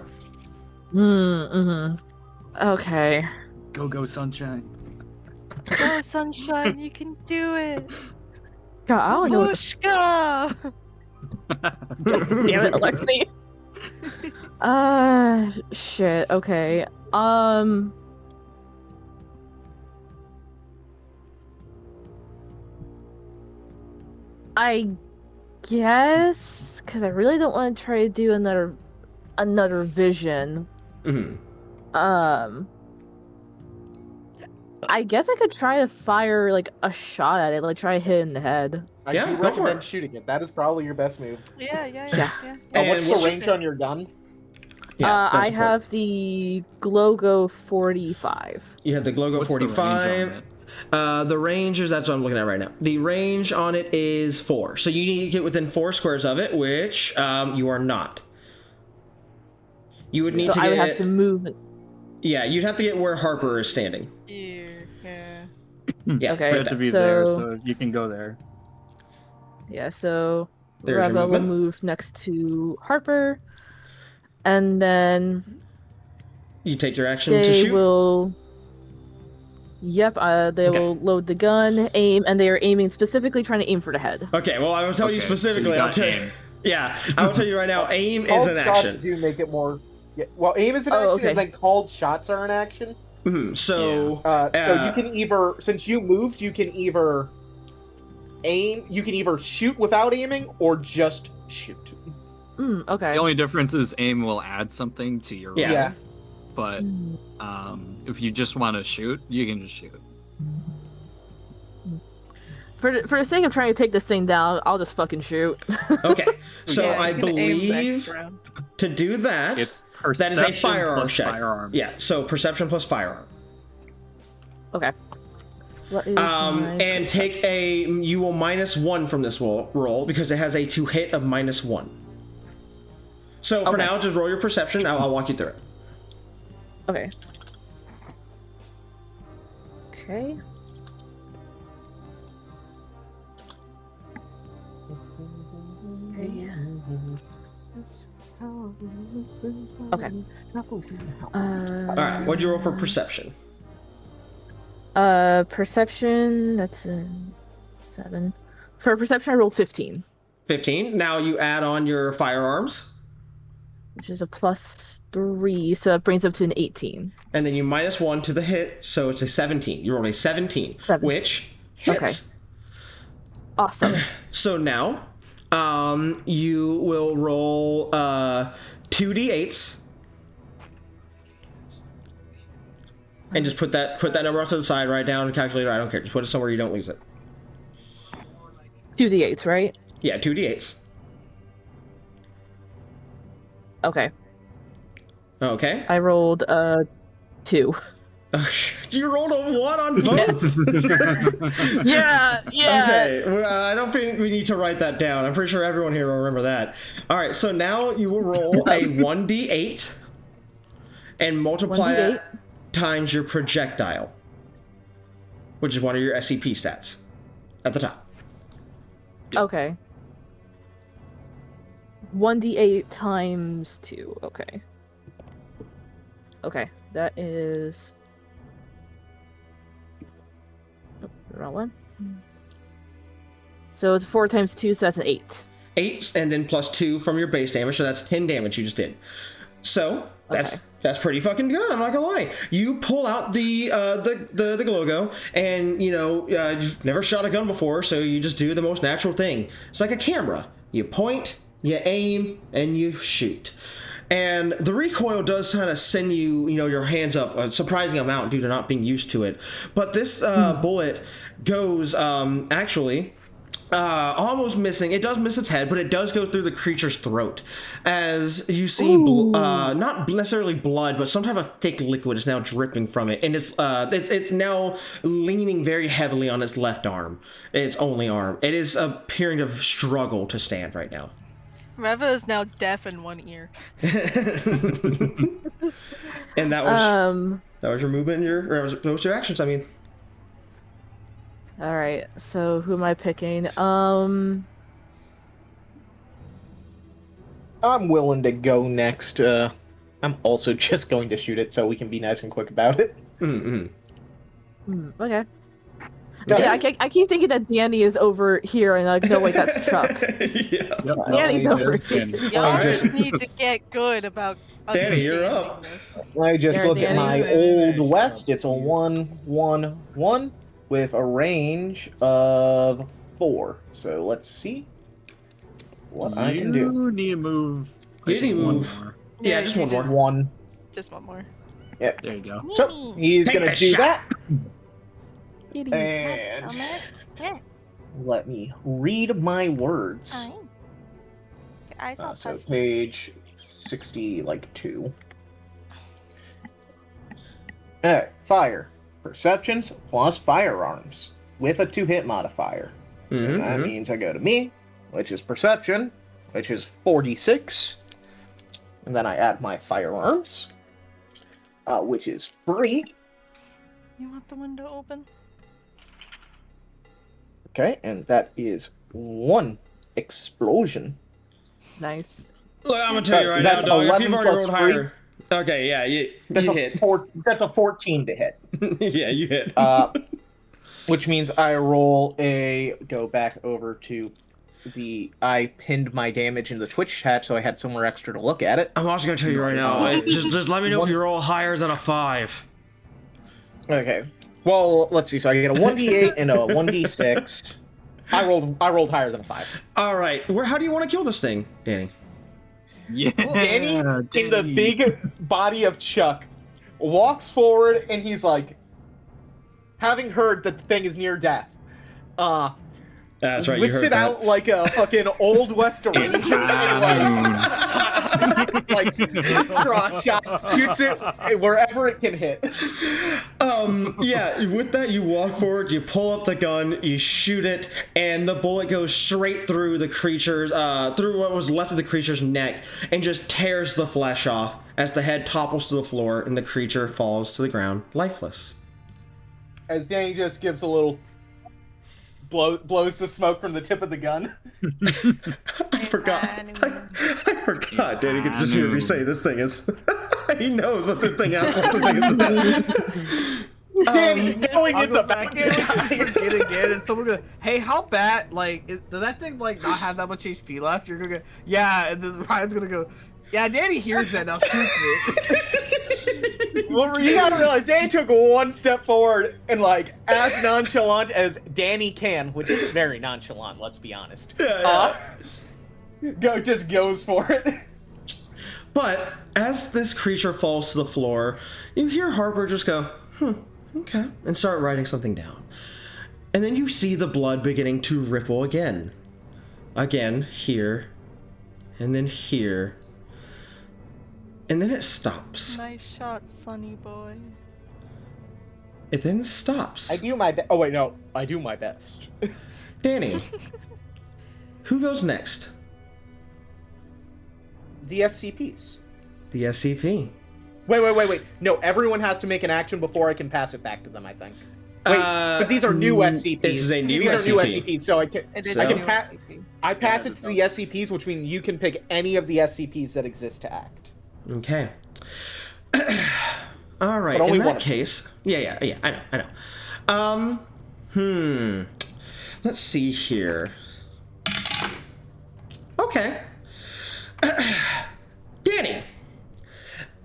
Okay. Go, sunshine. Go, sunshine, you can do it. God, I don't know. Mushka! Damn it, Alexi. Shit. Okay. I guess because I really don't want to try to do another vision. I guess I could try to fire like a shot at it, like try to hit it in the head. I do recommend shooting it. That is probably your best move. Yeah. What's the range on your gun? Yeah, I have the Glogo 45. You have the Glogo 45. The range is, that's what I'm looking at right now. The range on it is 4. So you need to get within 4 squares of it, which you are not. You would need to get... I would have to move it. Yeah, you'd have to get where Harper is standing. Yeah, okay, you have to be there, so you can go there. Yeah, so There's Reva will move next to Harper, and then you take your action to shoot. They will load the gun, aim, and they are aiming specifically, trying to aim for the head. Okay, well, I will tell you specifically. So I'll tell you. Yeah, I will tell you right now. Aim is an action. Shots do make it more. Yeah, well, aim is an action, and then called shots are an action. So, so you can either, since you moved, you can either aim. You can either shoot without aiming or just shoot. Okay. The only difference is aim will add something to your roll. Yeah. But if you just want to shoot, you can just shoot. For the sake of trying to take this thing down, I'll just fucking shoot. Okay, so I believe to do that, it's that is a firearm plus check. firearm. Yeah, so perception plus firearm. Okay. What is and take you will -1 from this roll because it has a to hit of -1. So for now, just roll your perception. I'll walk you through it. Okay. Okay. Okay. Alright, what'd you roll for perception? Perception, that's a 7. For perception, I rolled 15. 15. Now you add on your firearms. Which is a +3, so that brings up to an 18. And then you -1 to the hit, so it's a 17. You rolled a 17, which hits. Okay. Awesome. So now, you will roll 2d8s. And just put that number off to the side, write down, calculator, I don't care. Just put it somewhere you don't lose it. 2d8s, right? Yeah, 2d8s. Okay. Okay. I rolled 2. You rolled a 1 on both? Yeah. Okay, well, I don't think we need to write that down. I'm pretty sure everyone here will remember that. All right, so now you will roll a 1d8 and multiply it times your projectile, which is one of your SCP stats at the top. Okay. 1d8 times 2. Okay. Okay, that is... Oh, wrong one. So it's 4 times 2, so that's an 8. 8, and then plus 2 from your base damage, so that's 10 damage you just did. So that's pretty fucking good. I'm not gonna lie. You pull out the logo, and you've never shot a gun before, so you just do the most natural thing. It's like a camera. You point, you aim, and you shoot. And the recoil does kind of send your hands up a surprising amount due to not being used to it. But this bullet goes actually. Almost missing. It does miss its head, but it does go through the creature's throat. As you see, not necessarily blood, but some type of thick liquid is now dripping from it, and it's now leaning very heavily on its left arm, its only arm. It is a period of struggle to stand right now. Reva is now deaf in one ear. And that was your movement, those your actions. I mean. All right, so who am I picking? I'm willing to go next. I'm also just going to shoot it so we can be nice and quick about it. Okay. Yeah, I keep thinking that Danny is over here, and no, wait, that's Chuck. Yeah. Yep, Danny's over here. Y'all just need to get good about Danny, you're up. this. I just There, look at Danny. my old west. It's a 1/1/1 with a range of 4. So let's see what I can do. You need to move. You need to move. More. Yeah, just one more. One. Just one more. Yep. There you go. So he's Take gonna a do shot. that. Idiot. And Yeah. let me read my words. Fine. Your eyes all So fuzzy. page 62. Alright, fire. Perceptions plus firearms with a 2-hit modifier. So that means I go to me, which is perception, which is 46. And then I add my firearms, which is 3. You want the window open? Okay, and that is 1 explosion. Nice. Look, I'm gonna tell you right now, That's dog. If 11 you've already plus rolled 3. higher, okay, yeah, you That's hit. That's a 14 to hit. Yeah, you hit. Which means I roll go back over to I pinned my damage in the Twitch chat, so I had somewhere extra to look at it. I'm also gonna tell you right now. Just let me know if you roll higher than a 5. Okay. Well, let's see. So I get a 1d8 and a 1d6. I rolled higher than a 5. All right. How do you want to kill this thing, Danny? Yeah, Danny, in the big body of Chuck, walks forward and he's like, having heard that the thing is near death, That's right. whips you heard it that. out like a fucking old West Ranger and like draw shots, shoots it wherever it can hit. Yeah, with that, you walk forward, you pull up the gun, you shoot it, and the bullet goes straight through the creature's, through what was left of the creature's neck, and just tears the flesh off as the head topples to the floor and the creature falls to the ground, lifeless. As Danny just gives a little blows the smoke from the tip of the gun. I forgot. Danny could just hear me say this thing is. He knows what this thing is. Danny, knowing it's a back bad forget again, and someone goes, "Hey, how bad? Like, does that thing not have that much HP left?" You're gonna go, "Yeah," and then Ryan's gonna go, "Yeah." Danny hears that now, shoots it. Well, you gotta realize Danny took 1 step forward and, like, as nonchalant as Danny can, which isn't very nonchalant, let's be honest. Just goes for it. But as this creature falls to the floor, you hear Harper just go, okay, and start writing something down. And then you see the blood beginning to ripple again. Again, here, and then here. And then it stops. Nice shot, sonny boy. It then stops. I do my best. Oh, wait, no. I do my best. Danny, who goes next? The SCPs. The SCP. Wait. No, everyone has to make an action before I can pass it back to them, I think. Wait, but these are new SCPs. This is a new these SCP. are new SCPs, so I can. It is I a can new pass. SCP. I pass it to the SCPs, which means you can pick any of the SCPs that exist to act. Okay. All right. But only In that one. case, yeah. I know. Let's see here. Okay. Danny,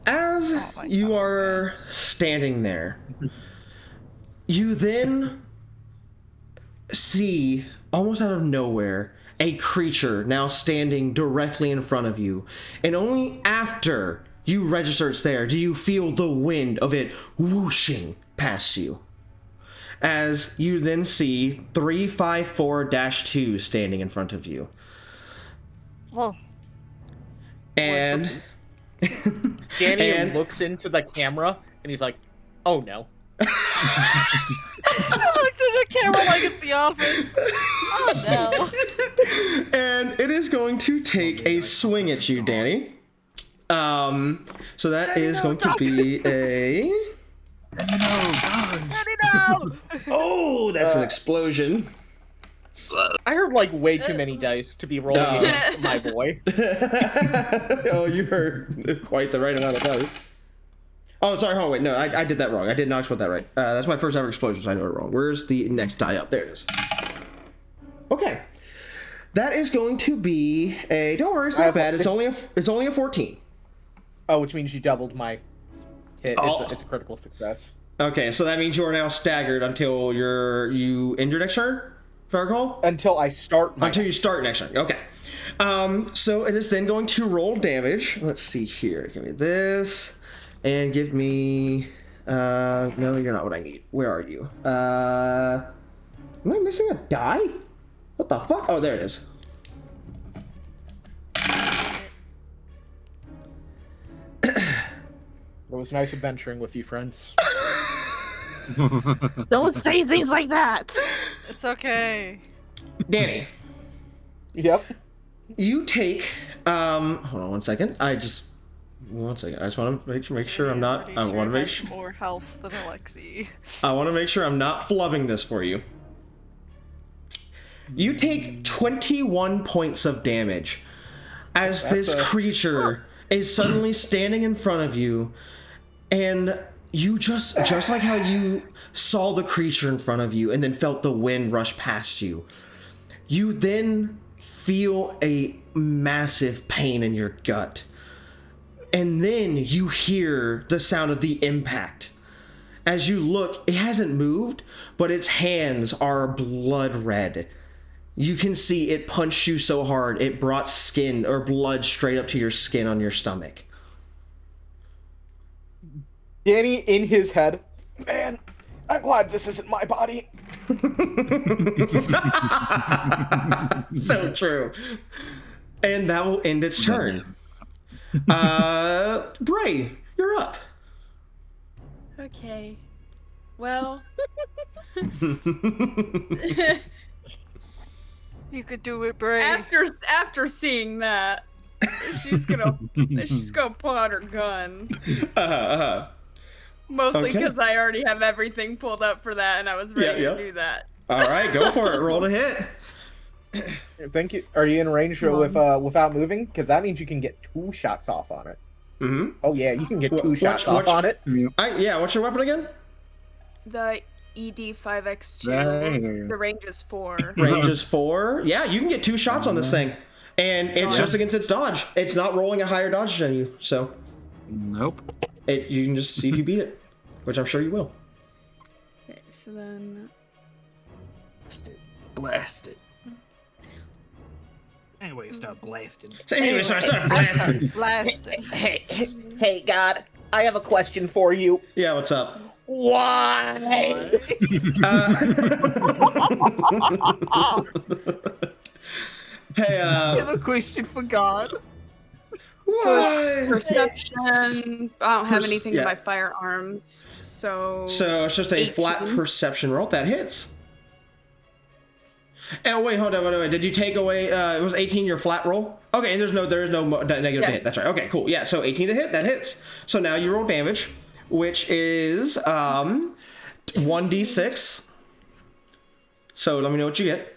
as you are standing there, you then see, almost out of nowhere, a creature now standing directly in front of you. And only after you register it's there do you feel the wind of it whooshing past you. As you then see 354-2 standing in front of you. Whoa. And Danny looks into the camera and he's like, "Oh no." I looked at the camera like it's The Office. Oh no. And it is going to take a swing at you, Danny. So that is going to be a... Oh, that's an explosion. I heard like way too many dice to be rolling against my boy. Oh, you heard quite the right amount of dice. Oh, sorry, hold on, wait, no, I did that wrong. I did not spell that right. That's my first ever explosion, so I know it wrong. Where's the next die up? There it is. Okay. That is going to be a... Don't worry, it's not bad. It's only a 14. Oh, which means you doubled my hit. Oh. It's a critical success. Okay, so that means you are now staggered until you end your next turn, if I recall? Until I start my... Until you start next turn, okay. So it is then going to roll damage. Let's see here. Give me this, and give me... no, you're not what I need. Where are you? Am I missing a die? What the fuck? Oh, there it is. It was nice adventuring with you, friends. Don't say things like that. It's okay. Danny. Yep. You take... hold on one second. One second. I just want to make sure I'm not... I want to make sure... More health than Alexi. I want to make sure I'm not flubbing this for you. You take 21 points of damage as this creature is suddenly standing in front of you, and you just like how you saw the creature in front of you and then felt the wind rush past you, you then feel a massive pain in your gut. And then you hear the sound of the impact. As you look, it hasn't moved, but its hands are blood red. You can see it punched you so hard, it brought skin or blood straight up to your skin on your stomach. Danny, in his head, man, I'm glad this isn't my body. So true. And that will end its turn. Bray, you're up. Okay. Well. You could do it, Bray. After seeing that, she's gonna pull out her gun. Mostly because I already have everything pulled up for that, and I was ready to do that. All right, go for it. Roll to hit. Thank you. Are you in range without moving? Because that means you can get 2 shots off on it. Mm-hmm. Oh yeah, you can get 2 shots off on it. Yeah, what's your weapon again? The ED5X2. The range is 4. Range is 4. Yeah, you can get 2 shots on this thing, and it's just against its dodge. It's not rolling a higher dodge than you, so. Nope. You can just see if you beat it, which I'm sure you will. Okay, so then. Blast it. Anyway, start blasting. Anyway, start blasting. Blasting. Hey, God, I have a question for you. Yeah, what's up? Why? Hey, I have a question for God. So perception. I don't have anything in my firearms, so. So it's just a 18. Flat perception roll that hits. Oh wait, hold on, wait. Did you take away? It was 18 your flat roll. Okay, and there is no negative to hit. That's right. Okay, cool. Yeah, so 18 to hit, that hits. So now you roll damage, which is 1d6. So let me know what you get.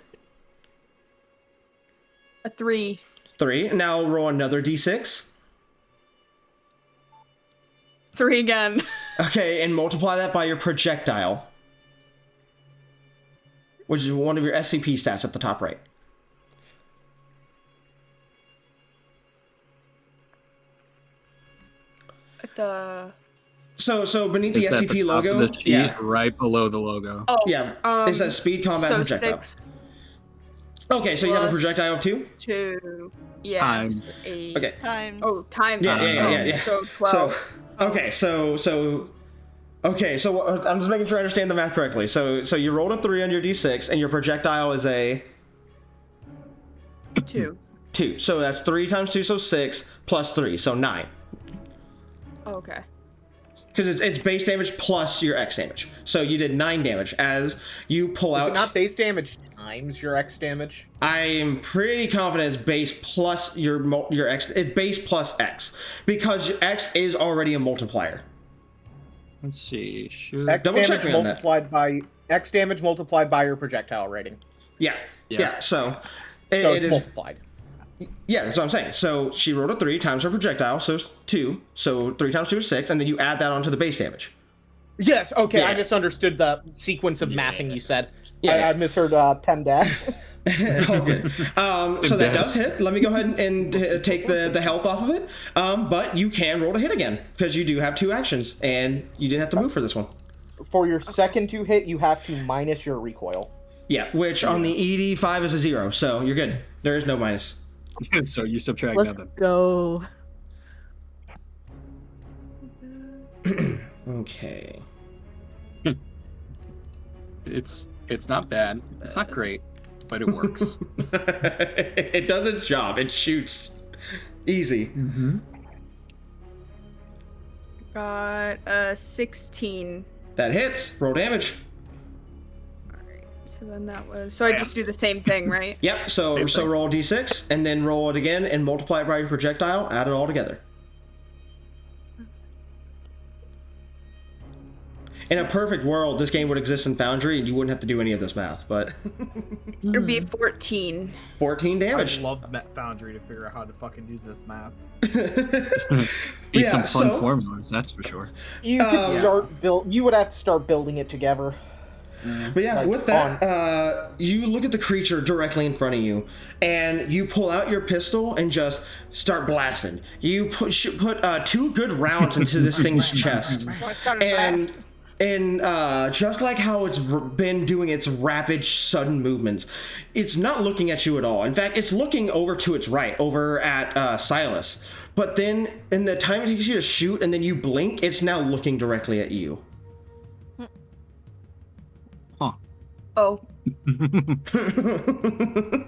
A 3. 3. Now roll another d6. 3 again. Okay, and multiply that by your projectile, which is one of your SCP stats at the top right. So beneath the SCP logo, the sheet, right below the logo. Oh, yeah, it says speed combat projectile. 6 okay, so you have a projectile of 2? 2. Yeah. Times. 8. Okay. Times. Oh, times. Yeah. So 12. Okay, so I'm just making sure I understand the math correctly. So you rolled a 3 on your d6, and your projectile is a 2. 2. So that's 3 times 2, so 6 plus 3, so 9. Okay. Because it's base damage plus your X damage. So you did 9 damage as you pull out. Is it not base damage times your X damage? I'm pretty confident it's base plus your X. It's base plus X because your X is already a multiplier. Let's see. Double check me on that. X damage multiplied by your projectile rating. Yeah. So it is multiplied. Yeah, that's what I'm saying. So she rolled a 3 times her projectile, so 2. So 3 times 2 is 6, and then you add that onto the base damage. Yes, okay, Yeah. I misunderstood the sequence of mathing you said. Yeah. I misheard PEMDAS. Okay. So that does hit. Let me go ahead and take the health off of it. But you can roll to hit again, because you do have 2 actions, and you didn't have to move for this one. For your second to hit, you have to minus your recoil. Yeah, which on the ED5 is a 0, so you're good. There is no minus. So you subtract Let's nothing. go. Okay. It's not bad. It's not great, but it works. It does its job. It shoots easy. Mm-hmm. Got a 16. That hits. Roll damage. So then that was. So I just do the same thing, right? Yep. So roll d6 and then roll it again and multiply it by your projectile. Add it all together. In a perfect world, this game would exist in Foundry and you wouldn't have to do any of this math, but... It would be 14. 14 damage. I love Foundry to figure out how to fucking do this math. Be some fun formulas, that's for sure. You could you would have to start building it together. But yeah, with that, you look at the creature directly in front of you, and you pull out your pistol and just start blasting. You put 2 good rounds into this thing's chest, and just like how it's been doing its rapid, sudden movements, it's not looking at you at all. In fact, it's looking over to its right, over at Silas. But then, in the time it takes you to shoot, and then you blink, it's now looking directly at you. Oh.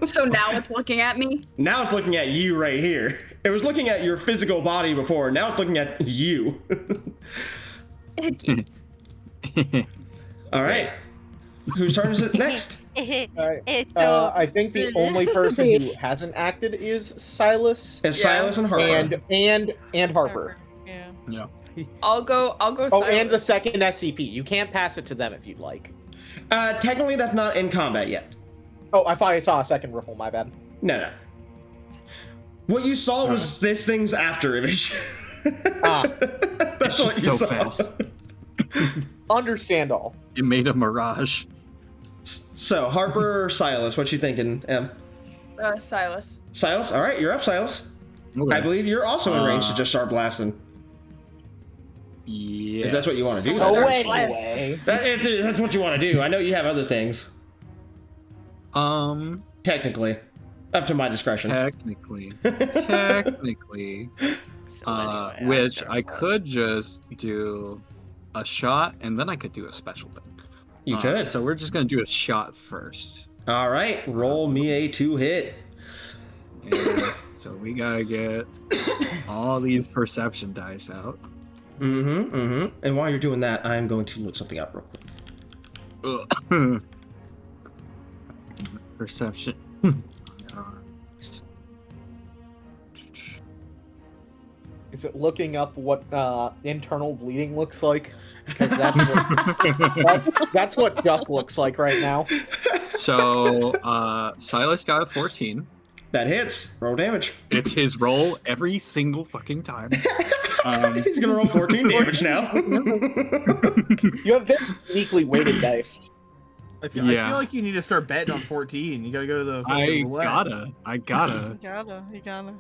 So now it's looking at me? Now it's looking at you right here. It was looking at your physical body before. Now it's looking at you. All right. Whose turn is it next? I think the only person who hasn't acted is Silas. It's Silas and Harper. And Harper. Yeah. I'll go Oh, Silas. and the second SCP. You can't pass it to them if you'd like. Technically, that's not in combat yet. Oh, I thought I saw a second riffle. My bad. No. What you saw was this thing's after image. That's what you so saw. Fast. Understand all. It made a mirage. So, Harper or Silas, what you thinking, Em? Silas. Silas? All right, you're up, Silas. Okay. I believe you're also in range to just start blasting. Yeah. If that's what you want to do. So anyway. That's what you want to do. I know you have other things. Technically. Up to my discretion. Technically. Which I could just do a shot, and then I could do a special thing. You could. So we're just going to do a shot first. All right. Roll me a 2-hit. Yeah, so we got to get all these perception dice out. And while you're doing that, I'm going to look something up real quick. Perception. Is it looking up what internal bleeding looks like? Because that's what Duck looks like right now. So, Silas got a 14. That hits. Roll damage. It's his roll every single fucking time. He's gonna roll 14 damage now. You have very uniquely weighted dice. I feel like you need to start betting on 14. You gotta go to the roulette. I gotta. You gotta.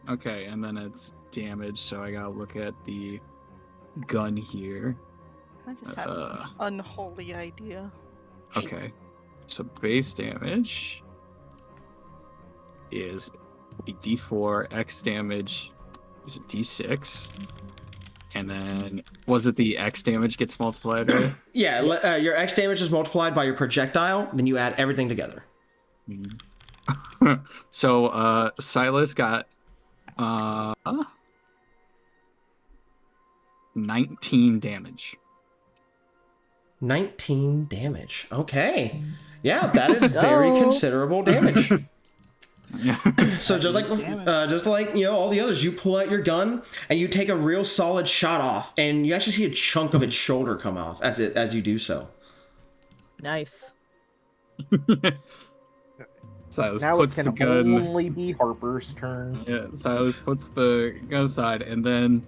Okay, and then it's damage, so I gotta look at the gun here. I just had an unholy idea. Okay, so base damage is a d4, X damage is a d6, and then was it the X damage gets multiplied, right? Yeah, your X damage is multiplied by your projectile, then you add everything together. So Silas got 19 damage. 19 damage. Okay. Yeah, that is very considerable damage. Yeah. So just like all the others, you pull out your gun and you take a real solid shot off, and you actually see a chunk of its shoulder come off as you do so. Nice. Silas now puts it the can gun. only be Harper's turn. Yeah, Silas puts the gun aside and then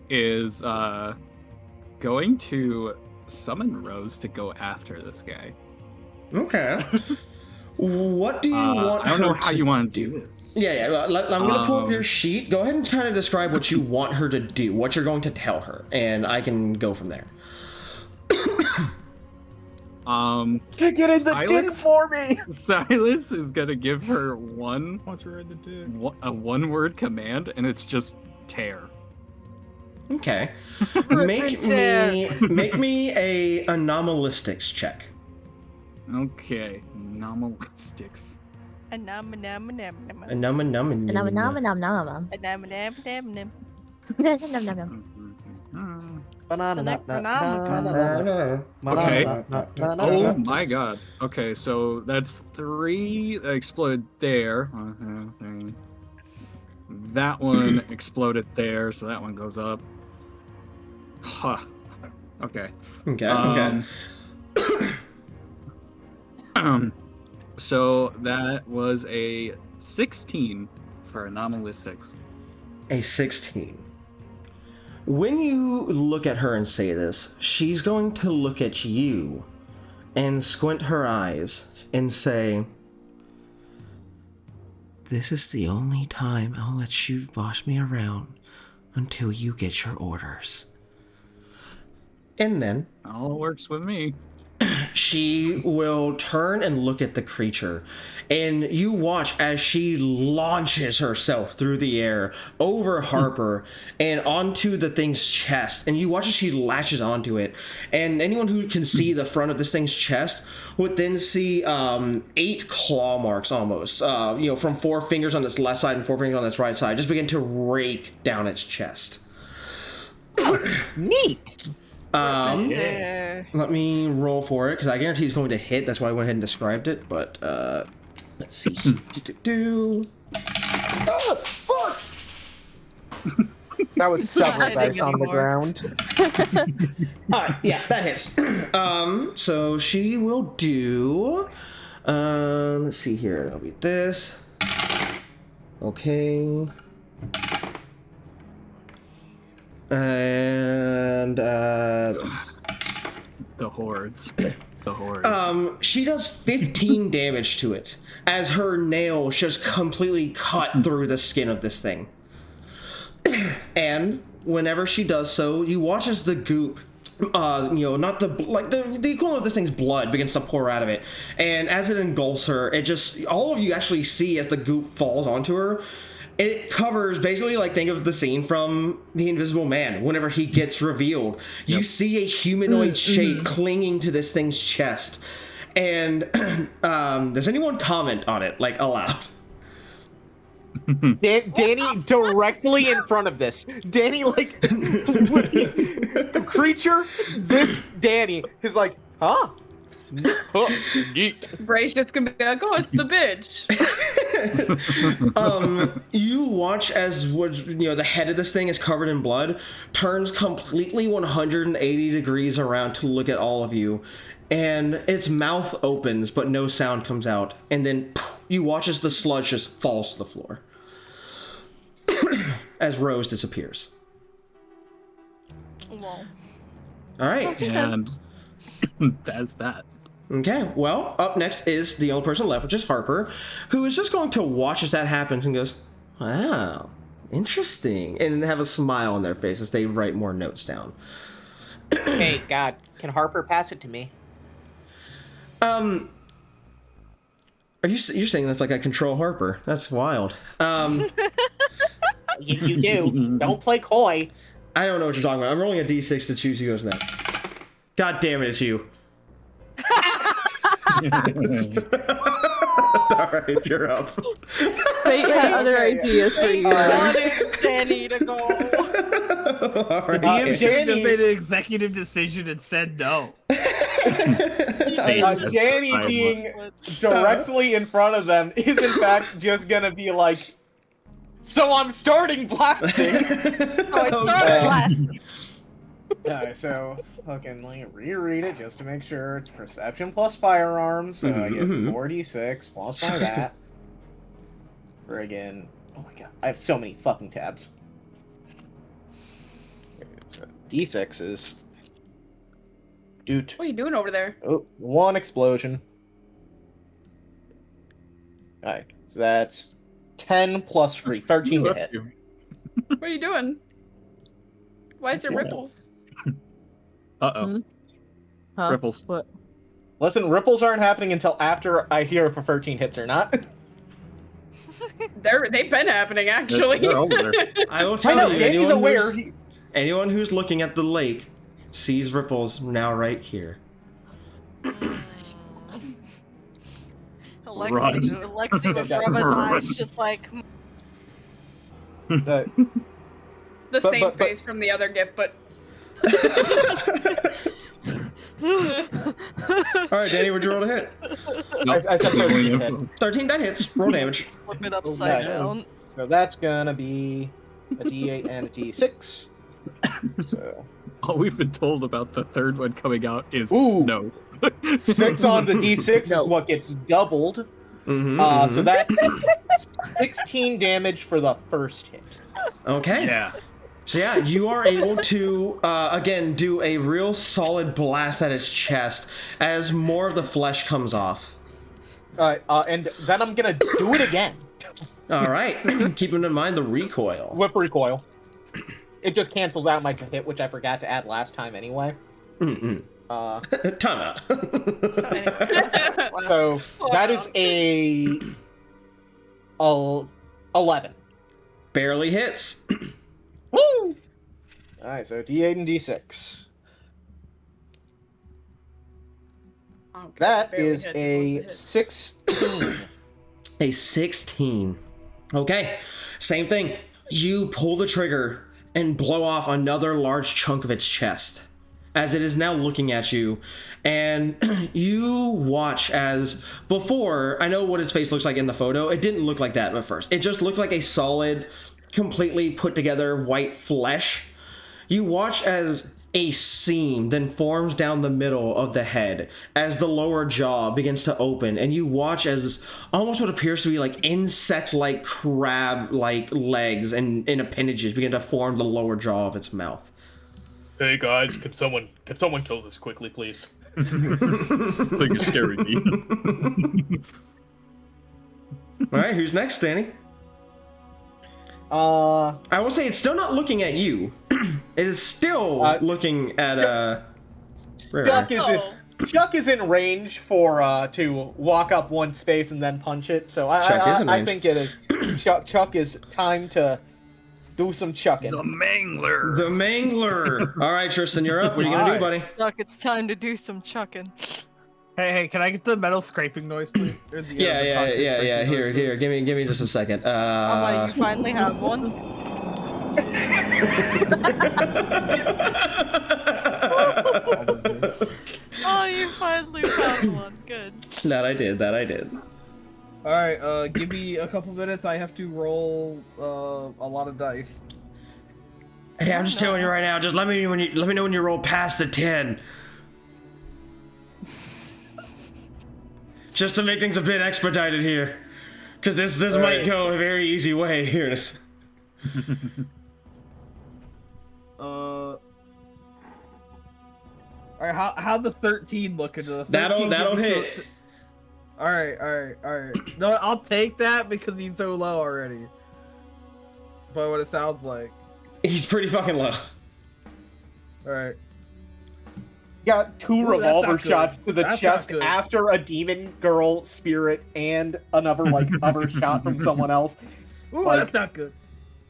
is going to summon Rose to go after this guy. Okay. What do you want? I don't know how you want to do this. Yeah. I'm gonna pull up your sheet. Go ahead and kind of describe what you want her to do, what you're going to tell her, and I can go from there. Get in the dick for me. Silas is gonna give her a one-word command, and it's just tear. Okay. Make me a anomalistics check. Okay, anomalistics. Okay. Oh my god. Okay, so that's 3 that exploded there. That one exploded there, so that one goes up. Huh. Okay. Okay. So that was a 16 for anomalistics. A 16. When you look at her and say this, she's going to look at you and squint her eyes and say, "This is the only time I'll let you boss me around until you get your orders." And then all works with me. She will turn and look at the creature, and you watch as she launches herself through the air over Harper and onto the thing's chest, and you watch as she lashes onto it, and anyone who can see the front of this thing's chest would then see 8 claw marks almost, from 4 fingers on its left side and 4 fingers on its right side, just begin to rake down its chest. Neat. Let me roll for it, because I guarantee it's going to hit. That's why I went ahead and described it. But let's see. Oh, fuck! That was several dice on the ground. Alright, yeah, that hits. So she will do. Let's see here. That'll be this. Okay. And the hordes. The hordes. She does 15 damage to it as her nails just completely cut through the skin of this thing. And whenever she does so, you watch as the goop, not the equivalent of this thing's blood begins to pour out of it. And as it engulfs her, all of you actually see as the goop falls onto her, it covers, basically, think of the scene from The Invisible Man. Whenever he gets revealed, you see a humanoid shape clinging to this thing's chest. And does anyone comment on it, aloud? Danny directly in front of this. Danny, the creature, this Danny is like, huh? Bray's just gonna be like, "Oh, it's the bitch." You watch as the head of this thing is covered in blood, turns completely 180 degrees around to look at all of you, and its mouth opens, but no sound comes out, and then you watch as the sludge just falls to the floor as Rose disappears. Well. All right. And that's that. Okay, well, up next is the only person left, which is Harper, who is just going to watch as that happens and goes, wow, interesting, and have a smile on their face as they write more notes down. Hey, God, can Harper pass it to me? Are you're saying that's like I control Harper? That's wild. You do. Don't play coy. I don't know what you're talking about. I'm rolling a d6 to choose who goes next. God damn it, it's you. Alright, you're up. Fate had other ideas for you. wanted Danny to go. The DM should have just made an executive decision and said no. Danny being directly in front of them is in fact just gonna be like, so I'm starting blasting. I started blasting. Alright, so fucking reread it just to make sure it's perception plus firearms. So I get 4d6 plus by that. Friggin'. Oh my god, I have so many fucking tabs. So d6s. Dude. What are you doing over there? Oh, 1 explosion. Alright, so that's 10 plus 3, 13 to hit. What are you doing? Why is there ripples? Uh-oh. Huh? Ripples. What? Listen, ripples aren't happening until after I hear if a 13 hits or not. They've been happening, actually. They're over there. I will tell you, Danny's aware. Anyone who's looking at the lake sees ripples now right here. Alexi before his eyes, just like. The same face from the other gift, but. Alright, Danny, where'd you roll to hit? I said 13 hit. 13, that hits. Roll damage. Flip it upside down. So that's gonna be a d8 and a d6. So. All we've been told about the third one coming out is no. 6 on the d6 is what gets doubled. So that's 16 damage for the first hit. Okay. Yeah. So yeah, you are able to, again, do a real solid blast at its chest as more of the flesh comes off. And then I'm gonna do it again. Alright, keeping in mind the recoil. Whip recoil. It just cancels out my hit, which I forgot to add last time anyway. Time out. So that is a 11. Barely hits. Woo! Alright, so d8 and d6. Okay, that barely is hits, a 16. A 16. Okay, same thing. You pull the trigger and blow off another large chunk of its chest as it is now looking at you, and you watch as before, I know what its face looks like in the photo, it didn't look like that at first. It just looked like a solid, completely put together white flesh. You watch as a seam then forms down the middle of the head as the lower jaw begins to open, and you watch as almost what appears to be like insect-like crab-like legs and appendages begin to form the lower jaw of its mouth. Hey guys, can someone kill this quickly, please? This thing is scaring me. Alright, who's next, Danny? I will say it's still not looking at you. It is still looking at Chuck is in range for to walk up one space and then punch it. So I think it is Chuck is time to do some chucking. The Mangler. The Mangler. All right, Tristan, you're up. What are you gonna do, buddy? Chuck, it's time to do some chucking. Hey, can I get the metal scraping noise, please? Yeah. Here. Give me just a second. You finally have one. Oh, you finally found one. Good. That I did. Alright, give me a couple minutes. I have to roll a lot of dice. Hey, I'm just telling you right now. Just let me know when you roll past the 10. Just to make things a bit expedited here, because this might go a very easy way here. Alright, how'd the 13 look into the 13? That'll hit. Alright. No, I'll take that because he's so low already. But what it sounds like. He's pretty fucking low. Alright. Got 2 revolver shots to the That's chest not good. after a demon girl spirit and another other shot from someone else. Ooh, that's not good.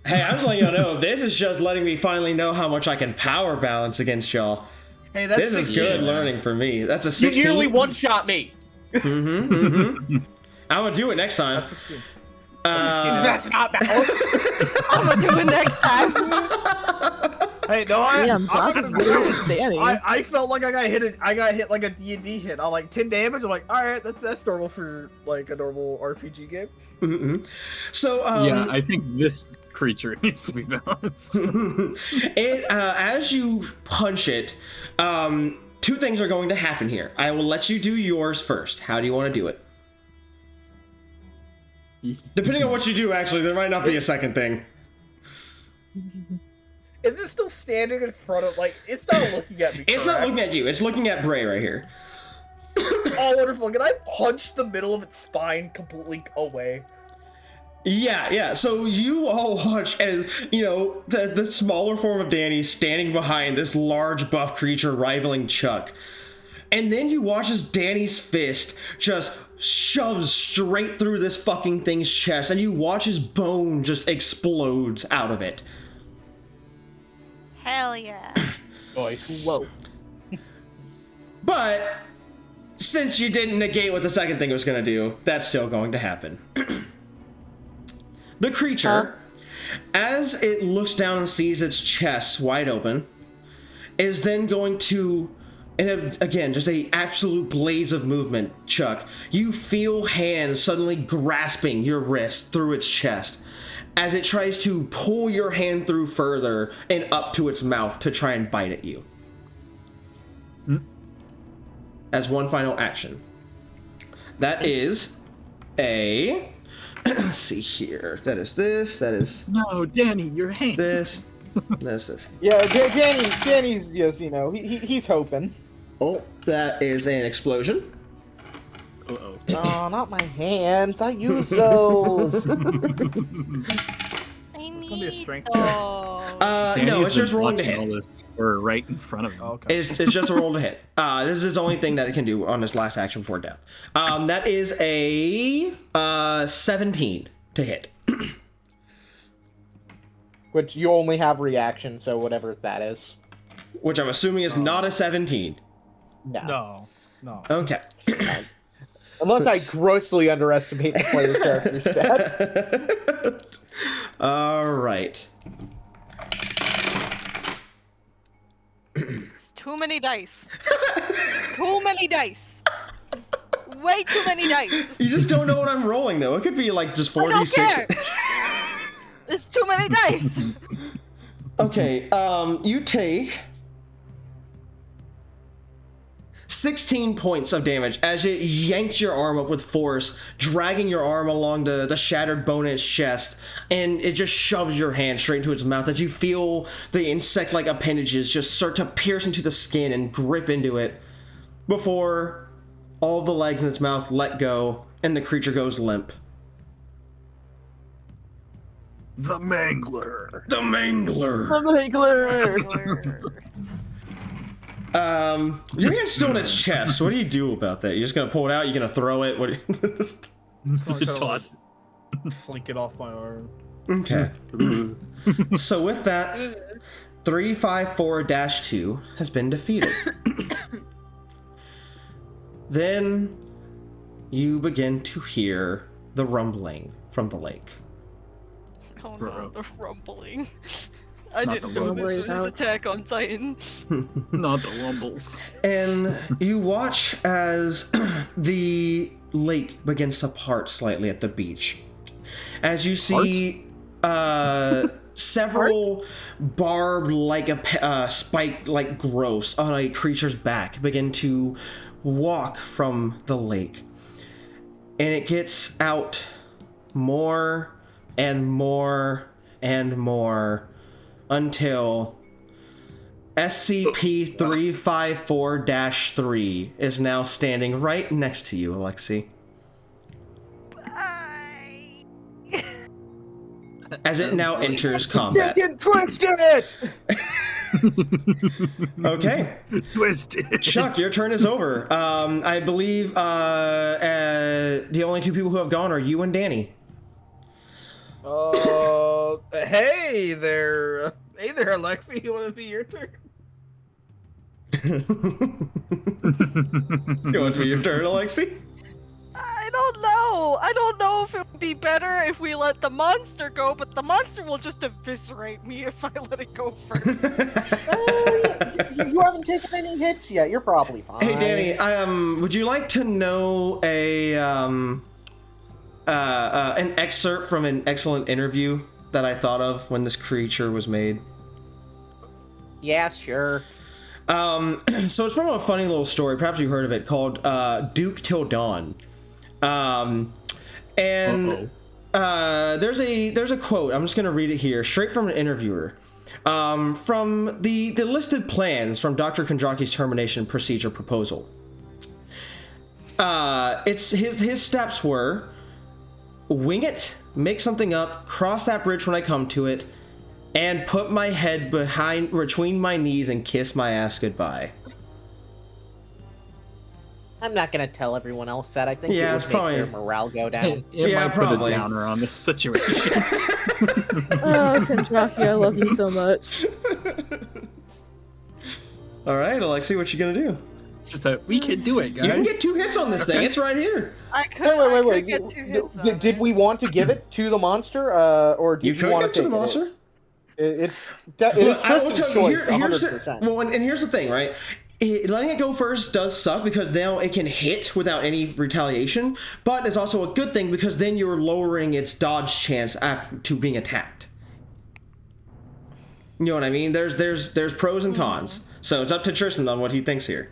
Hey, I'm just letting you know, this is just letting me finally know how much I can power balance against y'all. Hey, that's this 16. Is good learning for me. That's a 16. You nearly one-shot me. I'm gonna do it next time. That's 16. That's not bad. I'm gonna do it next time. Hey, no, Danny. I felt like I got hit like a D&D hit. I'm like 10 damage. I'm like, all right, that's normal for like a normal RPG game. So yeah, I think this creature needs to be balanced. As you punch it, 2 things are going to happen here. I will let you do yours first. How do you want to do it? Depending on what you do, actually, there might not be a second thing. Is it still standing in front of, like, it's not looking at me, It's not looking at you. It's looking at Bray right here. Oh, wonderful. Can I punch the middle of its spine completely away? Yeah. So you all watch as, the smaller form of Danny standing behind this large buff creature rivaling Chuck. And then you watch as Danny's fist just shoves straight through this fucking thing's chest, and you watch his bone just explodes out of it. Hell yeah. Nice. Whoa. But since you didn't negate what the second thing was going to do, that's still going to happen. The creature, as it looks down and sees its chest wide open, is then going to, and again, just a absolute blaze of movement, Chuck. You feel hands suddenly grasping your wrist through its chest as it tries to pull your hand through further and up to its mouth to try and bite at you. As one final action. That is a... Let's see here. That is this. That is... No, Danny, your hand. This. That's this. Yeah, Danny's just, he's hoping. Oh, that is an explosion. Uh-oh. Oh, not my hands. I use those. I It's gonna be a strength no, it's just rolling to hit. We're right in front of him. Okay. It's just a roll to hit. This is the only thing that it can do on this last action before death. That is a 17 to hit. Which you only have reaction, so whatever that is. Which I'm assuming is not a 17. No. Okay. Unless I grossly underestimate the player's character stat. All right. It's too many dice. Too many dice. Way too many dice. You just don't know what I'm rolling, though. It could be like just 4d6. I don't care. It's too many dice. Okay, you take 16 points of damage as it yanks your arm up with force, dragging your arm along the shattered bone in its chest, and it just shoves your hand straight into its mouth as you feel the insect-like appendages just start to pierce into the skin and grip into it before all of the legs in its mouth let go and the creature goes limp. The Mangler. The Mangler. The Mangler. Your hand's still in its chest. What do you do about that? You're just gonna pull it out? You're gonna throw it? What? Toss it. Slink it off my arm. Okay. So with that, 354-2 has been defeated. Then you begin to hear the rumbling from the lake. Oh no, the rumbling. I Not didn't the know this Wumbles. was Attack on Titan. Not the Wumbles. And you watch as the lake begins to part slightly at the beach. As you see several barbed like a spike like growths on a creature's back begin to walk from the lake. And it gets out more and more and more until SCP-354-3 is now standing right next to you, Alexi. As it now enters combat. Get twisted! Okay. Twisted. Chuck, your turn is over. I believe the only two people who have gone are you and Danny. Hey there, Alexi. You want to be your turn? You want to be your turn, Alexi? I don't know. I don't know if it would be better if we let the monster go, but the monster will just eviscerate me if I let it go first. You haven't taken any hits yet. You're probably fine. Hey, Danny. Would you like to know an excerpt from an excellent interview that I thought of when this creature was made? Yeah, sure. So it's from a funny little story. Perhaps you heard of it, called Duke Till Dawn. There's a quote. I'm just gonna read it here, straight from an interviewer. From the listed plans from Dr. Kondraki's termination procedure proposal. It's his steps were: wing it, make something up, cross that bridge when I come to it, and put my head between my knees and kiss my ass goodbye. I'm not gonna tell everyone else that. I think Yeah, it would it's make probably- their morale go down. It Yeah, might probably. put a downer on this situation. Oh, Kentucky, I love you so much. All right, Alexi, what you gonna do? It's just that we can do it, guys. You can get 2 hits on this thing. It's right here. I could, Wait. get 2 hits on Did it. we want to give it to the monster, or did You you could want get to the take monster. It is Well, I will Kristen's tell you, choice, here's 100%. and here's the thing, right? Letting it go first does suck because now it can hit without any retaliation, but it's also a good thing because then you're lowering its dodge chance to being attacked. You know what I mean? There's pros and cons, so it's up to Tristan on what he thinks here.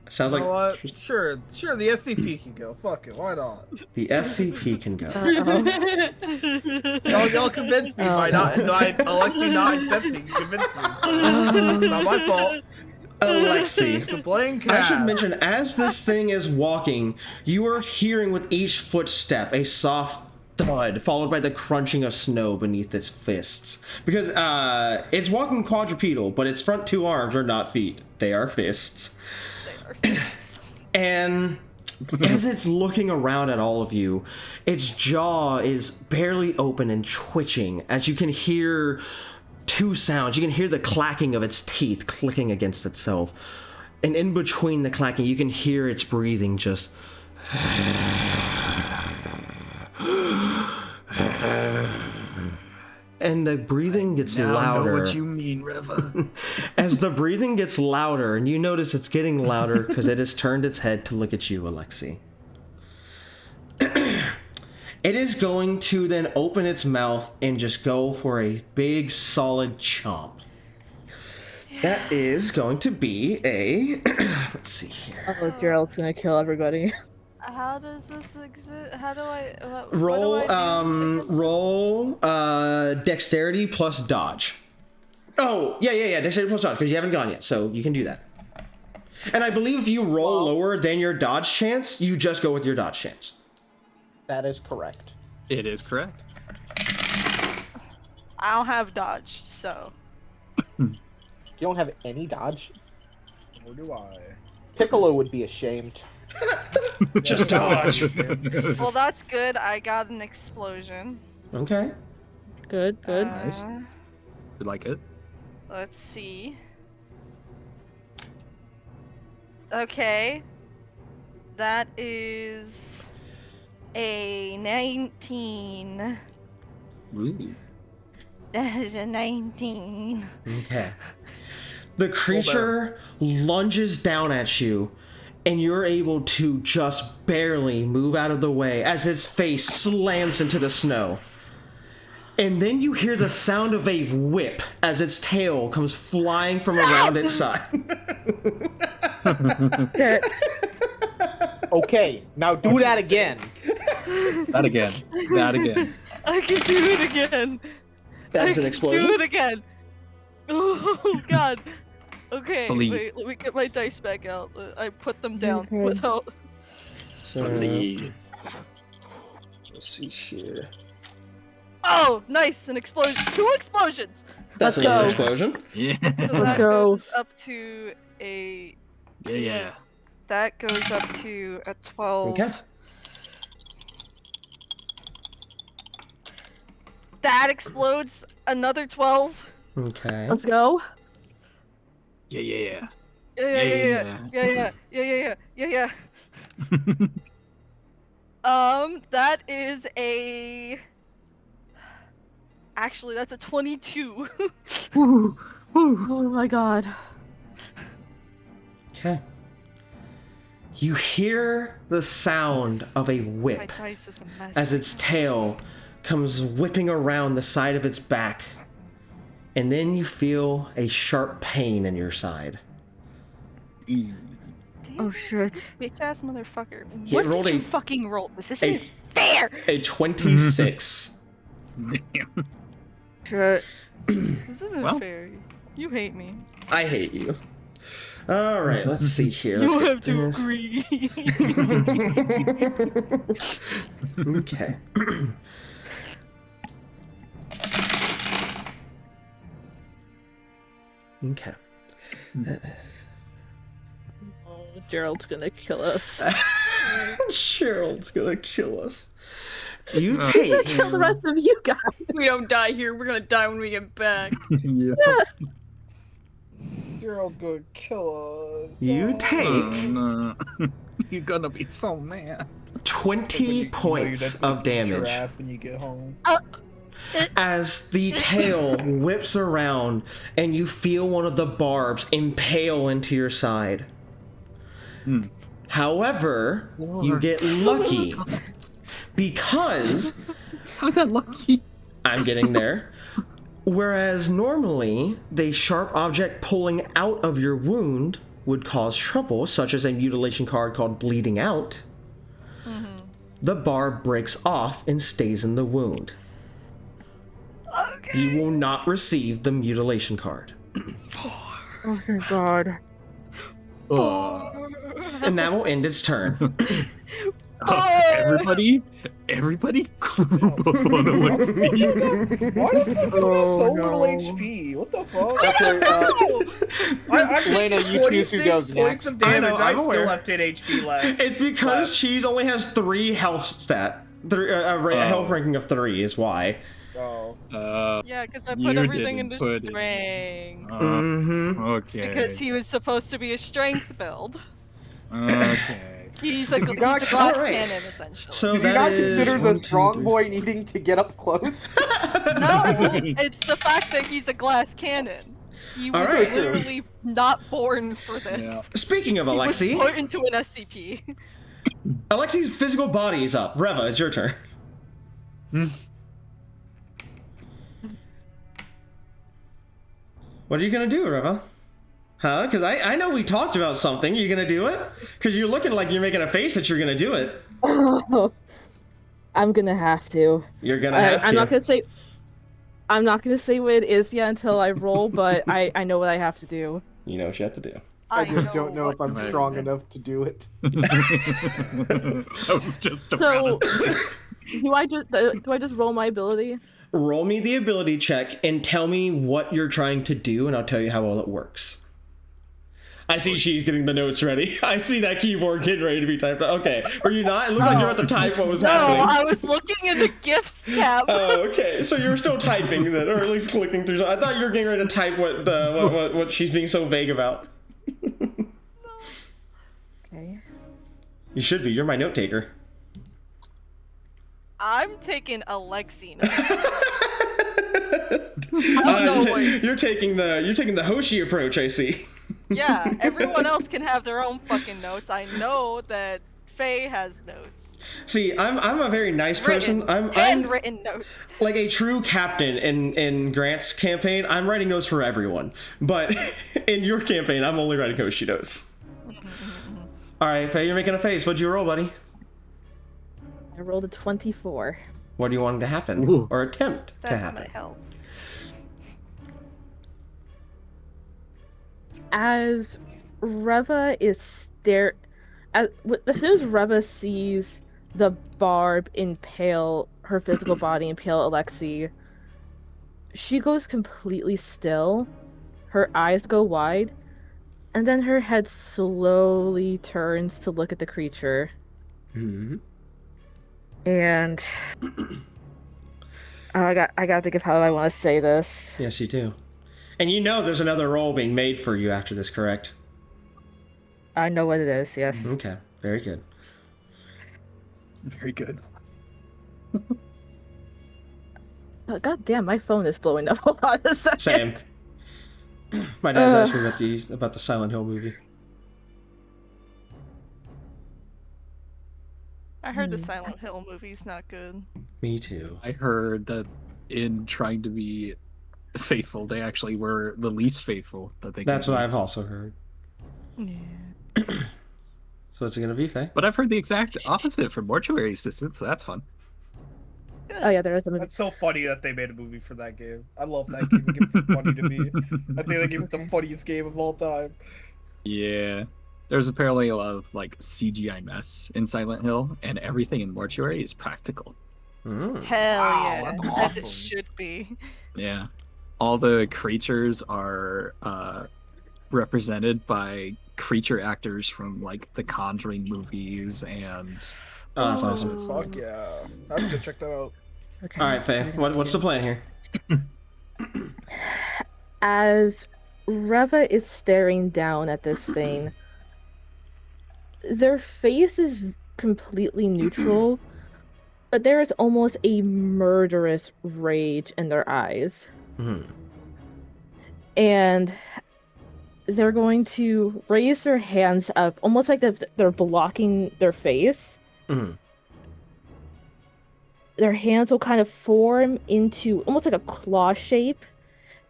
Sounds You know like what? Sure, the SCP can go. Fuck it, why not? the SCP can go. Y'all convinced me by Alexi not accepting. You convinced me. It's not my fault. Alexi, The blame I should cast. mention, as this thing is walking, you are hearing with each footstep a soft thud, followed by the crunching of snow beneath its fists. Because it's walking quadrupedal, but its front 2 arms are not feet; they are fists. And as it's looking around at all of you, its jaw is barely open and twitching as you can hear 2 sounds. You can hear the clacking of its teeth clicking against itself. And in between the clacking, you can hear its breathing just... And the breathing gets now louder. I know what you mean, Reva. As the breathing gets louder, and you notice it's getting louder because it has turned its head to look at you, Alexi. It is going to then open its mouth and just go for a big, solid chomp. That is going to be a... Let's see here. Oh, Gerald's gonna kill everybody. How does this exist? How do I... Roll dexterity plus dodge. Oh, yeah, dexterity plus dodge, because you haven't gone yet, so you can do that. And I believe if you roll lower than your dodge chance, you just go with your dodge chance. That is correct. It is correct. I don't have dodge, so... You don't have any dodge? Nor do I. Piccolo would be ashamed. Just dodge. Well, that's good. I got an explosion. Okay. Good. Nice. You like it? Let's see. Okay. That is a 19. Ooh. That is a 19. Okay. The creature lunges down at you, and you're able to just barely move out of the way as its face slams into the snow. And then you hear the sound of a whip as its tail comes flying from around its side. Okay, now do that again. That again. That again. I can do it again. That's an explosion. Do it again. Oh God. Okay, Believe. wait. Let me get my dice back out. I put them down Okay. without. So, Please. let's see here. Oh, nice! An explosion. 2 explosions. That's Let's another go. explosion. Yeah. So Let's that go. goes up to a. Yeah. That goes up to a 12. Okay. That explodes another 12. Okay. Let's go. Yeah. Yeah. That is a. Actually, that's a 22. Oh my god. Okay. You hear the sound of a My whip dice is a mess. as its tail comes whipping around the side of its back. And then you feel a sharp pain in your side. Oh shit. Bitch ass motherfucker. He What rolled did you a- fucking roll? This isn't a- fair! A 26. Shit. This isn't Well. fair. You hate me. I hate you. Alright, let's see here. You Let's have get to this. agree. Okay. Okay. Oh, Gerald's gonna kill us. Gerald's gonna kill us. You Oh, take. Kill the rest of you guys. We don't die here. We're gonna die when we get back. Yeah. Gerald's gonna kill us. You take Oh, no. You're gonna be so mad. 20 points of Your damage ass when you get home. as the tail whips around and you feel one of the barbs impale into your side. However, you get lucky because How's that lucky? I'm getting there. Whereas normally, the sharp object pulling out of your wound would cause trouble, such as a mutilation card called Bleeding Out. The barb breaks off and stays in the wound. You will not receive the mutilation card. Oh thank god. And that will end its turn. Everybody group up on Alexei. Why the fuck do we got so little HP? What the fuck? I Lena, you choose who goes points next. of damage. I know, I I'm still aware. have 10 HP left. It's because Cheese only has 3 health stat. Health ranking of 3 is why. Oh. Yeah, because I put You everything didn't into put it. strength. Okay. Because he was supposed to be a strength build. Okay. He's a You got- glass alright. cannon, essentially. So Did you that not is consider 1, the 2, strong 3, boy needing to get up close? No, it's the fact that he's a glass cannon. He was Alright. literally not born for this. Yeah. Speaking of He was Alexei, put into an SCP. Alexei's physical body is up. Reva, it's your turn. What are you gonna do, Reva? Huh? Because I know we talked about something. You gonna do it? Because you're looking like you're making a face that you're gonna do it. I'm gonna have to. You're gonna have to. I'm not gonna say what it is yet until I roll, but I know what I have to do. You know what you have to do. I just don't know what if I'm Right. strong enough to do it. That was just a So, promise. do I just roll my ability? Roll me the ability check and tell me what you're trying to do, and I'll tell you how well it works. I see she's getting the notes ready. I see that keyboard getting ready to be typed out. Okay, were you not? It looked like you were about to type what was No, happening. I was looking in the gifts tab. Oh, okay. So you were still typing then, or at least clicking through. I thought you were getting ready to type what she's being so vague about. Okay. You should be. You're my note taker. I'm taking Alexi. You're taking the Hoshi approach, I see. Yeah, everyone else can have their own fucking notes. I know that Faye has notes. See, I'm a very nice person. I'm handwritten notes. Like a true captain in Grant's campaign. I'm writing notes for everyone, but in your campaign, I'm only writing Hoshi notes. All right, Faye, you're making a face. What'd you roll, buddy? I rolled a 24. What do you want to happen or attempt to happen? That's my health. As Reva is as soon as Reva sees the barb impale her physical body, impale Alexi, she goes completely still. Her eyes go wide, and then her head slowly turns to look at the creature. Mm-hmm. And I got to think of how I want to say this. Yes, you do. And you know there's another role being made for you after this, correct? I know what it is, yes. Okay, very good. Very good. God damn, my phone is blowing up. Hold on a second. Same. My dad's asking about the Silent Hill movie. I heard the Silent Hill movie's not good. Me too. I heard that in trying to be faithful, they actually were the least faithful that they could That's what be. I've also heard. Yeah. So it's gonna be Faye. But I've heard the exact opposite from Mortuary Assistant, so that's fun. Oh yeah, there is a movie. That's so funny that they made a movie for that game. I love that game. It gives it funny to me. I think that game is the funniest game of all time. Yeah. There's apparently a lot of like CGI mess in Silent Hill, and everything in Mortuary is practical. Hell Wow, yeah, that's as it awesome. should be. Yeah. All the creatures are represented by creature actors from like the Conjuring movies and Oh, that's awesome. Fuck yeah. I have to go check that out. Okay. All right, Faye. What's the plan here? As Reva is staring down at this thing, their face is completely neutral, but there is almost a murderous rage in their eyes. Mm-hmm. And they're going to raise their hands up, almost like they're blocking their face. Mm-hmm. Their hands will kind of form into almost like a claw shape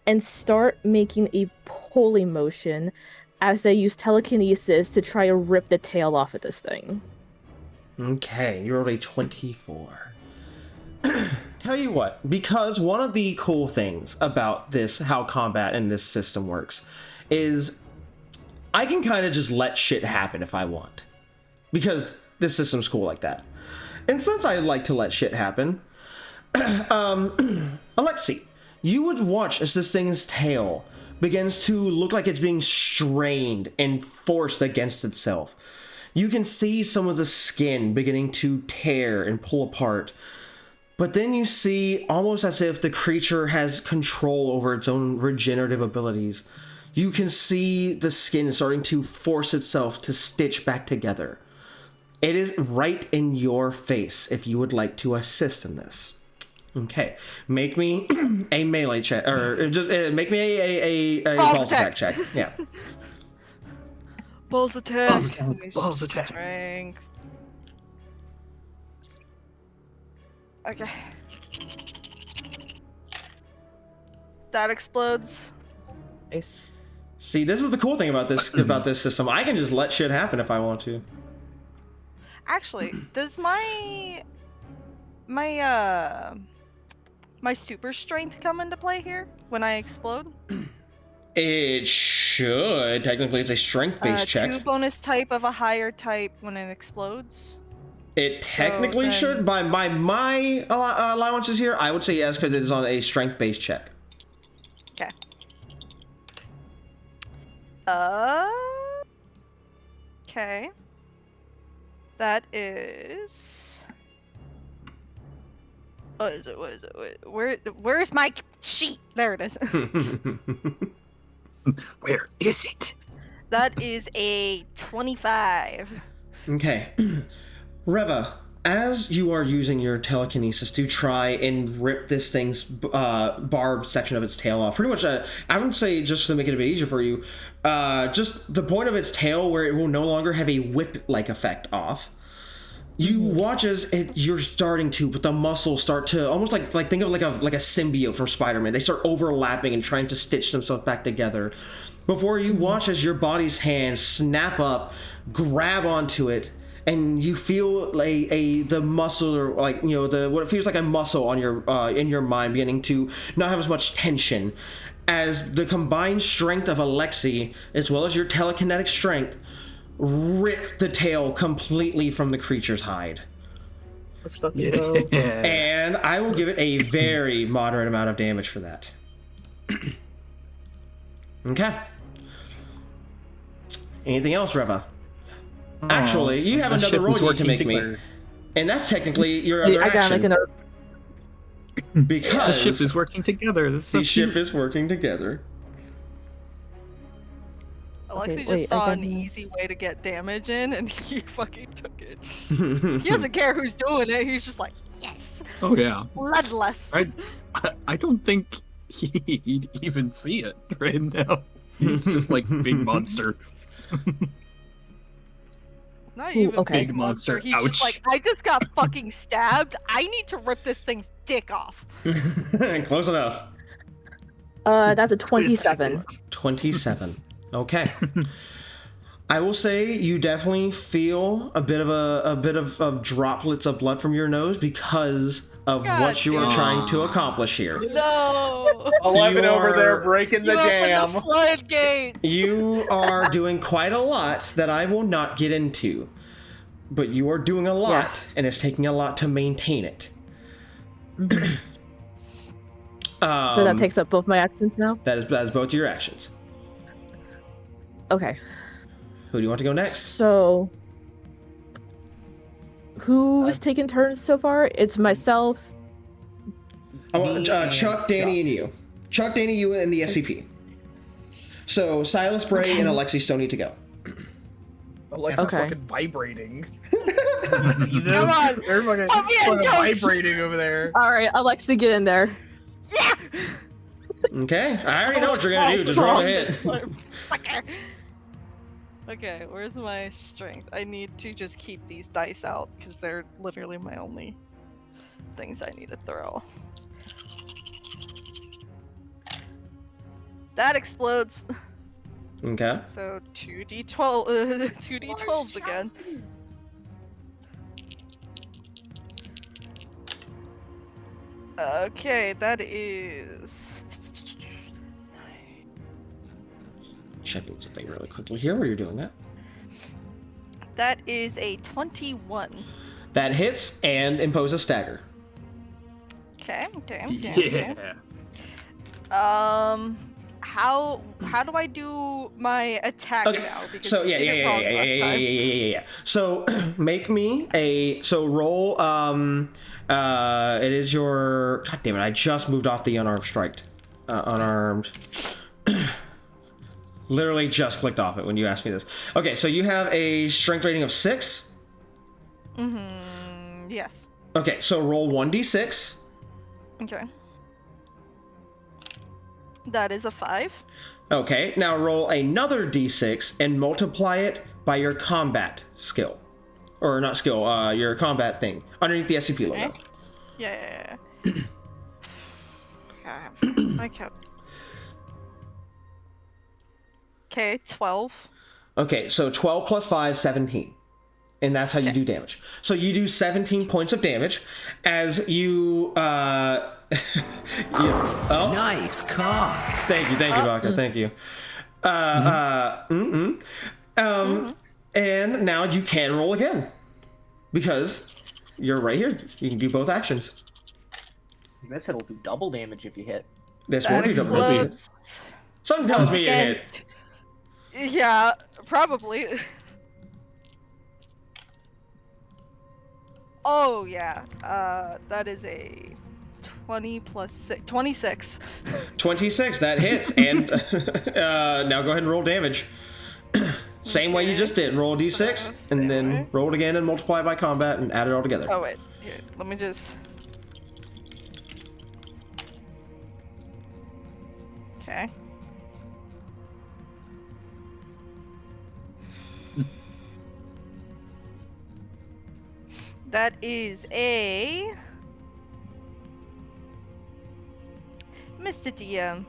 and start making a pulling motion as they use telekinesis to try to rip the tail off of this thing. Okay, you rolled a 24. Tell you what, because one of the cool things about this, how combat in this system works, is I can kind of just let shit happen if I want. Because this system's cool like that. And since I like to let shit happen, Alexi, you would watch as this thing's tail begins to look like it's being strained and forced against itself. You can see some of the skin beginning to tear and pull apart. But then you see almost as if the creature has control over its own regenerative abilities. You can see the skin starting to force itself to stitch back together. It is right in your face if you would like to assist in this. Okay, make me a melee check, or just make me a balls attack check. Yeah. Balls attack. Balls attack. Strength. Okay. That explodes. Nice. See, this is the cool thing about this system. I can just let shit happen if I want to. Actually, does my super strength come into play here when I explode? It should. Technically, it's a strength-based check. 2 bonus type of a higher type when it explodes. It technically should. By my allowances here, I would say yes, because it is on a strength-based check. Okay. Okay. That is. What is it? What is it? Where's my sheet? There it is. Where is it? That is a 25. Okay. Reva, as you are using your telekinesis to try and rip this thing's barbed section of its tail off, pretty much, I would say, just to make it a bit easier for you, just the point of its tail where it will no longer have a whip-like effect off. You watch as you're starting to, but the muscles start to almost like think of like a symbiote from Spider-Man. They start overlapping and trying to stitch themselves back together. Before you watch as your body's hands snap up, grab onto it, and you feel the muscle, or like, you know, what feels like a muscle on your in your mind beginning to not have as much tension, as the combined strength of Alexi as well as your telekinetic strength rip the tail completely from the creature's hide. Let's fucking go. And I will give it a very moderate amount of damage for that. Okay. Anything else, Reva? Actually, you have another roll you need to make me. And that's technically your other action. I gotta make another. Because the ship is working together. The ship is working together. Alexi just saw an easy way to get damage in, and he fucking took it. He doesn't care who's doing it. He's just like, yes. Oh yeah. Bloodless. I don't think he'd even see it right now. He's just like big monster. Not even big monster. He's Ouch. just like, I just got fucking stabbed. I need to rip this thing's dick off. Close enough. That's a 27. 27. Okay. I will say you definitely feel a bit of droplets of blood from your nose because of what you are trying to accomplish here. No. 11 over there breaking the jam. The floodgate. You are doing quite a lot that I will not get into, but you are doing a lot, and it's taking a lot to maintain it. So that takes up both my actions now? That is both your actions. Okay. Who do you want to go next? So, who's taken turns so far? It's myself. Chuck, Danny, and you. Chuck, Danny, you, and the SCP. So Silas, Bray, and Alexi still need to go. Alexi's fucking vibrating. You see them? Come on! They're fucking vibrating over there. All right, Alexi, get in there. Yeah. Okay, I already know what you're gonna do. Just roll ahead. Okay, where's my strength? I need to just keep these dice out because they're literally my only things I need to throw. That explodes. Okay. So 2d12, 2d12s again. Okay, that is. Checking something really quickly here while you're doing that. That is a 21. That hits and imposes stagger. Okay. Yeah. How do I do my attack now? Because so yeah. So make me roll. It is your. God damn it! I just moved off the unarmed strike. Unarmed. Literally just clicked off it when you asked me this. Okay, so you have a strength rating of 6. Yes. Okay, so roll 1d6. Okay. That is a 5. Okay, now roll another d6 and multiply it by your combat skill. Or not skill, your combat thing. Underneath the SCP logo. Yeah. I kept. Okay, 12. Okay, so 12 plus 5, 17. And that's how you do damage. So you do 17 points of damage as you, Nice cock. Thank you, Baka, thank you. And now you can roll again. Because you're right here. You can do both actions. I guess it'll do double damage if you hit. This will do double damage. Something tells me you hit. Yeah, probably. Oh, yeah. That is a 20 plus 6. 26. 26, that hits. And now go ahead and roll damage. Same way you just did. Roll a d6, and then roll it again and multiply it by combat and add it all together. Oh wait, here, let me just. Okay. That is a Mr. DM.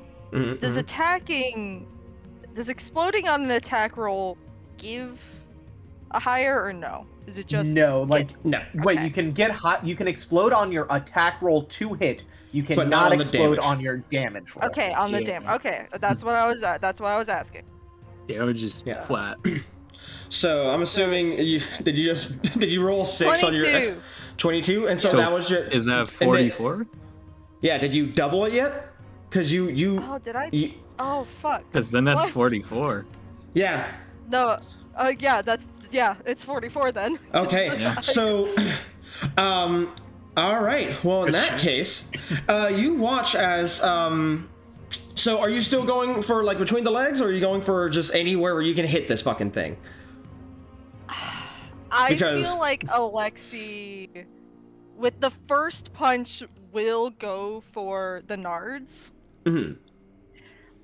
Does exploding on an attack roll give a higher or no? Is it just no? No. Wait, Okay. you can get hot. You can explode on your attack roll to hit. You But cannot not on the explode damage. on your damage roll. Okay, on the damage. Okay, that's what I was. That's what I was asking. Damage is Yeah. flat. So I'm assuming did you roll 6 on your 22. 22, and so So that was your. Is that 44? Yeah. Did you double it yet? Because you. Oh, did I? You, Oh, fuck. Because then that's What? 44. yeah. No. Yeah, it's 44 then. Okay. Yeah. So, all right. Well, in that case, you watch as So are you still going for like between the legs, or are you going for just anywhere where you can hit this fucking thing? I feel like Alexi, with the first punch, will go for the nards. Mm-hmm.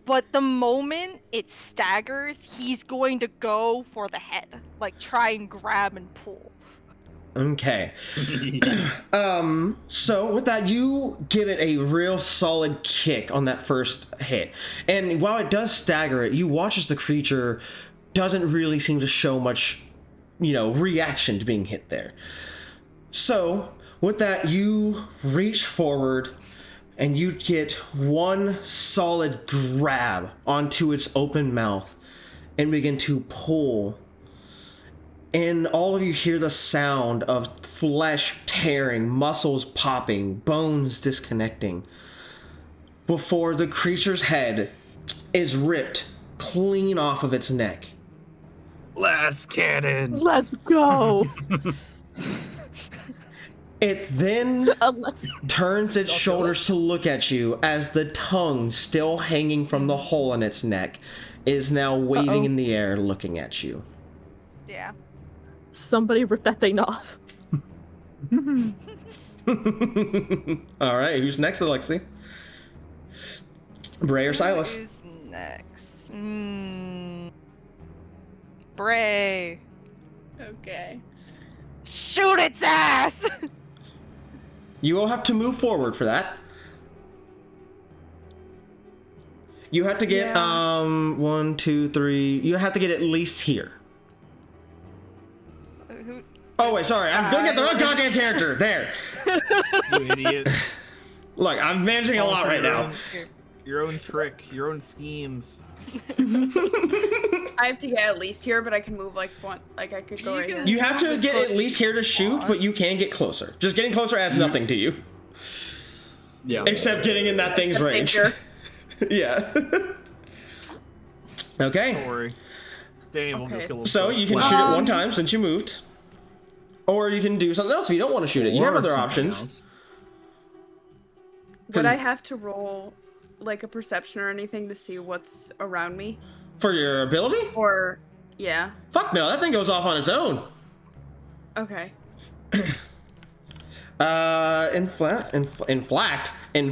But the moment it staggers, he's going to go for the head. Like, try and grab and pull. Okay. So with that, you give it a real solid kick on that first hit. And while it does stagger it, you watch as the creature doesn't really seem to show much, reaction to being hit there. So with that, you reach forward and you get one solid grab onto its open mouth and begin to pull. And all of you hear the sound of flesh tearing, muscles popping, bones disconnecting, before the creature's head is ripped clean off of its neck. Last cannon. Let's go. It then turns its shoulders to look at you as the tongue, still hanging from the hole in its neck, is now waving in the air looking at you. Yeah. Somebody rip that thing off. All right, who's next, Alexi? Bray or Silas? Who's next? Bray. Okay. Shoot its ass! You will have to move forward for that. You have to get 1, 2, 3. You have to get at least here. Oh wait, sorry. I'm looking at the wrong goddamn character. There. You idiot. Look, I'm managing a lot right now. Your own trick, your own schemes. I have to get at least here, but I can move like one. Like I could go right here. You have to get at least here to shoot, but you can get closer. Just getting closer adds nothing to you. Yeah. Except getting in that thing's range. Yeah. Okay. Don't worry. Danny will go kill him. So you can shoot it one time since you moved. Or you can do something else if you don't want to shoot it. You have other options. Would I have to roll like a perception or anything to see what's around me? For your ability? Or, yeah. Fuck no, that thing goes off on its own. Okay. In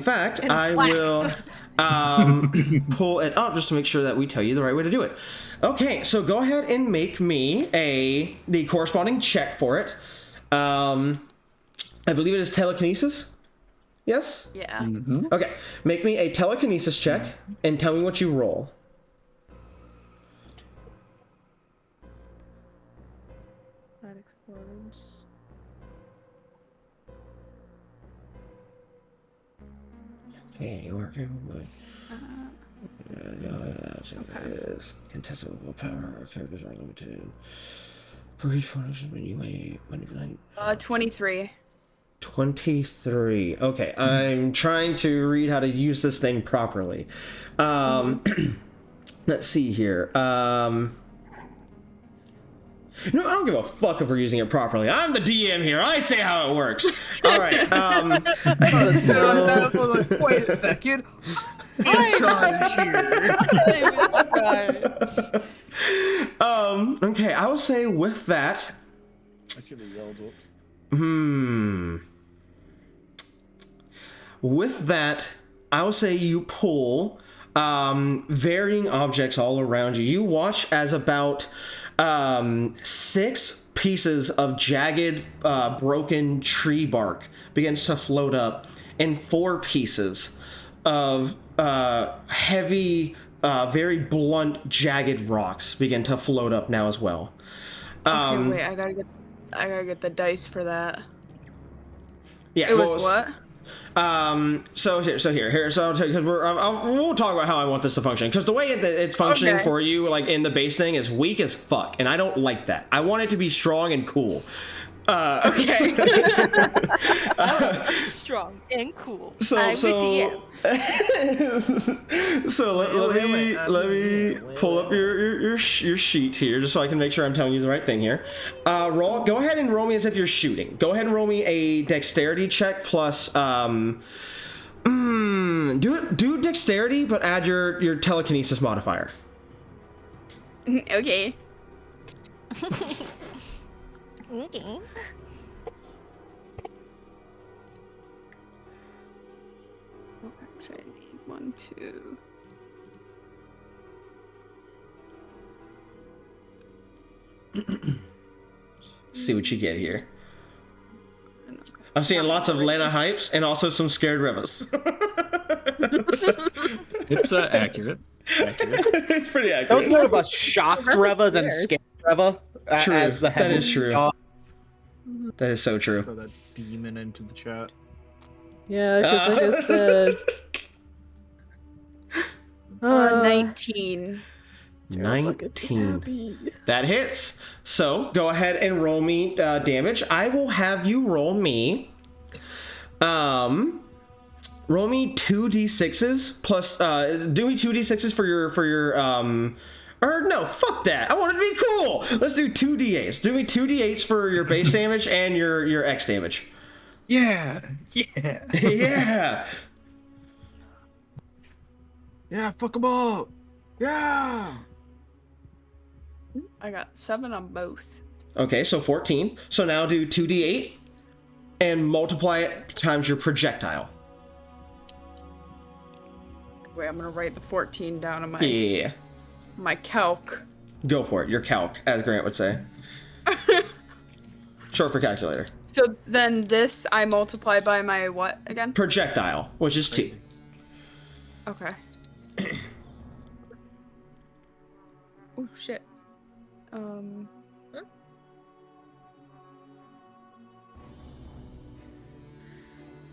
fact, I will pull it up just to make sure that we tell you the right way to do it. Okay, so go ahead and make me the corresponding check for it. I believe it is telekinesis. Yes? Yeah. Mm-hmm. Okay, make me a telekinesis check and tell me what you roll. That explodes. Okay, you are capable. Is contestable power. Characters are limited. For each function, when you may 23. 23. Okay, I'm trying to read how to use this thing properly. Let's see here. No, I don't give a fuck if we're using it properly. I'm the DM here. I say how it works. All right. Wait a second. in charge here. Okay, I will say with that. I should have yelled, whoops. With that, I will say you pull varying objects all around you. You watch as about 6 pieces of jagged, broken tree bark begins to float up, and 4 pieces of heavy, very blunt, jagged rocks begin to float up now as well. Okay, wait, I gotta get the dice for that. Yeah, it was what? So I'll tell you, because we'll talk about how I want this to function. Because the way it's functioning for you, like in the base thing, is weak as fuck, and I don't like that. I want it to be strong and cool. Okay. Strong and cool. So I'm the DM. So let me pull up your sheet here, just so I can make sure I'm telling you the right thing here. Go ahead and roll me as if you're shooting. Go ahead and roll me a dexterity check plus do dexterity, but add your telekinesis modifier. Okay. Okay. Actually, I need 1, 2. See what you get here. I'm seeing lots of Lena hypes and also some scared rivers. It's accurate. It's pretty accurate. That was more of a shocked Reva than scared Reva. True. As the That is true. That is so true. Throw that demon into the chat. Yeah, because like I said... 19. 19. That hits. So go ahead and roll me damage. I will have you roll me 2d6s plus do me 2d6s for your or no, fuck that. I want it to be cool. Let's do 2d8s. Do me 2d8s for your base damage and your X damage. Yeah. Yeah. Yeah, fuck them up. Yeah. I got 7 on both. Okay, so 14. So now do 2d8 and multiply it times your projectile. Wait, I'm gonna write the 14 down on my my calc. Go for it. Your calc, as Grant would say. Short for calculator. So then this I multiply by my what again? Projectile, which is 2. Okay. Oh shit.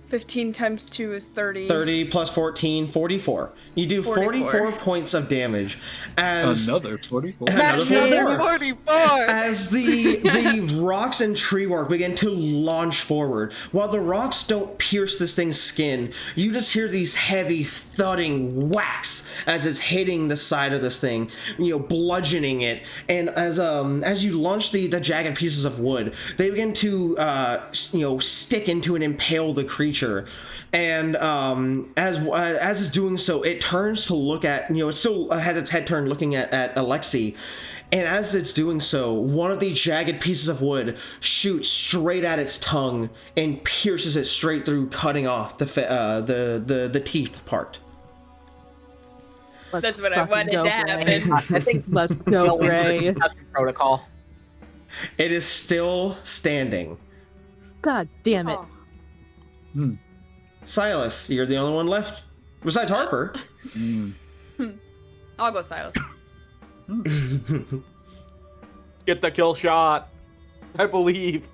15 times 2 is 30. 30 plus 14, 44. You do 44 points of damage as another 44. Another 44. As the rocks and tree work begin to launch forward. While the rocks don't pierce this thing's skin, you just hear these heavy thudding whacks as it's hitting the side of this thing, bludgeoning it. And as you launch the jagged pieces of wood, they begin to stick into and impale the creature. And as it's doing so, it turns to look at, it still has its head turned looking at Alexei. And as it's doing so, one of these jagged pieces of wood shoots straight at its tongue and pierces it straight through, cutting off the teeth part. That's what I wanted to happen. I think let's go, Ray. That's the protocol. It is still standing. God damn it. Silas, you're the only one left besides Harper. I'll go Silas. Get the kill shot. I believe.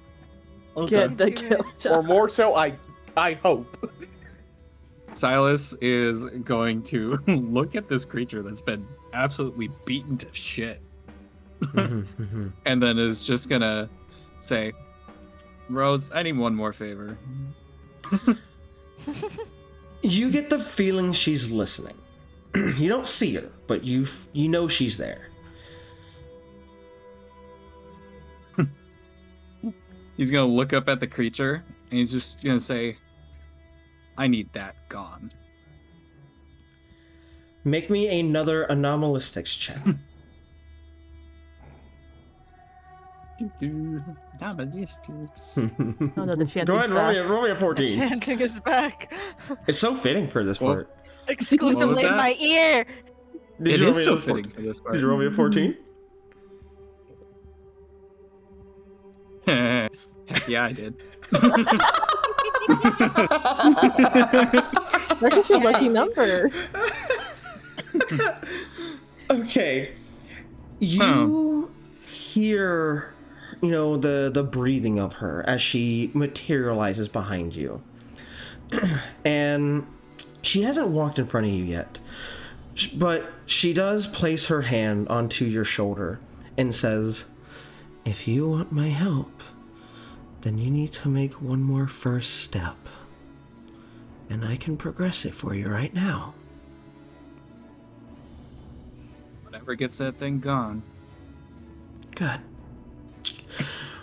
Get the kill shot. Or more so, I hope. Silas is going to look at this creature that's been absolutely beaten to shit. And then is just gonna say, Rose, I need one more favor. You get the feeling she's listening. You don't see her, but you know she's there. He's gonna look up at the creature and he's just gonna say, I need that gone. Make me another anomalistics check. Anomalistics. Oh no, the chanting's Go ahead and roll me a 14. Chanting is back. It's so fitting for this part. Exclusively in my ear. It is so fitting for this part. Did you roll me a 14? Heck yeah, I did. That's just your lucky number. Okay. You hear, the breathing of her as she materializes behind you. And she hasn't walked in front of you yet. But she does place her hand onto your shoulder and says, if you want my help, then you need to make one more first step. And I can progress it for you right now. Whatever gets that thing gone. Good.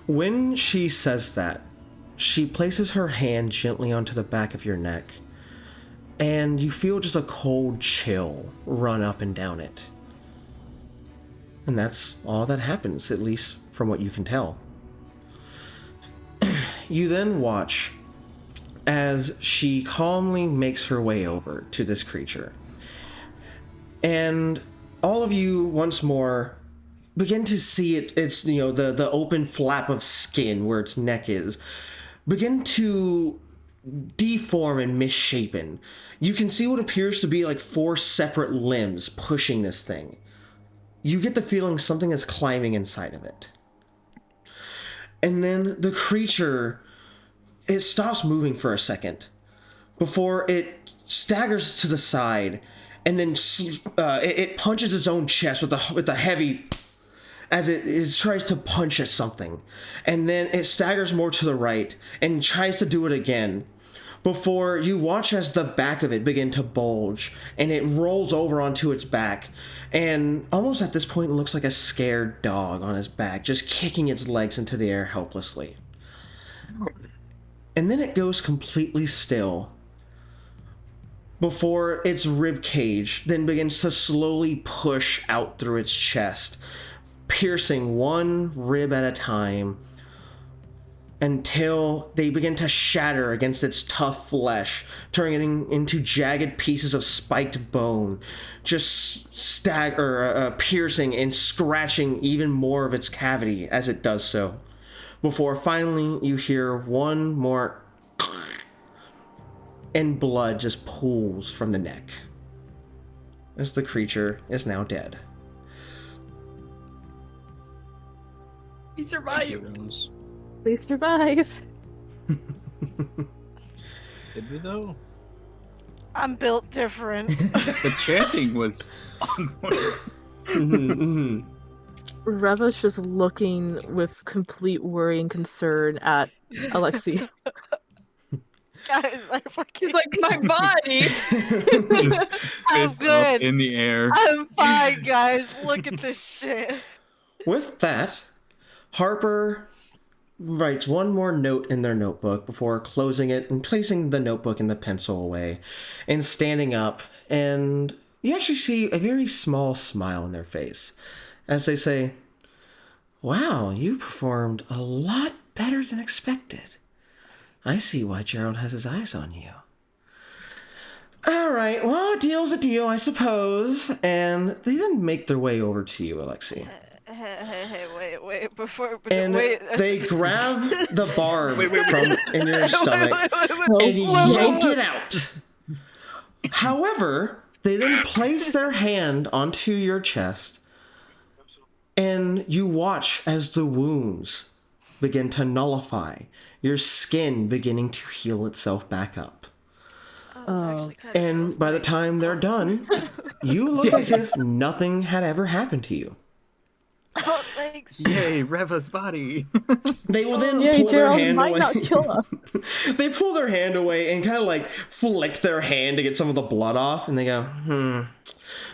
When she says that, she places her hand gently onto the back of your neck, and you feel just a cold chill run up and down it. And that's all that happens, at least from what you can tell. You then watch as she calmly makes her way over to this creature. And all of you once more begin to see it's the open flap of skin where its neck is begin to deform and misshapen. You can see what appears to be like 4 separate limbs pushing this thing. You get the feeling something is climbing inside of it. And then the creature, it stops moving for a second before it staggers to the side, and then it punches its own chest with a heavy, as it tries to punch at something. And then it staggers more to the right and tries to do it again, before you watch as the back of it begin to bulge, and it rolls over onto its back, and almost at this point it looks like a scared dog on its back, just kicking its legs into the air helplessly. And then it goes completely still, before its rib cage then begins to slowly push out through its chest, piercing one rib at a time, until they begin to shatter against its tough flesh, turning it into jagged pieces of spiked bone, just piercing and scratching even more of its cavity as it does so, before finally you hear one more and blood just pools from the neck as the creature is now dead. He survived. They survived. Did we though? I'm built different. The chanting was on point. Reva's just looking with complete worry and concern at Alexi. Guys, I fucking... He's like, my body. Just fist up in the air. I'm fine, guys. Look at this shit. With that, Harper writes one more note in their notebook before closing it and placing the notebook and the pencil away and standing up, and you actually see a very small smile on their face as they say, wow, you performed a lot better than expected. I see why Gerald has his eyes on you. All right, well, a deal's a deal, I suppose. And they then make their way over to you, Alexi. Hey, wait, before... And wait. they grab the barb from in your stomach and yank it out. However, they then place their hand onto your chest, and you watch as the wounds begin to nullify, your skin beginning to heal itself back up. And by the time they're done, you look as if nothing had ever happened to you. Oh, thanks. Yay, Reva's body. They will then Yay, pull Gerald, their hand might away. not kill us. They pull their hand away and kind of like flick their hand to get some of the blood off, and they go,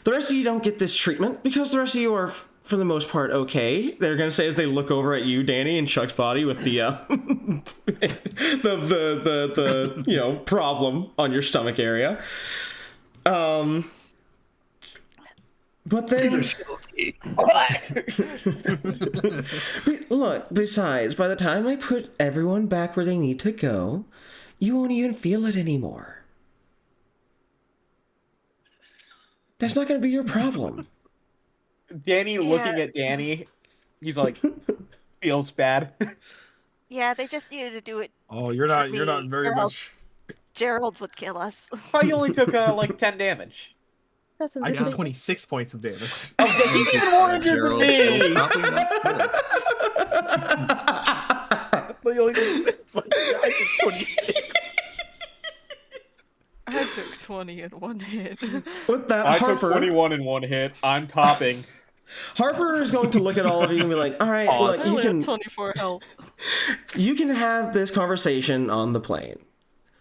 The rest of you don't get this treatment because the rest of you are, for the most part, okay. They're gonna say as they look over at you, Danny, and Chuck's body with the the problem on your stomach area. But then, look, besides, by the time I put everyone back where they need to go, you won't even feel it anymore. That's not going to be your problem. Danny looking at Danny, he's like, feels bad. Yeah, they just needed to do it. Oh, you're not very much. Gerald would kill us. Oh, you only took like 10 damage. That's I took 26 points of damage. Oh, he's even more injured than me. I took 20 in one hit. With that, I Harper, took 21 in one hit. I'm topping. Harper is going to look at all of you and be like, all right, look, I you only can, have 24 health. you can have this conversation on the plane.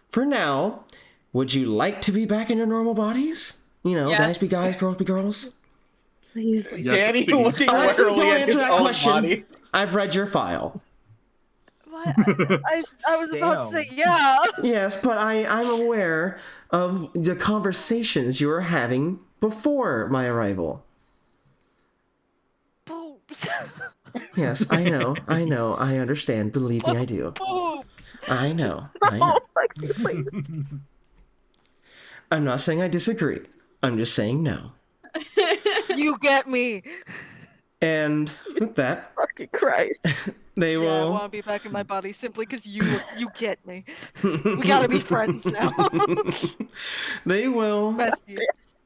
For now, would you like to be back in your normal bodies? You know, guys be guys, girls be girls? Please. Danny looking Alexa, warily don't at answer his that own question. body. I've read your file. What? I was about to say yeah. Yes, but I'm aware of the conversations you were having before my arrival. Boobs. Yes, I know, I understand. Believe me, I do. Boobs. I know. Lexi, please. I'm not saying I disagree. I'm just saying no. You get me. And with that, Fucking Christ. they Yeah, I will. want to be back in my body simply because you get me. We gotta be friends now. They will. Besties.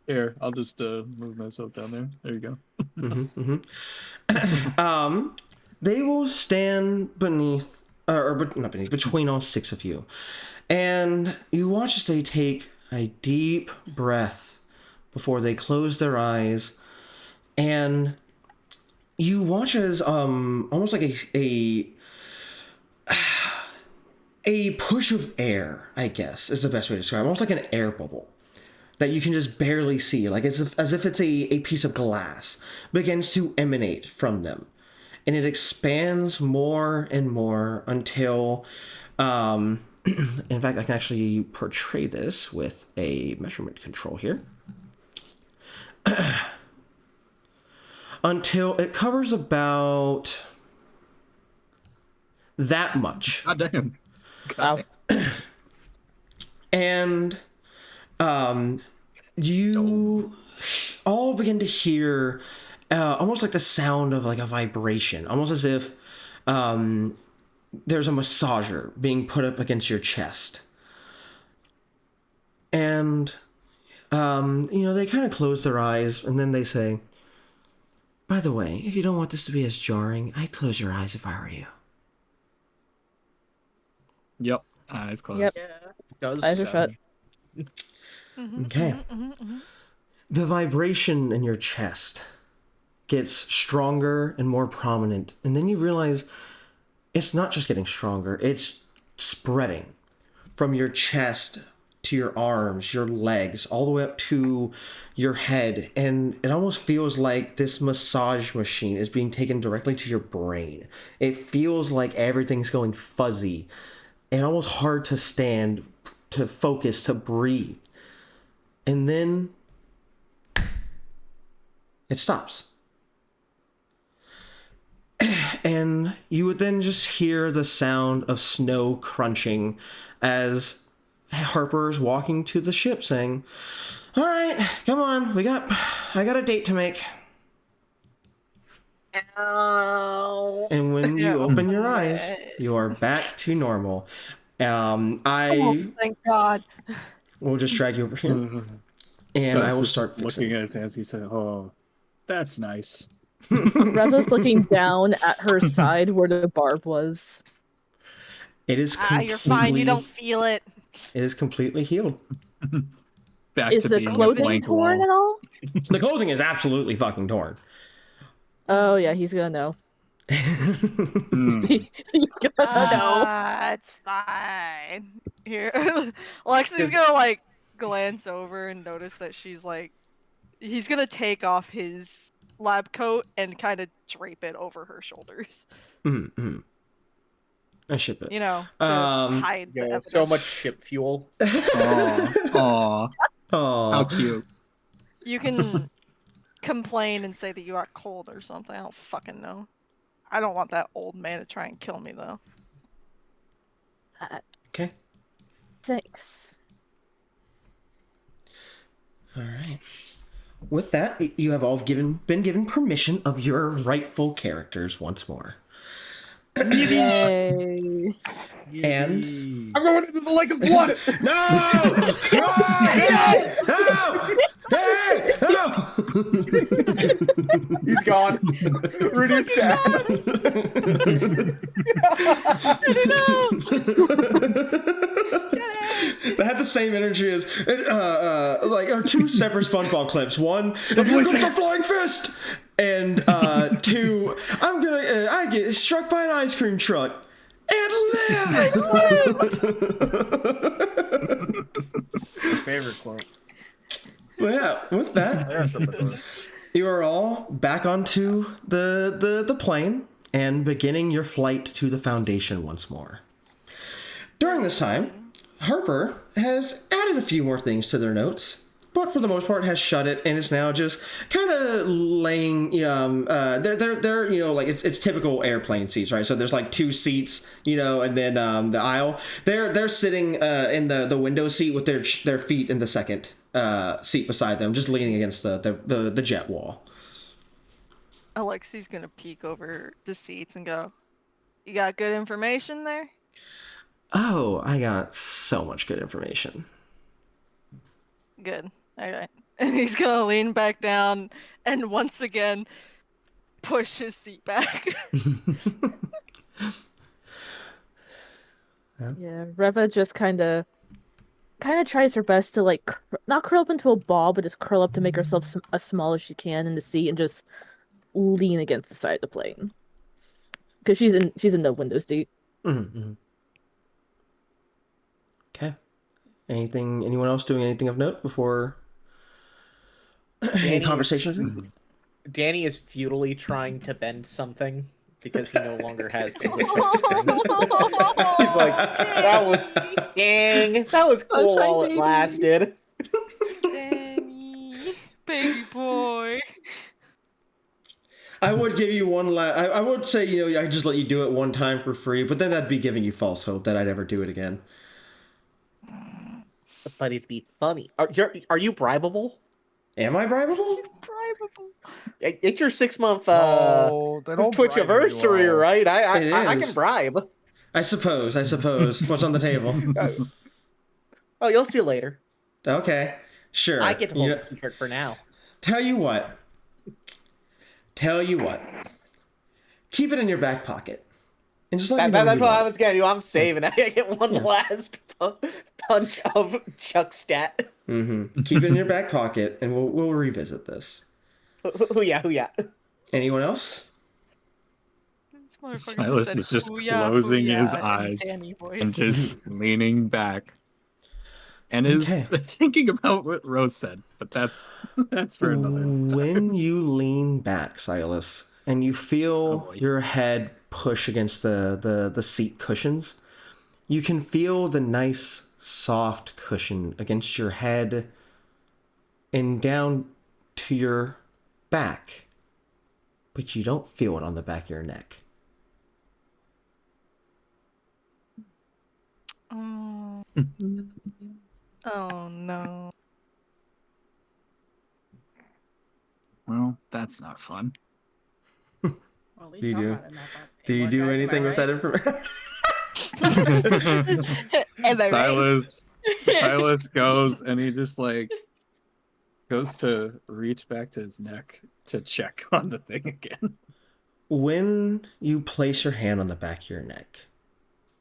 Here, I'll just move myself down there. There you go. They will stand beneath, not beneath, between all six of you, and you watch as they take a deep breath before they close their eyes, and you watch as almost like a push of air, I guess, is the best way to describe it. Almost like an air bubble that you can just barely see, like as if it's a piece of glass, begins to emanate from them. And it expands more and more until, in fact, I can actually portray this with a measurement control here. Until it covers about that much. God damn. Wow. And you all begin to hear almost like the sound of like a vibration, almost as if there's a massager being put up against your chest. And they kind of close their eyes, and then they say, by the way, if you don't want this to be as jarring, I'd close your eyes if I were you. Yep. Eyes closed. Yep. Does Eyes are shut. Okay. The vibration in your chest gets stronger and more prominent, and then you realize it's not just getting stronger, it's spreading from your chest to your arms, your legs, all the way up to your head, and it almost feels like this massage machine is being taken directly to your brain. It feels like everything's going fuzzy and almost hard to stand, to focus, to breathe. And then it stops. And you would then just hear the sound of snow crunching as Harper's walking to the ship saying, all right, come on, I got a date to make. Ow. And when you open your eyes, you are back to normal. Thank God. We'll just drag you over here. And So I will just start looking at his hands. He said, "Oh, that's nice." Reva's looking down at her side where the barb was. It is completely... You're fine. You don't feel it. It is completely healed. Back Is to the being a clothing blank torn wall. at all? The clothing is absolutely fucking torn. Oh yeah, he's gonna know. Hmm. He's gonna know. It's fine. Here, Lexi's gonna like glance over and notice that he's gonna take off his lab coat and kind of drape it over her shoulders. Mm-hmm. I ship it. You know, to hide the evidence. So much ship fuel. Aw. Aw. How cute. You can complain and say that you are cold or something. I don't fucking know. I don't want that old man to try and kill me though. Okay. Thanks. All right. With that, you have all been given permission of your rightful characters once more. Yay! And I'm going into the lake of blood. no! Hey! No! He's gone. Rudy's dead. They had the same energy as like our two separate SpongeBob clips. One, the flying fist, and two, I get struck by an ice cream truck and live. Favorite quote. Well, yeah. With that, you are all back onto the plane and beginning your flight to the Foundation once more. During this time, Harper has added a few more things to their notes, but for the most part has shut it and is now just kind of laying. They're like it's typical airplane seats, right? So there's like two seats, and then the aisle. They're sitting in the window seat with their feet in the second seat beside them, just leaning against the jet wall. Alexi's gonna peek over the seats and go, "You got good information there?" Oh, I got so much good information. Good. Alright. And he's gonna lean back down and once again push his seat back. Yeah, Reva just kind of tries her best to like not curl up into a ball, but just curl up to make herself as small as she can in the seat and just lean against the side of the plane because she's in the window seat. Mm-hmm. Okay. Anyone else doing anything of note before any conversations? Danny is futilely trying to bend something because he no longer has English. He's like, that was cool while it lasted. Danny, baby boy. I would give you one last. I would say I just let you do it one time for free, but then that'd be giving you false hope that I'd ever do it again. But it'd be funny. Are you bribable? Am I bribable? Bribable. It's your 6-month Twitch anniversary, right? I can bribe. I suppose. What's on the table? Oh, you'll see later. Okay, sure. I get to hold the secret for now. Tell you what. Keep it in your back pocket. And just let me know that's what I was gonna do. I'm saving. I get one last punch of Chuck stat. Mm-hmm. Keep it in your back pocket, and we'll revisit this. Who yeah. Anyone else? Silas is just closing his eyes and just leaning back, and is thinking about what Rose said. But that's for another time. When you lean back, Silas, and you feel your head push against the seat cushions, you can feel the nice soft cushion against your head and down to your back, but you don't feel it on the back of your neck. Oh. Oh no. Well, that's not fun. Well, Do you do anything with that information? Silas goes and he just goes to reach back to his neck to check on the thing again. When you place your hand on the back of your neck,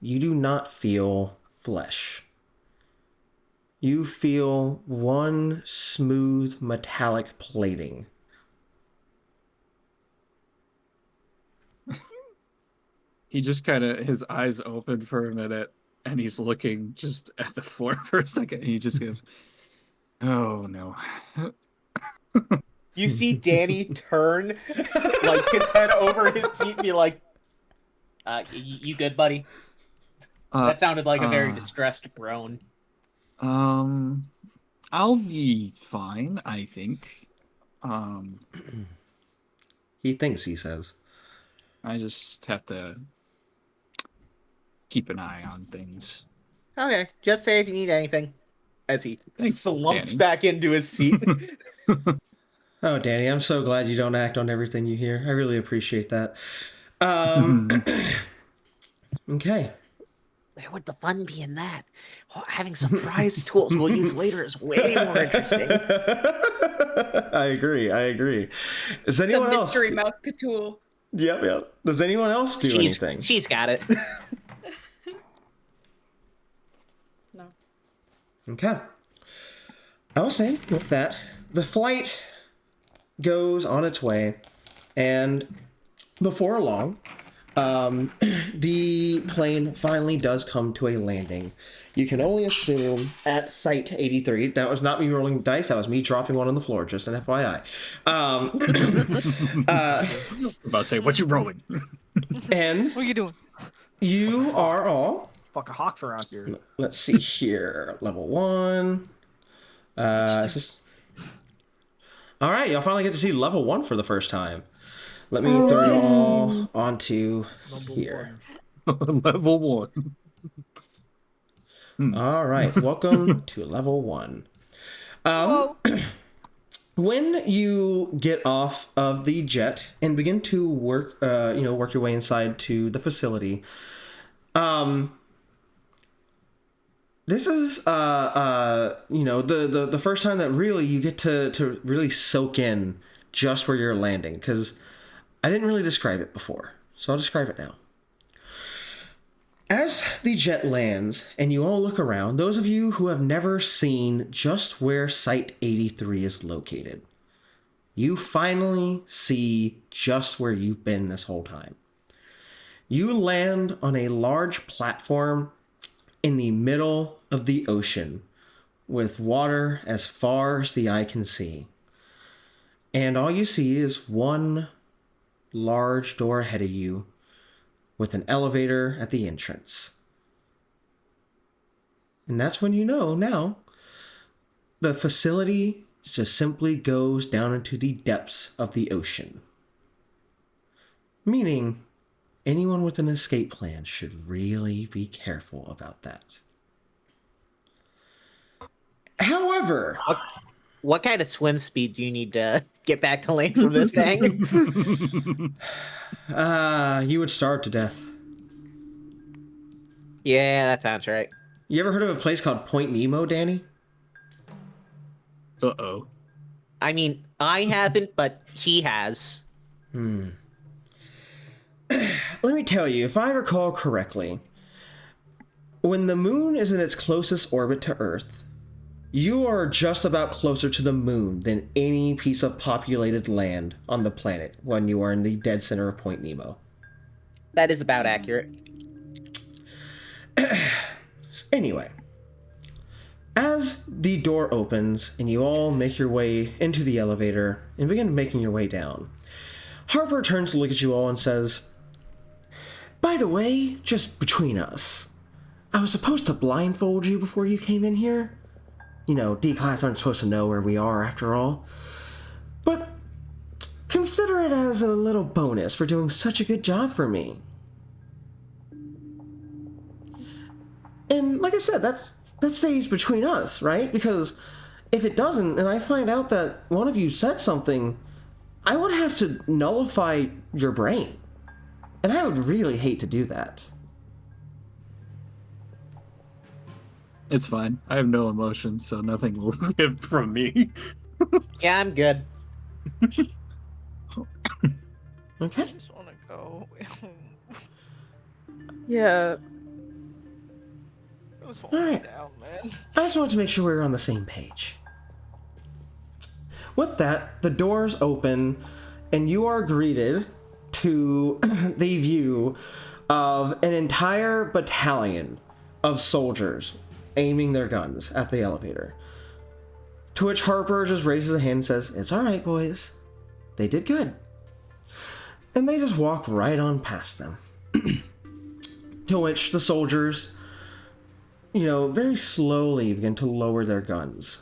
you do not feel flesh. You feel one smooth metallic plating. He just his eyes open for a minute and he's looking just at the floor for a second and he just goes, "Oh no." You see Danny turn his head over his seat and be like, you good, buddy? That sounded like a very distressed groan. I'll be fine, I think. He thinks he says. I just have to keep an eye on things. Okay, just say if you need anything. As he slumps Danny. back into his seat. Oh, Danny, I'm so glad you don't act on everything you hear. I really appreciate that. Okay. Where would the fun be in that? Well, having surprise tools we'll use later is way more interesting. I agree. Does anyone The else? mystery mouth Cthulhu. Yep. Does anyone else do anything? She's got it. No. Okay. I will say with that, the flight goes on its way, and before long, the plane finally does come to a landing. You can only assume at Site 83. That was not me rolling dice. That was me dropping one on the floor, just an FYI. About to say, what you rolling? And what are you doing? You are all. Fucking hawks around here. Let's see here. Level 1. All right, y'all finally get to see level 1 for the first time. Let me throw you all onto here. Level 1. All right, welcome to level 1. When you get off of the jet and begin to work your way inside to the facility, this is the first time that really you get to really soak in just where you're landing, because I didn't really describe it before, so I'll describe it now. As the jet lands and you all look around, those of you who have never seen just where Site 83 is located, you finally see just where you've been this whole time. You land on a large platform in the middle of the ocean with water as far as the eye can see. And all you see is one large door ahead of you with an elevator at the entrance. And that's when you know now the facility just simply goes down into the depths of the ocean. Meaning, anyone with an escape plan should really be careful about that. However... What kind of swim speed do you need to get back to land from this thing? You would starve to death. Yeah, that sounds right. You ever heard of a place called Point Nemo, Danny? Uh-oh. I mean, I haven't, but he has. Let me tell you, if I recall correctly, when the moon is in its closest orbit to Earth, you are just about closer to the moon than any piece of populated land on the planet when you are in the dead center of Point Nemo. That is about accurate. Anyway, as the door opens and you all make your way into the elevator and begin making your way down, Harper turns to look at you all and says, "By the way, just between us, I was supposed to blindfold you before you came in here. You know, D-class aren't supposed to know where we are after all. But consider it as a little bonus for doing such a good job for me." And like I said, that stays between us, right? Because if it doesn't, and I find out that one of you said something, I would have to nullify your brain. And I would really hate to do that. It's fine. I have no emotion, so nothing will get from me. Yeah, I'm good. Okay. I just want to go. Yeah. It was All falling right. down, man. I just wanted to make sure we were on the same page. With that, the doors open, and you are greeted to the view of an entire battalion of soldiers aiming their guns at the elevator. To which Harper just raises a hand and says, "It's all right, boys. They did good." And they just walk right on past them. To which the soldiers, very slowly begin to lower their guns.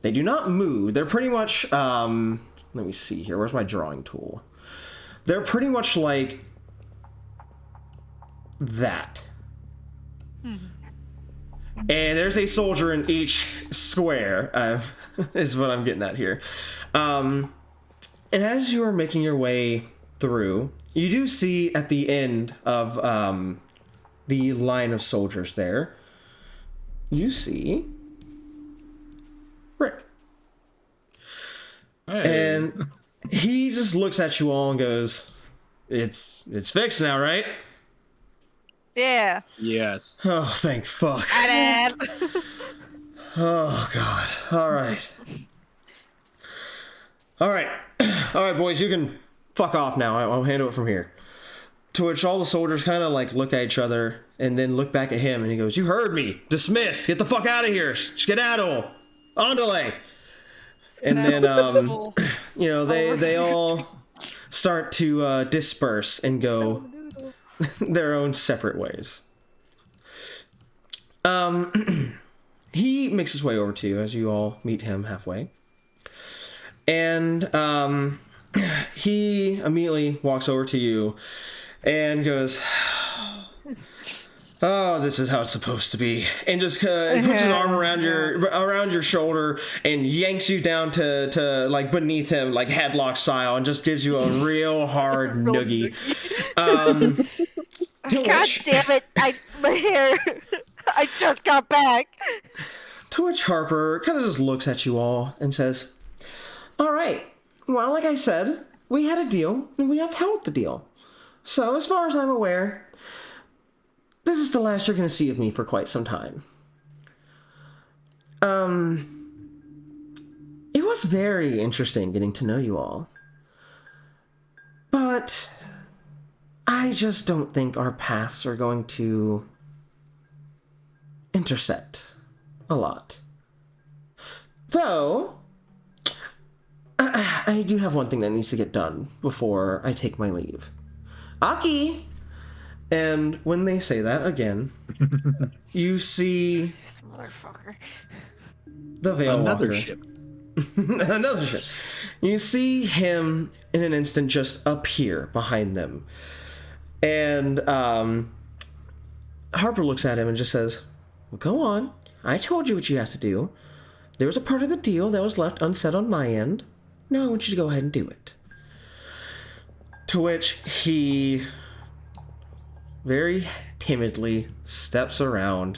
They do not move. They're pretty much let me see here. Where's my drawing tool? They're pretty much like that. And there's a soldier in each square, is what I'm getting at here. And as you are making your way through, you do see at the end of the line of soldiers there, you see Rick. Hey. And he just looks at you all and goes, it's fixed now, right? Yeah. Yes. Oh, thank fuck. Dad. Oh, God. All right. All right, boys, you can fuck off now. I'll handle it from here. To which all the soldiers kind of like look at each other and then look back at him, and he goes, you heard me. Dismiss. Get the fuck out of here. Skedaddle. Andale. And then, you know, they all start to disperse and go their own separate ways. He makes his way over to you as you all meet him halfway. And he immediately walks over to you and goes, oh, this is how it's supposed to be. And just puts his arm around your shoulder and yanks you down to like beneath him, like headlock style, and just gives you a real hard noogie. God damn it! My hair. I just got back. To which Harper kind of just looks at you all and says, all right, well, like I said, we had a deal and we upheld the deal. So as far as I'm aware, this is the last you're going to see of me for quite some time. It was very interesting getting to know you all. But I just don't think our paths are going to intersect a lot. Though, I do have one thing that needs to get done before I take my leave. Aki! And when they say that again, you see This motherfucker. the Veil Another Walker. ship. Another ship. You see him in an instant just appear behind them. And Harper looks at him and just says, well, go on. I told you what you have to do. There was a part of the deal that was left unsaid on my end. Now I want you to go ahead and do it. To which he very timidly steps around.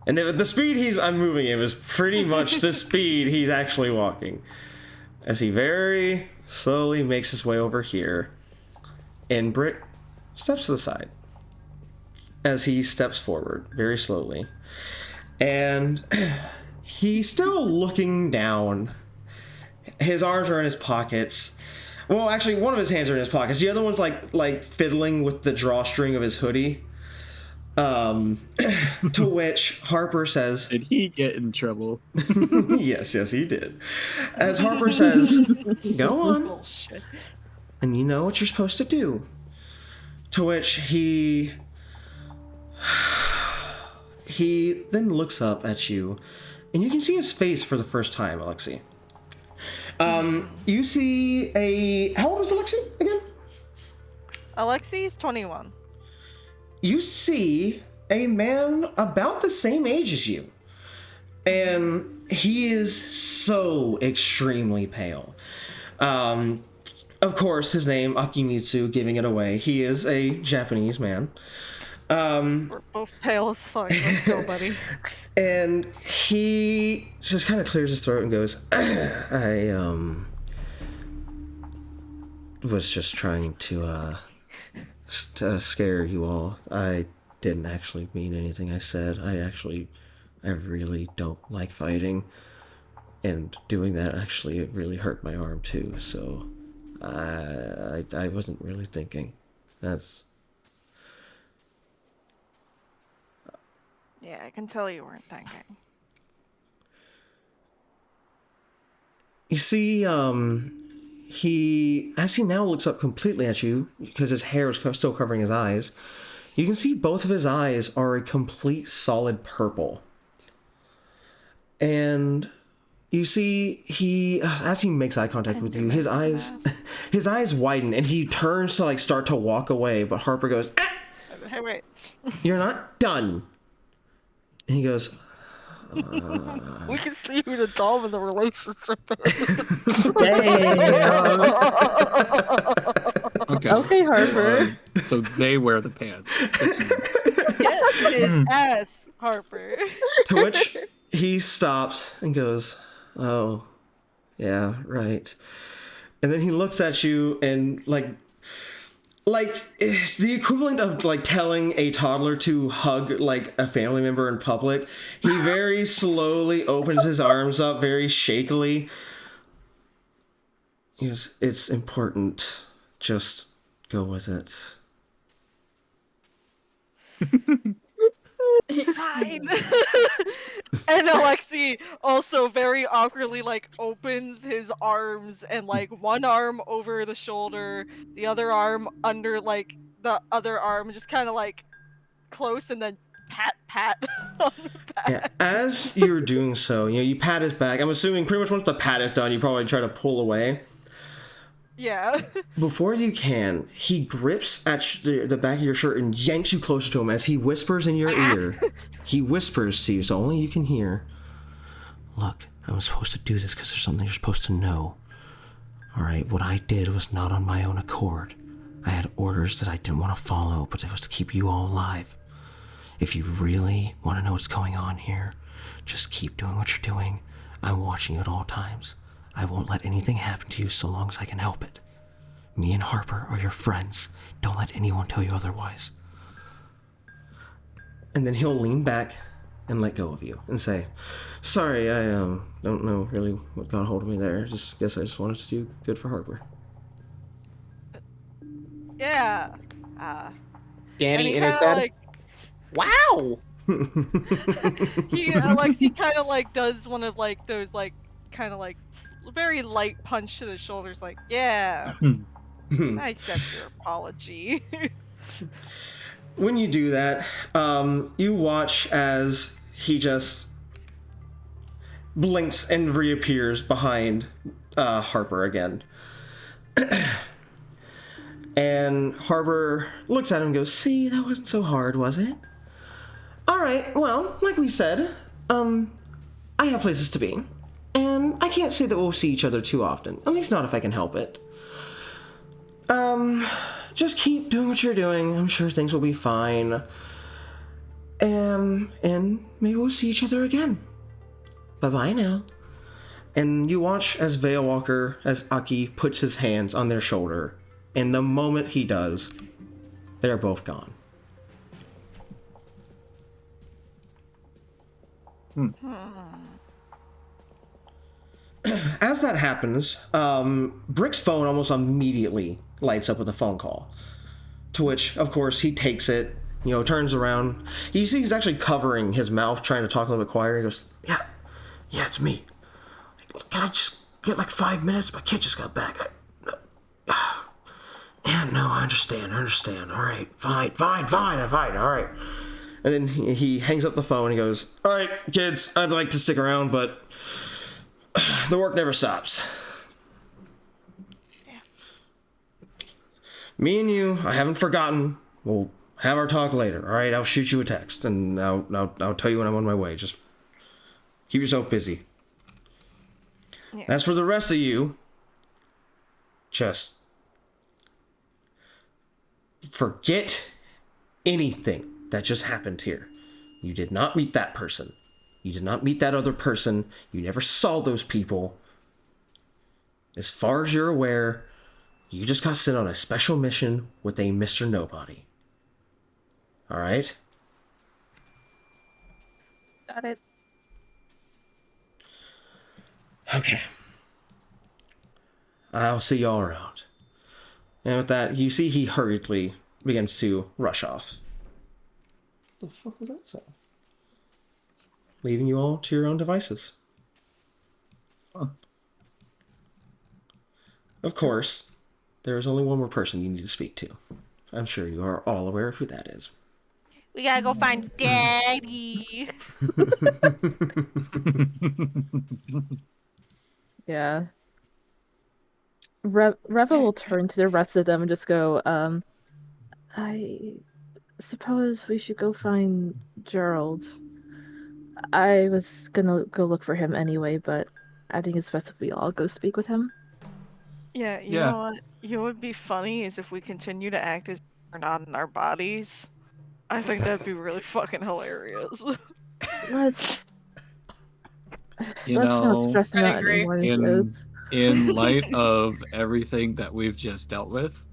And the speed I'm moving him is pretty much the speed he's actually walking. As he very slowly makes his way over here. And Britt steps to the side. As he steps forward very slowly. And he's still looking down. His arms are in his pockets. Well, actually, one of his hands are in his pockets. The other one's like fiddling with the drawstring of his hoodie. To which Harper says, did he get in trouble? yes, he did. As Harper says, go on. Bullshit. And you know what you're supposed to do. To which he then looks up at you, and you can see his face for the first time, Alexi. You see how old is Alexi again? Alexi's 21. You see a man about the same age as you. And he is so extremely pale. Of course, his name, Akimitsu, giving it away. He is a Japanese man. We're both pale as fuck. Let's go, buddy. And he just kind of clears his throat and goes, I was just trying to scare you all. I didn't actually mean anything I said. I really don't like fighting. And doing that actually, it really hurt my arm too. So I wasn't really thinking. Yeah, I can tell you weren't thinking. You see, as he now looks up completely at you, because his hair is still covering his eyes, you can see both of his eyes are a complete solid purple. And you see he, as he makes eye contact with you, his eyes widen and he turns to like start to walk away, but Harper goes, ah! Hey, wait. You're not done. And he goes, We can see who the dom in the relationship is. Okay, Harper. So they wear the pants. Yes, his ass, Harper. to which he stops and goes, oh, yeah, right. And then he looks at you and like it's the equivalent of like telling a toddler to hug like a family member in public. He very slowly opens his arms up very shakily. He goes, it's important. Just go with it. Fine. And Alexi also very awkwardly like opens his arms and like one arm over the shoulder, the other arm under like the other arm, just kind of like close and then pat on the back. Yeah, as you're doing so, you pat his back. I'm assuming pretty much once the pat is done, you probably try to pull away. Yeah. Before you can, he grips at the back of your shirt and yanks you closer to him as he whispers in your ear. He whispers to you, so only you can hear. Look, I was supposed to do this because there's something you're supposed to know. Alright, what I did was not on my own accord. I had orders that I didn't want to follow, but it was to keep you all alive. If you really want to know what's going on here, just keep doing what you're doing. I'm watching you at all times. I won't let anything happen to you so long as I can help it. Me and Harper are your friends. Don't let anyone tell you otherwise. And then he'll lean back and let go of you and say, sorry, I don't know really what got a hold of me there. Guess I just wanted to do good for Harper. Yeah. Danny and in his head. like, wow. Alexi kind of like does one of like those like kind of like very light punch to the shoulders, like, yeah, I accept your apology. When you do that, you watch as he just blinks and reappears behind Harper again. And Harper looks at him and goes, see, that wasn't so hard, was it? Alright, well, like we said, I have places to be. And I can't say that we'll see each other too often. At least not if I can help it. Just keep doing what you're doing. I'm sure things will be fine. And maybe we'll see each other again. Bye-bye now. And you watch as Veilwalker, as Aki puts his hands on their shoulder. And the moment he does, they're both gone. As that happens, Brick's phone almost immediately lights up with a phone call. To which, of course, he takes it, turns around. You see he's actually covering his mouth, trying to talk a little bit quieter. He goes, yeah, it's me. Can I just get like 5 minutes? My kid just got back. Yeah, no, I understand. All right, fine, all right. And then he hangs up the phone and he goes, all right, kids, I'd like to stick around, but the work never stops. Yeah. Me and you, I haven't forgotten. We'll have our talk later, all right? I'll shoot you a text, and I'll tell you when I'm on my way. Just keep yourself busy. Yeah. As for the rest of you, just forget anything that just happened here. You did not meet that person. You did not meet that other person. You never saw those people. As far as you're aware, you just got sent on a special mission with a Mr. Nobody. Alright? Got it. Okay. I'll see y'all around. And with that, you see he hurriedly begins to rush off. What the fuck was that sound? Leaving you all to your own devices. Huh. Of course, there is only one more person you need to speak to. I'm sure you are all aware of who that is. We gotta go find Daddy. Yeah. Reva will turn to the rest of them and just go, I suppose we should go find Gerald. I was gonna go look for him anyway, but I think it's best if we all go speak with him. Yeah, you know what? You know what would be funny is if we continue to act as we're not in our bodies. I think that'd be really fucking hilarious. Let's not stress him out anymore. In light of everything that we've just dealt with,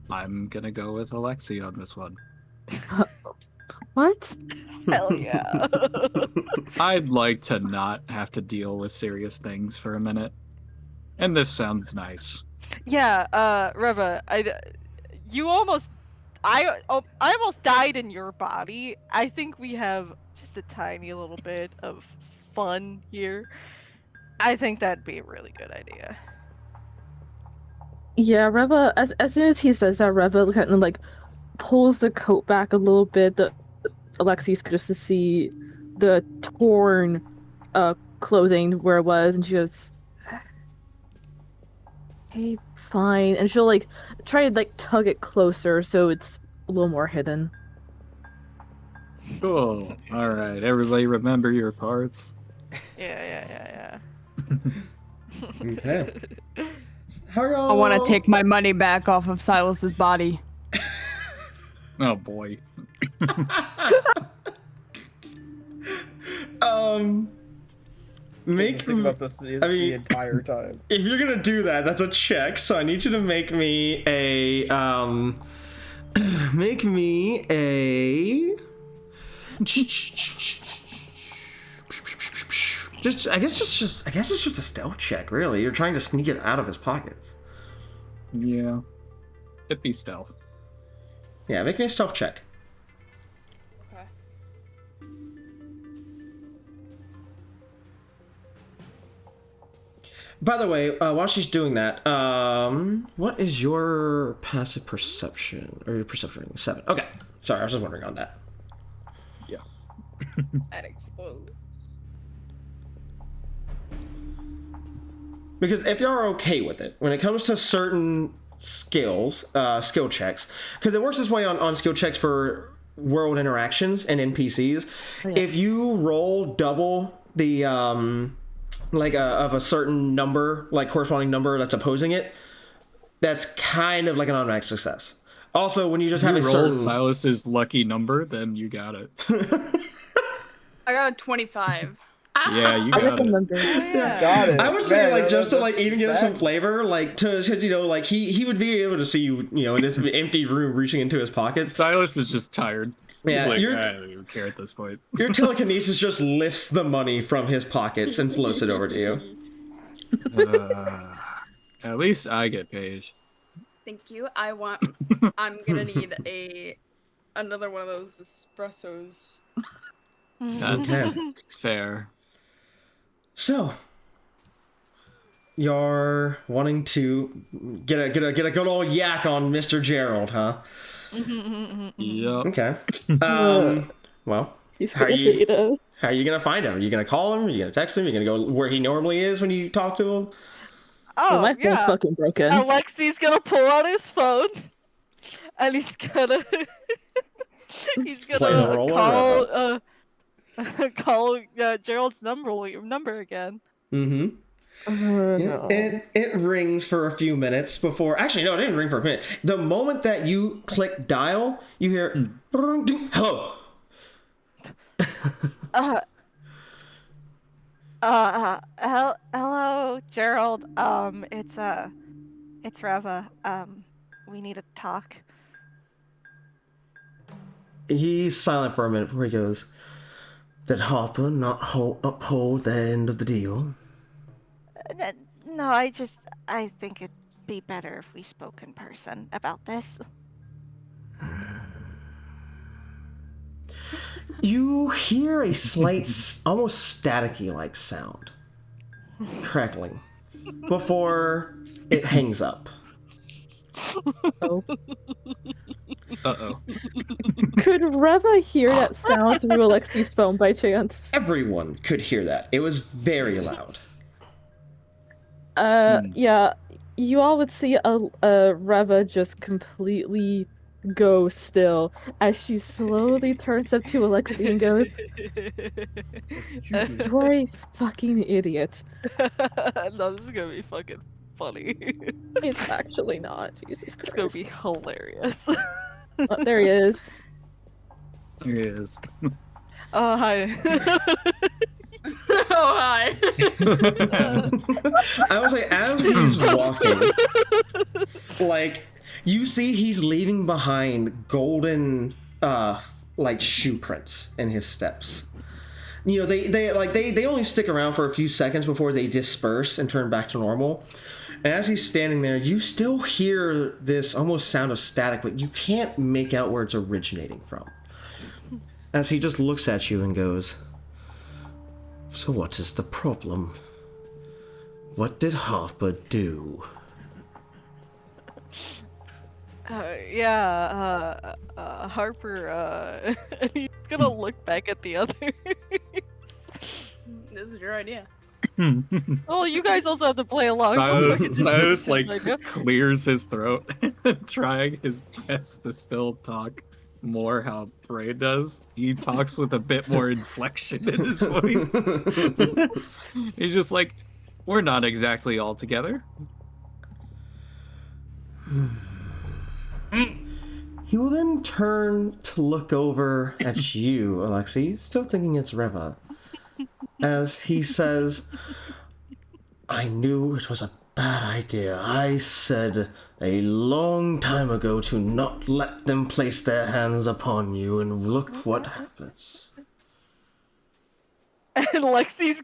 I'm gonna go with Alexi on this one. What? Hell yeah. I'd like to not have to deal with serious things for a minute. And this sounds nice. Yeah, Reva, I almost died in your body. I think we have just a tiny little bit of fun here. I think that'd be a really good idea. Yeah, Reva, as soon as he says that, Reva kind of like pulls the coat back a little bit. Alexi's just to see the torn clothing where it was, and she goes, "Hey, fine," and she'll like try to like tug it closer so it's a little more hidden. Cool. All right, everybody, remember your parts. Yeah. Okay. I want to take my money back off of Silas's body. Oh boy. Think about this the entire time. If you're gonna do that, that's a check. So I need you to make me a I guess it's just a stealth check, really. You're trying to sneak it out of his pockets. Yeah. It'd be stealth. Yeah, make me a stealth check. Okay. By the way, while she's doing that, what is your passive perception? Or your perception rating? 7. Okay. Sorry, I was just wondering on that. Yeah. That explodes. Because if you're okay with it, when it comes to certain skills, skill checks, because it works this way on skill checks for world interactions and NPCs. Oh, yeah. If you roll double the of a certain number, like corresponding number that's opposing it, that's kind of like an automatic success. Also, when you just have a certain Silas's lucky number, then you got it. I got a 25. Yeah, you got it. Got it. I would say, like, just to like even give some flavor, like, because like he would be able to see you, in this empty room, reaching into his pockets. Silas is just tired. Yeah, he's like, I don't even care at this point. Your telekinesis just lifts the money from his pockets and floats it over to you. At least I get paid. Thank you. I'm gonna need another one of those espressos. That's fair. So, you're wanting to get a good old yak on Mr. Gerald, huh? Yep. Okay. Well, how are you gonna find him? Are you gonna call him? Are you gonna text him? Are you gonna go where he normally is when you talk to him? Oh, my phone's fucking broken. Alexi's gonna pull out his phone, and he's gonna call Gerald's number again. Mm-hmm. It rings for a few minutes before. Actually, no, it didn't ring for a minute. The moment that you click dial, you hear hello. Hello, Gerald. It's Reva. We need to talk. He's silent for a minute before he goes, "Did Harper not uphold the end of the deal?" No, I think it'd be better if we spoke in person about this. You hear a slight, almost staticky-like sound, crackling, before it hangs up. Oh. Uh-oh. Could Reva hear that sound through Alexi's phone by chance? Everyone could hear that. It was very loud. Yeah, you all would see a Reva just completely go still as she slowly turns up to Alexi and goes, "You're a fucking idiot." No, this is gonna be fucking funny. It's actually not. Jesus Christ. It's gonna be hilarious. Oh, there he is. There he is. Oh, hi. Oh, hi. I was like, as he's walking, like, you see he's leaving behind golden, like, shoe prints in his steps. You know, they only stick around for a few seconds before they disperse and turn back to normal. And as he's standing there, you still hear this almost sound of static, but you can't make out where it's originating from. As he just looks at you and goes, "So what is the problem? What did Harper do?" Harper, and he's gonna look back at the others. This is your idea. Oh, you guys also have to play along. Silas like clears his throat, trying his best to still talk more how Bray does. He talks with a bit more inflection in his voice. He's just like, "We're not exactly all together." He will then turn to look over at you, Alexi, still thinking it's Reva, as he says, "I knew it was a bad idea. I said a long time ago to not let them place their hands upon you, and look what happens." And Alexi's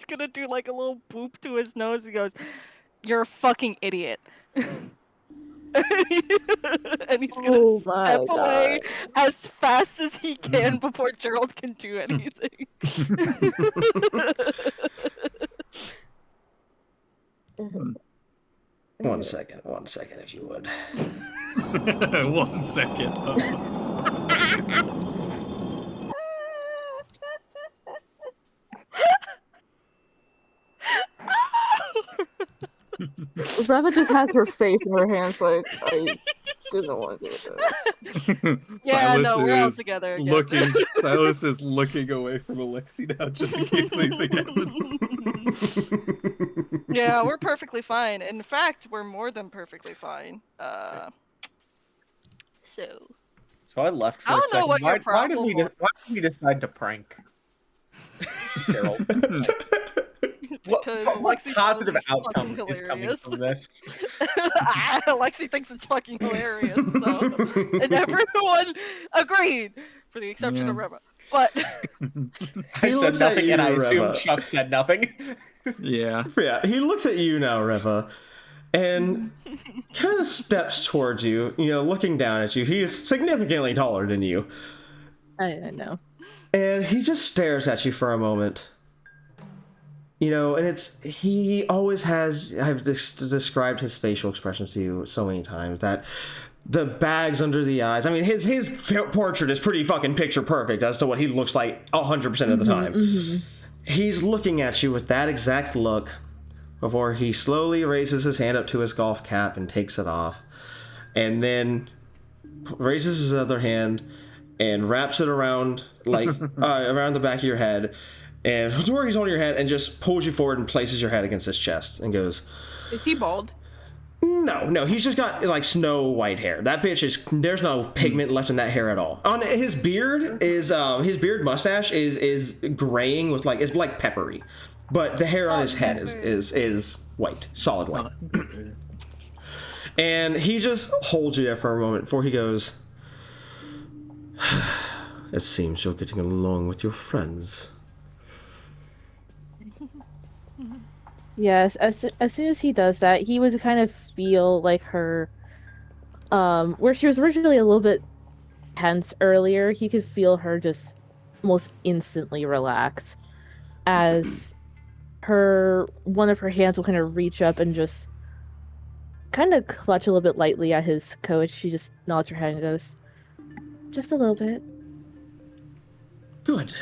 gonna do like a little boop to his nose. He goes, "You're a fucking idiot." And he's gonna step away as fast as he can before Gerald can do anything. One second, if you would. 1 second. Reva just has her face in her hands like, I didn't want to do this. Yeah, Silas no, we're all is together again. Silas is looking away from Alexi now, just in case anything happens. Yeah, we're perfectly fine. In fact, we're more than perfectly fine. So I left for I a don't know second. what your Why did problem we decide to prank Gerald? because what Alexi positive thinks it's outcome fucking is coming hilarious. from this? Alexi thinks it's fucking hilarious, so and everyone agreed, for the exception of Reva. But I said nothing, and I assume Chuck said nothing. Yeah. Yeah, he looks at you now, Reva, and kind of steps towards you, you know, looking down at you. He is significantly taller than you. I know. And he just stares at you for a moment. You know, and he always has, I've described his facial expressions to you so many times, that the bags under the eyes, I mean, his portrait is pretty fucking picture perfect as to what he looks like 100% of the time. Mm-hmm. He's looking at you with that exact look before he slowly raises his hand up to his golf cap and takes it off, and then raises his other hand and wraps it around, like, around the back of your head, and to where he's holding your head, and just pulls you forward and places your head against his chest and goes, Is he bald? No, he's just got, like, snow white hair. That bitch is, there's no pigment left in that hair at all. On his beard is, his beard mustache is graying with, like, it's like peppery. But the hair on his head is white, solid white. And he just holds you there for a moment before he goes, "It seems you're getting along with your friends." Yes, as soon as he does that, he would kind of feel like her, where she was originally a little bit tense earlier, he could feel her just almost instantly relax as one of her hands will kind of reach up and just kind of clutch a little bit lightly at his coat. She just nods her head and goes, "Just a little bit." Good.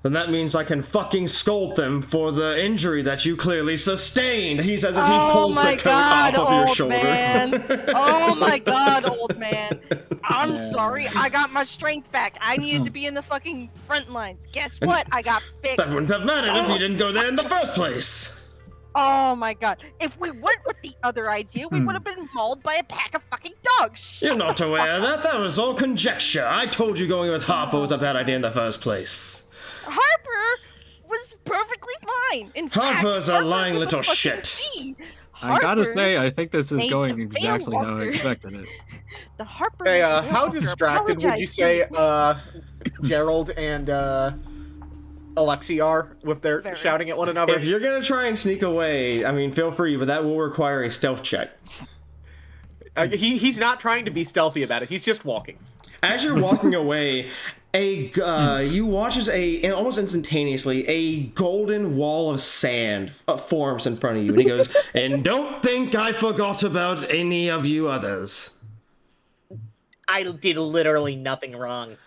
Then that means I can fucking scold them for the injury that you clearly sustained. He says as he pulls the coat off of your shoulder. Man. Oh my god, old man. I'm sorry. I got my strength back. I needed to be in the fucking front lines. Guess what? I got fixed. That wouldn't have mattered if you didn't go there in the first place. Oh my god. If we went with the other idea, we would have been mauled by a pack of fucking dogs. You're not aware of that. That was all conjecture. I told you going with Harper was a bad idea in the first place. Harper was perfectly fine. In Harper's fact, a lying was little fucking shit. G. I gotta Harper say, I think this is made going the exactly how I Walker. expected it. The Harper. Hey, made the how Walker distracted would you apologize say to Gerald and Alexi are with their Very. shouting at one another? If you're gonna try and sneak away, I mean, feel free, but that will require a stealth check. He's not trying to be stealthy about it. He's just walking. As you're walking away, you watch as and almost instantaneously, a golden wall of sand forms in front of you, and he goes, "And don't think I forgot about any of you others." I did literally nothing wrong.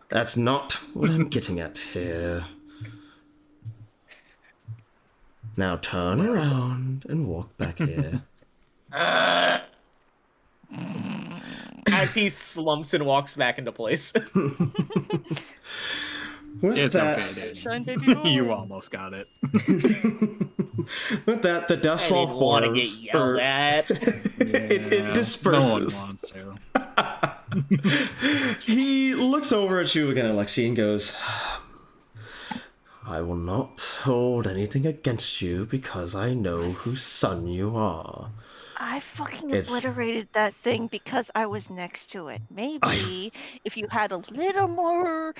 That's not what I'm getting at here. Now turn around and walk back here. As he slumps and walks back into place. It's that, okay, dude. You almost got it. With that, the dust wall forms. Want to get yelled at. It disperses. No one wants to. He looks over at you again, Alexi, and goes, "I will not hold anything against you because I know whose son you are." I fucking obliterated that thing because I was next to it. Maybe if you had a little more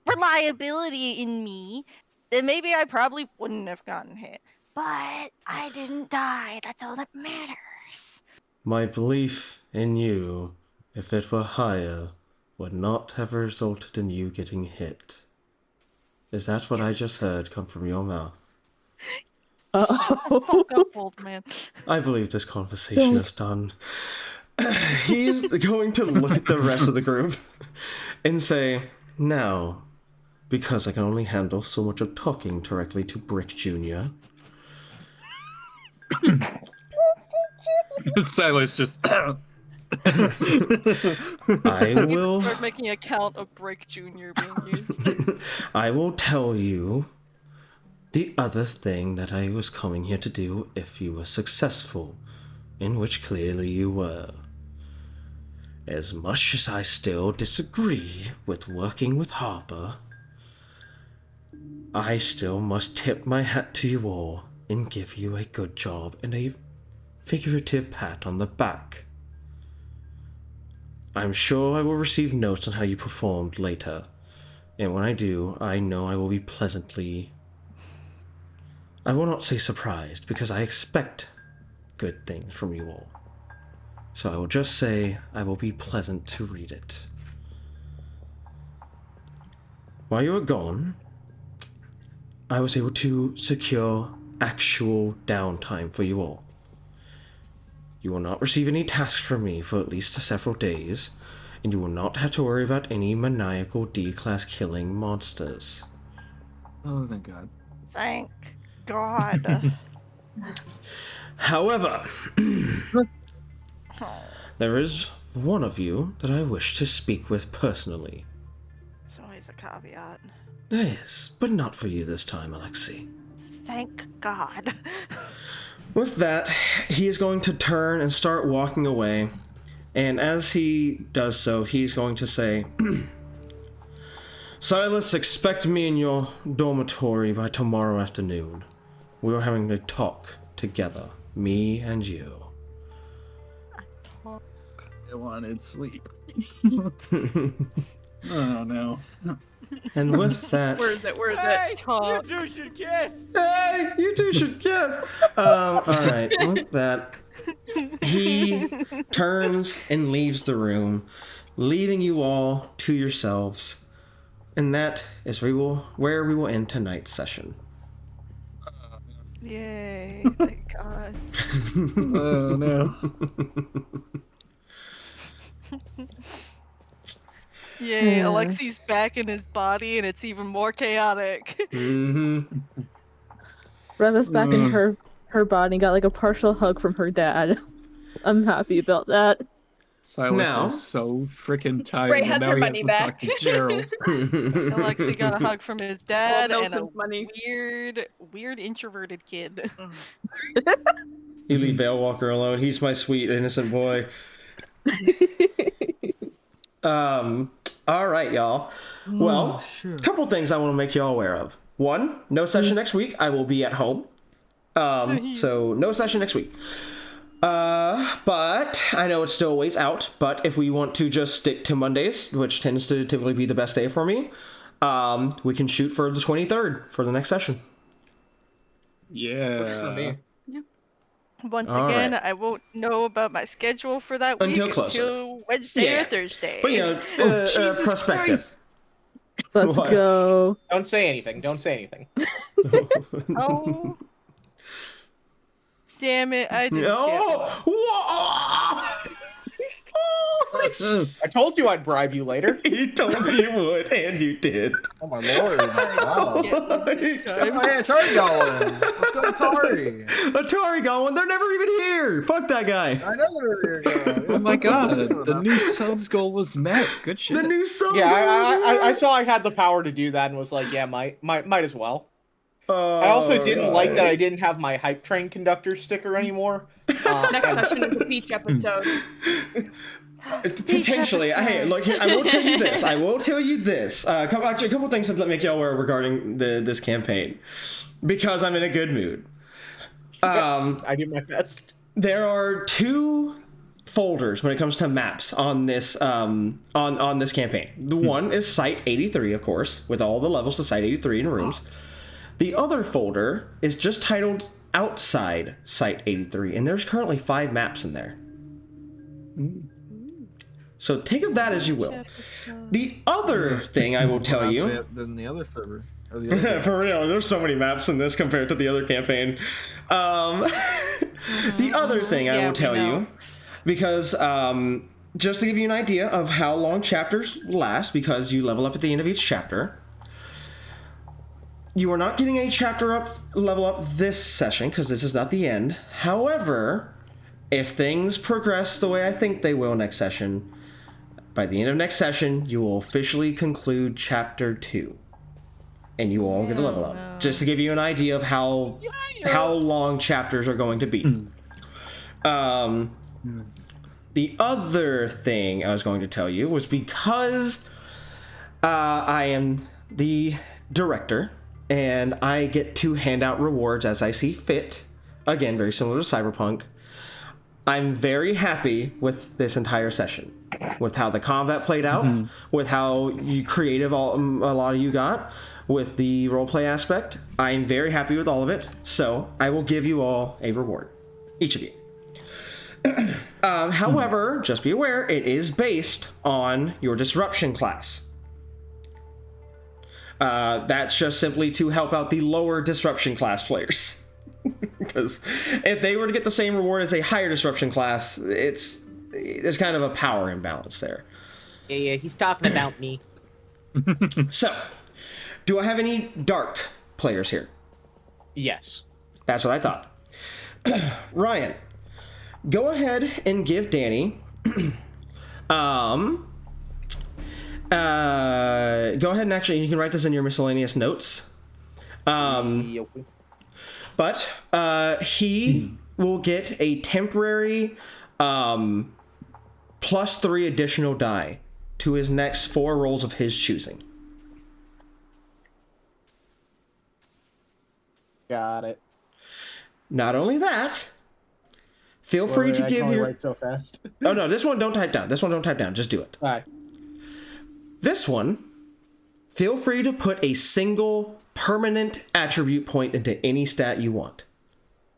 reliability in me, then maybe I probably wouldn't have gotten hit. But I didn't die. That's all that matters. My belief in you, if it were higher, would not have resulted in you getting hit. Is that what I just heard come from your mouth? Fuck up, old man. I believe this conversation is done. He's going to look at the rest of the group and say, "Now, because I can only handle so much of talking directly to Brick Jr." Silas just... I You will... start making a count of Brick Jr. being used. I will tell you the other thing that I was coming here to do if you were successful, in which clearly you were. As much as I still disagree with working with Harper, I still must tip my hat to you all and give you a good job and a figurative pat on the back. I'm sure I will receive notes on how you performed later, and when I do, I know I will be pleasantly... I will not say surprised, because I expect good things from you all. So I will just say I will be pleasant to read it. While you were gone, I was able to secure actual downtime for you all. You will not receive any tasks from me for at least several days, and you will not have to worry about any maniacal D-class killing monsters. Oh, thank God. Thank God. However, there is one of you that I wish to speak with personally. There's always a caveat. Yes, but not for you this time, Alexi. Thank God. With that, he is going to turn and start walking away, and as he does so, he's going to say, "Silas, expect me in your dormitory by tomorrow afternoon. We are having a talk together, me and you." I wanted sleep. Oh, no. And with that... Where is it? Where is Hey, it? you two should kiss. Hey, you two should kiss. Alright, with that, he turns and leaves the room, leaving you all to yourselves. And that is where we will end tonight's session. Yay! Thank God. Oh no. Yay! Alexi's back in his body, and it's even more chaotic. Reva's back in her body, got like a partial hug from her dad. I'm happy about that. Silas is so freaking tired. Ray has now her he money has to back. talk to Gerald. Alexi got a hug from his dad Well, and a Milton's money. weird introverted kid. You leave Bale Walker alone. He's my sweet innocent boy. All right, y'all. Well, a couple things I want to make y'all aware of. One, no session next week. I will be at home. So no session next week. But I know it's still a ways out, but if we want to just stick to Mondays, which tends to typically be the best day for me, we can shoot for the 23rd for the next session. Yeah. Works for me. Once All again, right. I won't know about my schedule for that Until week closer. until Wednesday Yeah. or Thursday. But, you know, perspective. Let's What? go. Don't say anything. Don't say anything. Oh. Damn it, I didn't I told you I'd bribe you later. You told me you would, and you did. Oh my lord! Wow. get this time. Oh, yeah, Atari going. Let's go Atari. Atari going. They're never even here. Fuck that guy. I know they're here. Oh my god, the new subs goal was met. Good shit. The new sub. Yeah, I saw I had the power to do that and was like, yeah, might as well. I also didn't like that I didn't have my hype train conductor sticker anymore. Next session is a Peach episode. Potentially. Hey, look, I will tell you this. A couple things to make y'all aware regarding this campaign, because I'm in a good mood. I do my best. There are 2 folders when it comes to maps on this on this campaign. The one is Site 83, of course, with all the levels to Site 83 in rooms. The other folder is just titled Outside Site 83, and there's currently 5 maps in there. So take of that as you will. The other thing I will tell you... Than the other server. For real, there's so many maps in this compared to the other campaign. The other thing I will tell you, because just to give you an idea of how long chapters last, because you level up at the end of each chapter, you are not getting a level up this session, because this is not the end. However, if things progress the way I think they will next session, by the end of next session, you will officially conclude Chapter 2. And you will all get a level up. Just to give you an idea of how long chapters are going to be. The other thing I was going to tell you was because I am the director, and I get to hand out rewards as I see fit. Again, very similar to Cyberpunk. I'm very happy with this entire session, with how the combat played out, with how creative a lot of you got, with the roleplay aspect. I'm very happy with all of it, so I will give you all a reward, each of you. However, just be aware, it is based on your disruption class. That's just simply to help out the lower disruption class players. Because if they were to get the same reward as a higher disruption class, there's kind of a power imbalance there. Yeah, he's talking about me. So, do I have any dark players here? Yes. That's what I thought. Ryan, go ahead and give Danny go ahead and actually, you can write this in your miscellaneous notes. But he will get a temporary +3 additional die to his next 4 rolls of his choosing. Got it. Not only that, feel free to give your... Write so fast. Oh no, this one don't type down. Just do it. All right. This one, feel free to put a single permanent attribute point into any stat you want.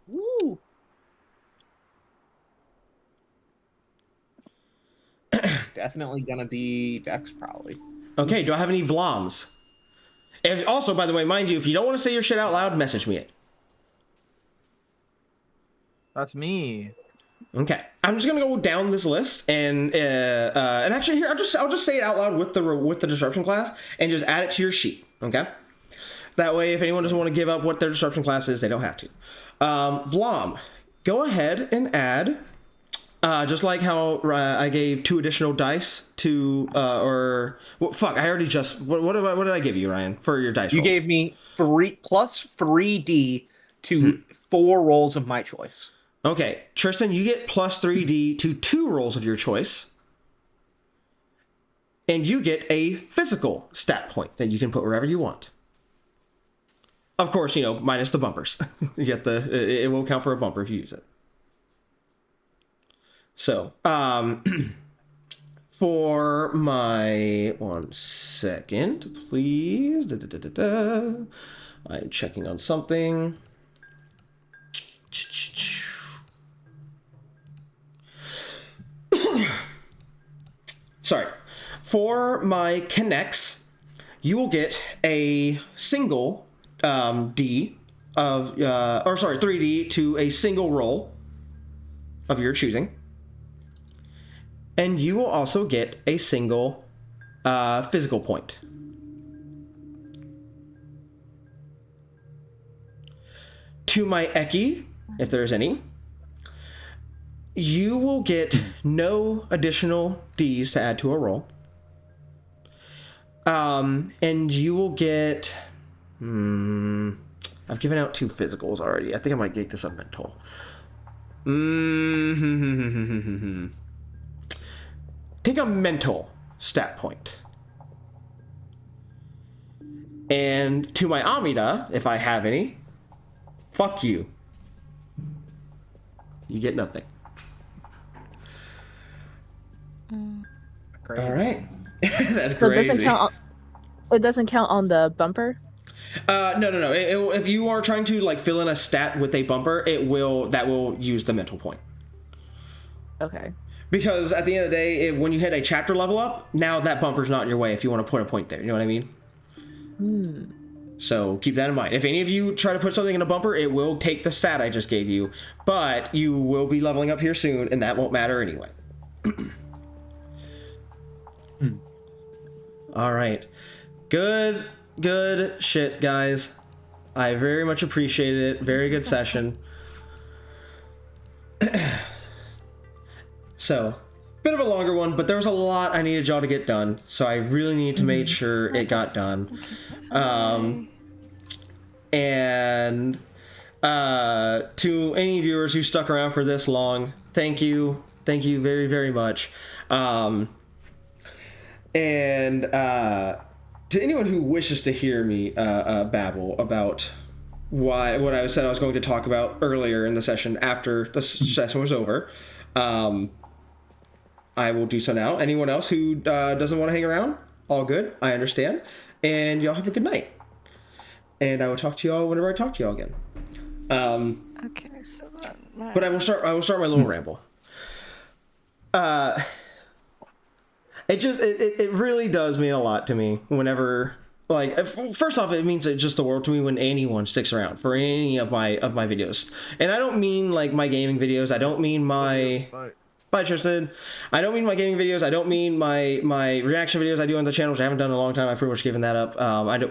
Woo. Definitely gonna be Dex, probably. Okay, do I have any Vlams? Also, by the way, mind you, if you don't want to say your shit out loud, message me it. That's me. Okay, I'm just gonna go down this list and actually here I'll just say it out loud with the disruption class and just add it to your sheet. Okay, that way if anyone doesn't want to give up what their disruption class is, they don't have to. Vlom, go ahead and add, just like how I gave 2 additional dice to I already just what did I give you, Ryan, for your dice? You rolls? gave me 3 plus 3d to 4 rolls of my choice. Okay, Tristan, you get plus 3d to 2 rolls of your choice. And you get a physical stat point that you can put wherever you want. Of course, minus the bumpers. You get it will count for a bumper if you use it. So, for my 1 second, please. I'm checking on something. Sorry. For my connects, you will get a single D of 3D to a single roll of your choosing. And you will also get a single physical point. To my Eki, if there's any, you will get no additional Ds to add to a roll. And you will get... I've given out 2 physicals already. I think I might get this on mental. Take a mental stat point. And to my Amida, if I have any, fuck you. You get nothing. All right. That's crazy. It doesn't count on the bumper? No. If you are trying to fill in a stat with a bumper, that will use the mental point. Okay. Because at the end of the day, when you hit a chapter level up, now that bumper's not in your way if you want to put a point there. You know what I mean? So keep that in mind. If any of you try to put something in a bumper, it will take the stat I just gave you, but you will be leveling up here soon, and that won't matter anyway. All right. Good shit, guys. I very much appreciated it. Very good session. So, bit of a longer one, but there was a lot I needed y'all to get done, so I really need to make sure it got done. And to any viewers who stuck around for this long, thank you very, very much. And to anyone who wishes to hear me babble about what I said I was going to talk about earlier in the session after the session was over, I will do so now. Anyone else who doesn't want to hang around, all good. I understand. And y'all have a good night. And I will talk to y'all whenever I talk to y'all again. Okay, so but I will start my little ramble. It really does mean a lot to me whenever, first off, it means just the world to me when anyone sticks around for any of my videos. And I don't mean my gaming videos. I don't mean my... Bye, Tristan. I don't mean my gaming videos. I don't mean my reaction videos I do on the channel, which I haven't done in a long time. I've pretty much given that up.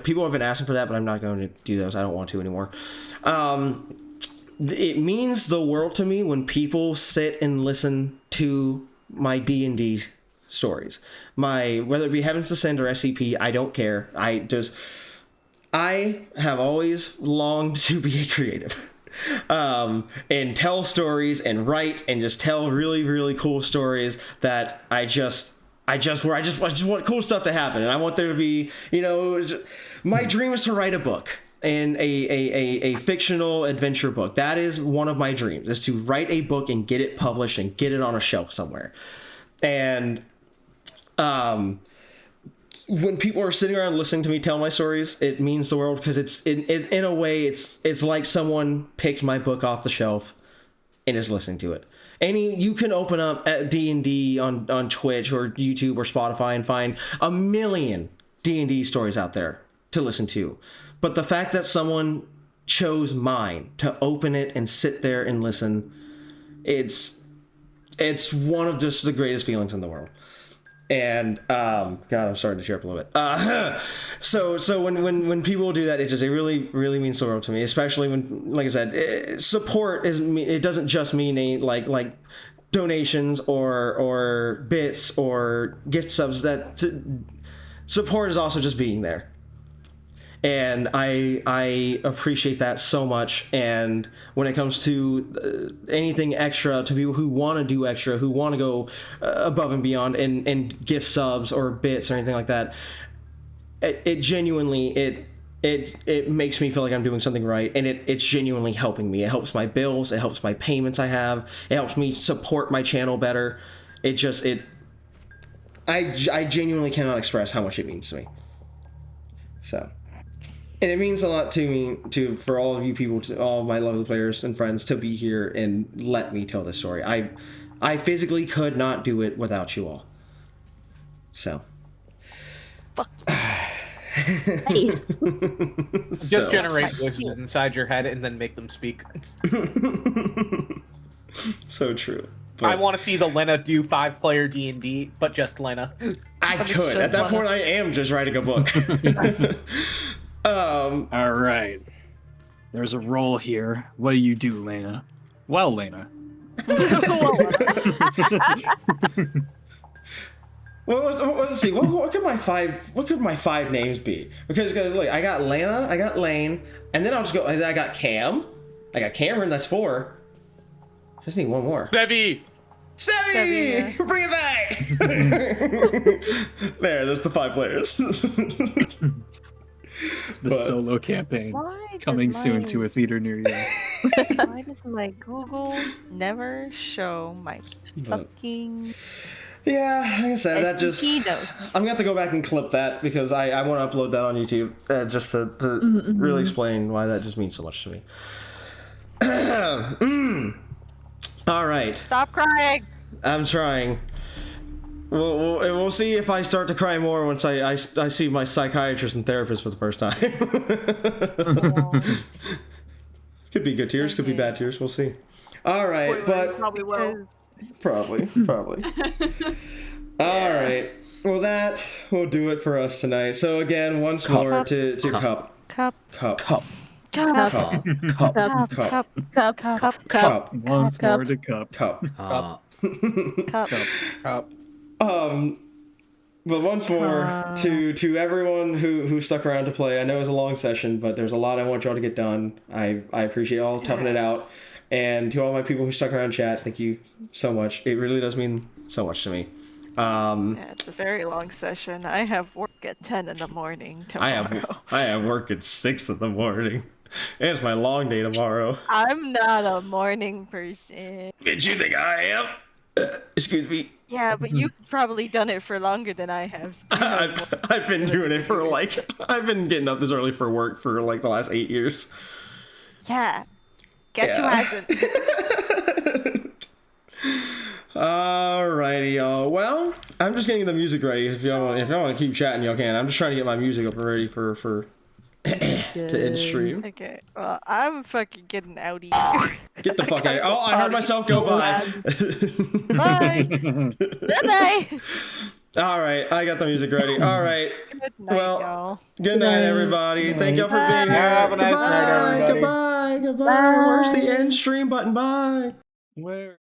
People have been asking for that, but I'm not going to do those. I don't want to anymore. It means the world to me when people sit and listen to my D&D stories. Whether it be Heaven's Descent or SCP, I don't care. I have always longed to be a creative. And tell stories and write and just tell really, really cool stories that I just want cool stuff to happen. And I want there to be, my dream is to write a book and a fictional adventure book. That is one of my dreams, is to write a book and get it published and get it on a shelf somewhere. And, when people are sitting around listening to me tell my stories, it means the world, because it's in a way it's like someone picked my book off the shelf and is listening to it. You can open up at D&D on Twitch or YouTube or Spotify and find a million D&D stories out there to listen to. But the fact that someone chose mine to open it and sit there and listen, it's one of just the greatest feelings in the world. And God, I'm starting to tear up a little bit. So when people do that, it really means the world to me. Especially when, like I said, support it doesn't just mean like donations or bits or gift subs. Support is also just being there. And I appreciate that so much. And when it comes to anything extra, to people who want to do extra, who want to go above and beyond and gift subs or bits or anything like that, it genuinely, it makes me feel like I'm doing something right. And it's genuinely helping me. It helps my bills. It helps my payments I have. It helps me support my channel better. I genuinely cannot express how much it means to me. So... And it means a lot to me, for all of you people, to all of my lovely players and friends, to be here and let me tell this story. I physically could not do it without you all. So. Fuck. Hey. Just generate voices inside your head and then make them speak. So true. But I want to see the Lena do 5-player D&D, but just Lena. I could. At that point, I am just writing a book. All right. There's a roll here. What do you do, Lena? Well, Lena. Let's see. What could my five names be? Because look, I got Lena, I got Lane, and then I'll just go. I got Cam, I got Cameron. That's 4. I just need one more. Sevi! Sevi! Bring it back! There's the 5 players. The solo campaign coming soon to a theater near you. Why does my Google never show my fucking... Yeah, like I said, that just... notes. I'm going to have to go back and clip that because I want to upload that on YouTube just to really explain why that just means so much to me. All right. Stop crying! I'm trying. We'll see if I start to cry more once I see my psychiatrist and therapist for the first time. Could be good tears, could be bad tears. We'll see. All right, but probably will. Probably. All right. Well, that will do it for us tonight. So again, once more to Cup. Once more to Cup. But once more to everyone who stuck around to play. I know it was a long session, but there's a lot I want y'all to get done. I appreciate y'all toughing it out. And to all my people who stuck around chat, thank you so much. It really does mean so much to me. Yeah, it's a very long session. I have work at 10 in the morning tomorrow. I have work at 6 in the morning. And it's my long day tomorrow. I'm not a morning person. Did you think I am? Excuse me. Yeah, but you've probably done it for longer than I have. So I've been doing it for I've been getting up this early for work for the last 8 years. Yeah. Guess who hasn't? Alrighty, y'all. Well, I'm just getting the music ready. If y'all want to keep chatting, y'all can. I'm just trying to get my music up and ready for to end stream. Okay. Well, I'm fucking getting out of here. Get the fuck out of here. Oh, I heard myself go by. Bye. Bye-bye. All right, I got the music ready. All right. Good night, y'all. Good night, everybody. Thank y'all for being here. Have a nice night, everybody. Goodbye. Where's the end stream button? Bye. Where?